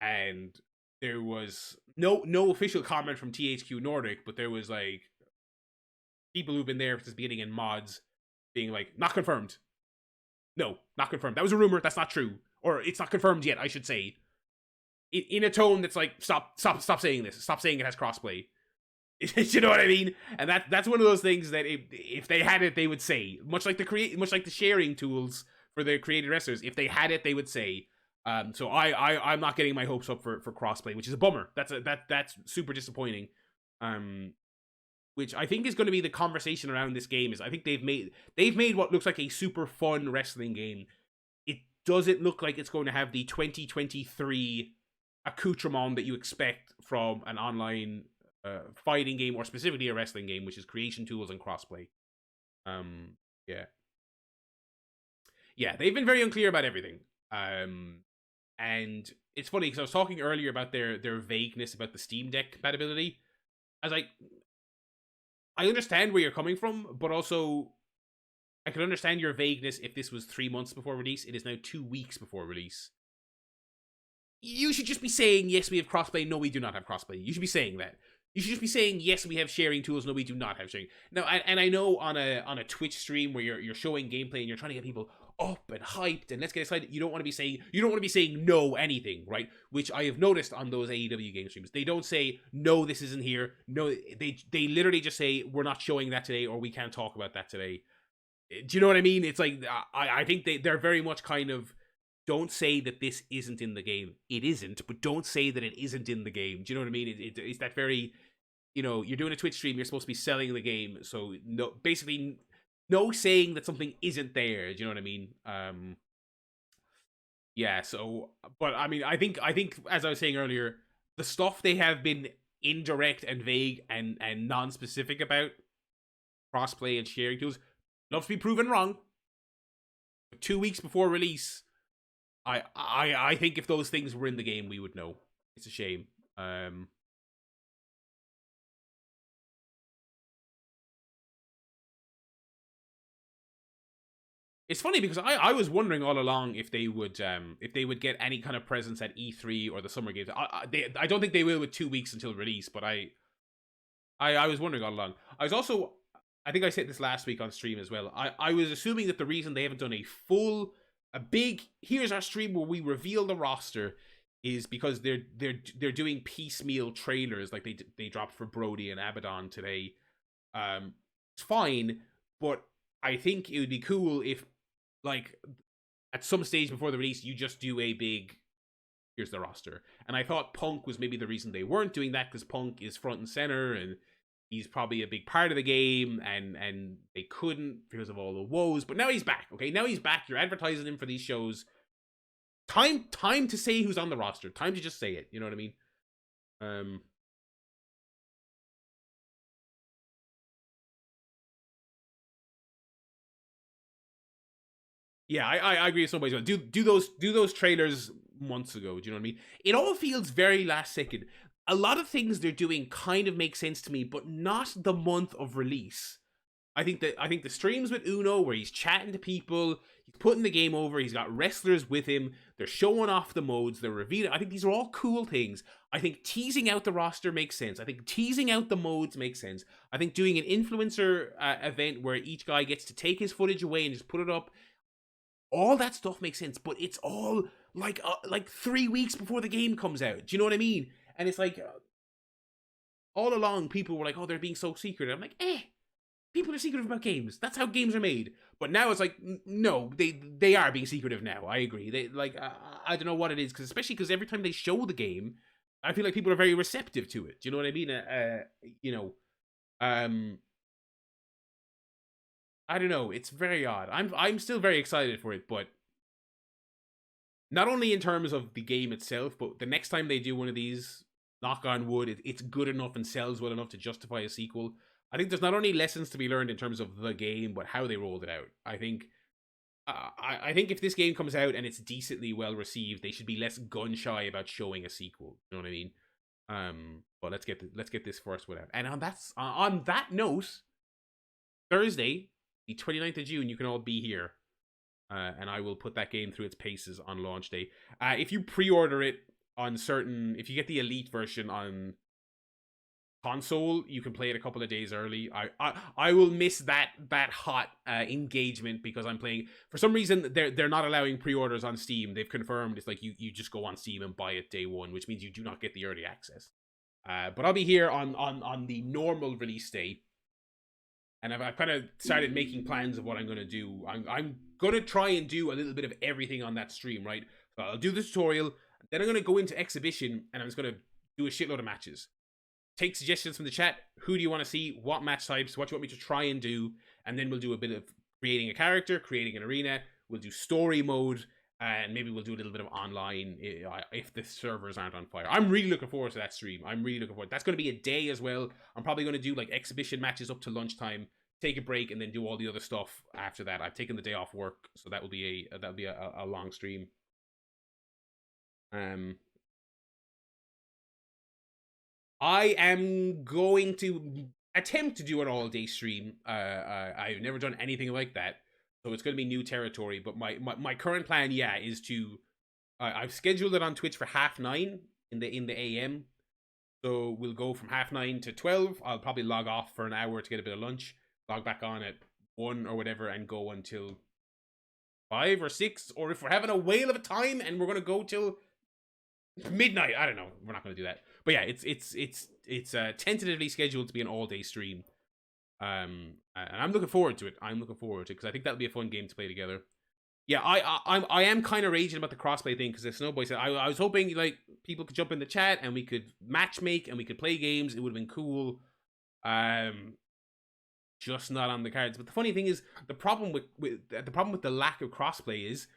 and there was no official comment from THQ Nordic, but there was like people who've been there since the beginning and mods being like, not confirmed. No, not confirmed. That was a rumor. That's not true. Or it's not confirmed yet, I should say. In a tone that's like, stop saying this. Stop saying it has crossplay. You know what I mean? And that's one of those things that if they had it, they would say. Much like the sharing tools for the created wrestlers. If they had it, they would say. So I'm not getting my hopes up for crossplay, which is a bummer. That's super disappointing. Which I think is going to be the conversation around this game. Is I think they've made what looks like a super fun wrestling game. It doesn't look like it's going to have the 2023 accoutrement that you expect from an online fighting game, or specifically a wrestling game, which is creation tools and crossplay. Yeah, they've been very unclear about everything. And it's funny because I was talking earlier about their vagueness about the Steam Deck compatibility. I was like, I understand where you're coming from, but also I could understand your vagueness if this was 3 months before release. It is now 2 weeks before release. You should just be saying, yes, we have crossplay. No, we do not have crossplay. You should be saying that. You should just be saying, yes, we have sharing tools. No, we do not have sharing. Now, and I know on a Twitch stream where you're showing gameplay and you're trying to get people up and hyped and let's get excited. You don't want to be saying no anything, right? Which I have noticed on those AEW game streams. They don't say no, this isn't here. No, they literally just say we're not showing that today, or we can't talk about that today. Do you know what I mean? It's like I think they're very much kind of, don't say that this isn't in the game. It isn't, but don't say that it isn't in the game. Do you know what I mean? It's that very, you're doing a Twitch stream, you're supposed to be selling the game, so no, basically no saying that something isn't there. Do you know what I mean? Yeah, so, but I mean, I think as I was saying earlier, the stuff they have been indirect and vague and non-specific about, crossplay and sharing tools, loves to be proven wrong. But 2 weeks before release, I think if those things were in the game, we would know. It's a shame. It's funny because I was wondering all along if they would get any kind of presence at E3 or the Summer Games. I don't think they will with 2 weeks until release, but I was wondering all along. I was also I think I said this last week on stream as well. I was assuming that the reason they haven't done a big here's our stream where we reveal the roster is because they're doing piecemeal trailers like they dropped for Brody and Abaddon today. It's fine, but I think it would be cool if, like, at some stage before the release, you just do a big here's the roster. And I thought Punk was maybe the reason they weren't doing that, because Punk is front and center and he's probably a big part of the game, and they couldn't because of all the woes. But now he's back, okay? Now he's back. You're advertising him for these shows. Time to say who's on the roster. Time to just say it. You know what I mean? Yeah, I agree with somebody. Do those trailers months ago. Do you know what I mean? It all feels very last second. A lot of things they're doing kind of make sense to me, but not the month of release. I think the streams with Uno where he's chatting to people, he's putting the game over, he's got wrestlers with him, they're showing off the modes, they're revealing. I think these are all cool things. I think teasing out the roster makes sense. I think teasing out the modes makes sense. I think doing an influencer event where each guy gets to take his footage away and just put it up, all that stuff makes sense. But it's all like 3 weeks before the game comes out. Do you know what I mean? And it's like all along people were like, oh, they're being so secretive. I'm like, people are secretive about games. That's how games are made. But now it's like, no, they are being secretive now. I agree. They like, I don't know what it is, because especially because every time they show the game, I feel like people are very receptive to it. Do you know what I mean? I don't know. It's very odd. I'm still very excited for it, but not only in terms of the game itself, but the next time they do one of these, knock on wood, it's good enough and sells well enough to justify a sequel. I think there's not only lessons to be learned in terms of the game, but how they rolled it out. I think if this game comes out and it's decently well received, they should be less gun shy about showing a sequel. You know what I mean? But let's get this first one out. And on that note, Thursday, the 29th of June, you can all be here. And I will put that game through its paces on launch day. If you pre-order it if you get the Elite version on console, you can play it a couple of days early. I will miss that hot engagement, because I'm playing, for some reason they're not allowing pre-orders on Steam. They've confirmed it's like you just go on Steam and buy it day one, which means you do not get the early access. But I'll be here on the normal release day. And I've kind of started making plans of what I'm going to do. I'm going to try and do a little bit of everything on that stream, right? So I'll do the tutorial, then I'm going to go into exhibition, and I'm just going to do a shitload of matches. Take suggestions from the chat. Who do you want to see? What match types? What do you want me to try and do? And then we'll do a bit of creating a character, creating an arena. We'll do story mode, and maybe we'll do a little bit of online if the servers aren't on fire. I'm really looking forward to that stream. I'm really looking forward. That's going to be a day as well. I'm probably going to do like exhibition matches up to lunchtime, take a break, and then do all the other stuff after that. I've taken the day off work, so that'll be a long stream. I am going to attempt to do an all-day stream. I've never done anything like that, so it's going to be new territory. But my current plan, is to I've scheduled it on Twitch for 9:30 in the AM. So we'll go from 9:30 to 12. I'll probably log off for an hour to get a bit of lunch, log back on at 1 or whatever, and go until 5 or 6. Or if we're having a whale of a time and we're going to go till midnight, I don't know. We're not going to do that. But yeah, it's tentatively scheduled to be an all-day stream. And I'm looking forward to it. Because I think that'll be a fun game to play together. Yeah, I am kind of raging about the crossplay thing, because as Snowboy said, I was hoping like people could jump in the chat and we could match make and we could play games. It would have been cool. Just not on the cards. But the funny thing is, the problem with the lack of crossplay is,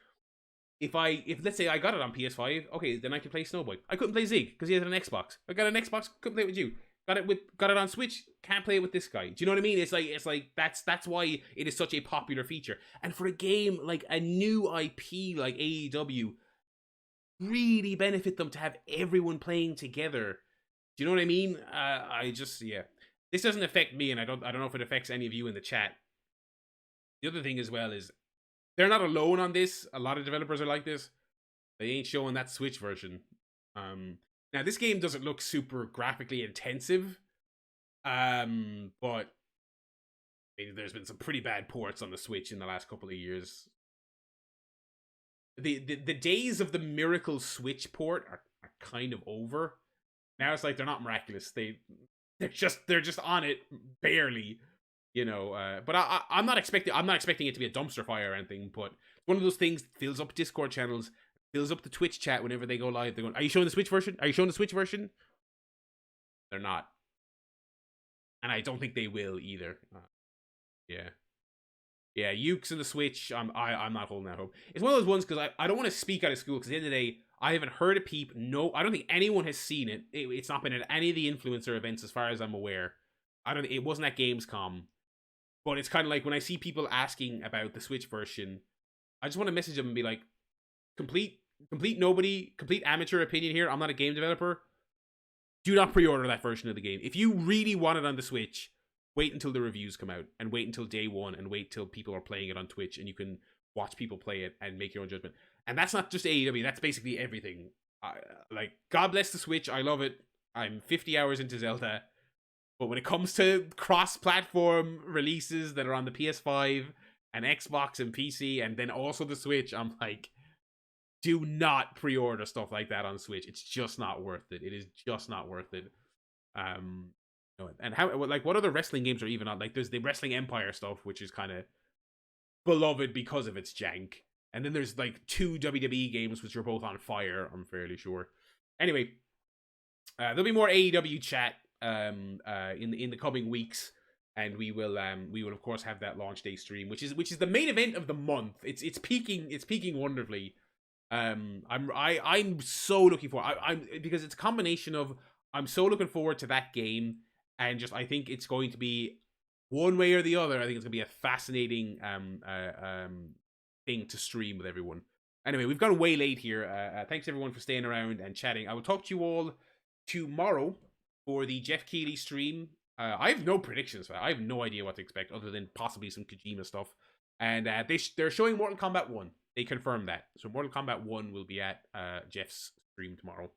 if let's say I got it on PS5, okay, then I can play Snowboy. I couldn't play Zig because he had an Xbox. I got an Xbox, couldn't play it with you. Got it on Switch, can't play it with this guy. Do you know what I mean? It's like that's why it is such a popular feature. And for a game like a new IP like AEW, really benefit them to have everyone playing together. Do you know what I mean? This doesn't affect me, and I don't know if it affects any of you in the chat. The other thing as well is, they're not alone on this. A lot of developers are like this. They ain't showing that Switch version. Now, this game doesn't look super graphically intensive. But There's been some pretty bad ports on the Switch in the last couple of years. The days of the miracle Switch port are kind of over. Now it's like they're not miraculous. They're just on it barely, you know. But I'm not expecting it to be a dumpster fire or anything. But one of those things that fills up Discord channels, fills up the Twitch chat whenever they go live. They're going, "Are you showing the Switch version? Are you showing the Switch version?" They're not, and I don't think they will either. Yeah, Ukes and the Switch. I'm not holding that hope. It's one of those ones because I don't want to speak out of school because at the end of the day, I haven't heard a peep. No, I don't think anyone has seen it. It's not been at any of the influencer events as far as I'm aware. It wasn't at Gamescom. But it's kind of like when I see people asking about the Switch version, I just want to message them and be like, complete amateur opinion here. I'm not a game developer. Do not pre-order that version of the game. If you really want it on the Switch, wait until the reviews come out and wait until day one and wait till people are playing it on Twitch and you can watch people play it and make your own judgment. And that's not just AEW, that's basically everything. Like, God bless the Switch, I love it. I'm 50 hours into Zelda. But when it comes to cross-platform releases that are on the PS5 and Xbox and PC and then also the Switch, I'm like, do not pre-order stuff like that on Switch. It's just not worth it. It is just not worth it. And how, like, what other wrestling games are even on? Like, there's the Wrestling Empire stuff, which is kind of beloved because of its jank. And then there's like 2 WWE games which are both on fire, I'm fairly sure. Anyway, there'll be more AEW chat in the coming weeks, and we will of course have that launch day stream, which is the main event of the month. It's peaking wonderfully. I'm so looking forward. I'm because it's a combination of I'm so looking forward to that game, and just I think it's going to be one way or the other. I think it's gonna be a fascinating thing to stream with everyone. Anyway, we've gone way late here. Thanks everyone for staying around and chatting. I will talk to you all tomorrow for the Jeff Keighley stream. I have no predictions for that. I have no idea what to expect other than possibly some Kojima stuff. And they're showing Mortal Kombat 1. They confirmed that. So Mortal Kombat 1 will be at Jeff's stream tomorrow.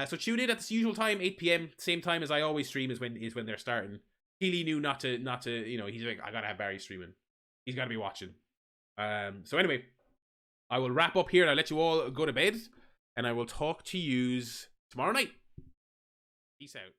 So tune in at the usual time, 8 p.m. Same time as I always stream is when they're starting. Keighley knew not to you know, he's like, I gotta have Barry streaming. He's gotta be watching. So anyway, I will wrap up here and I'll let you all go to bed, and I will talk to yous tomorrow night. Peace out.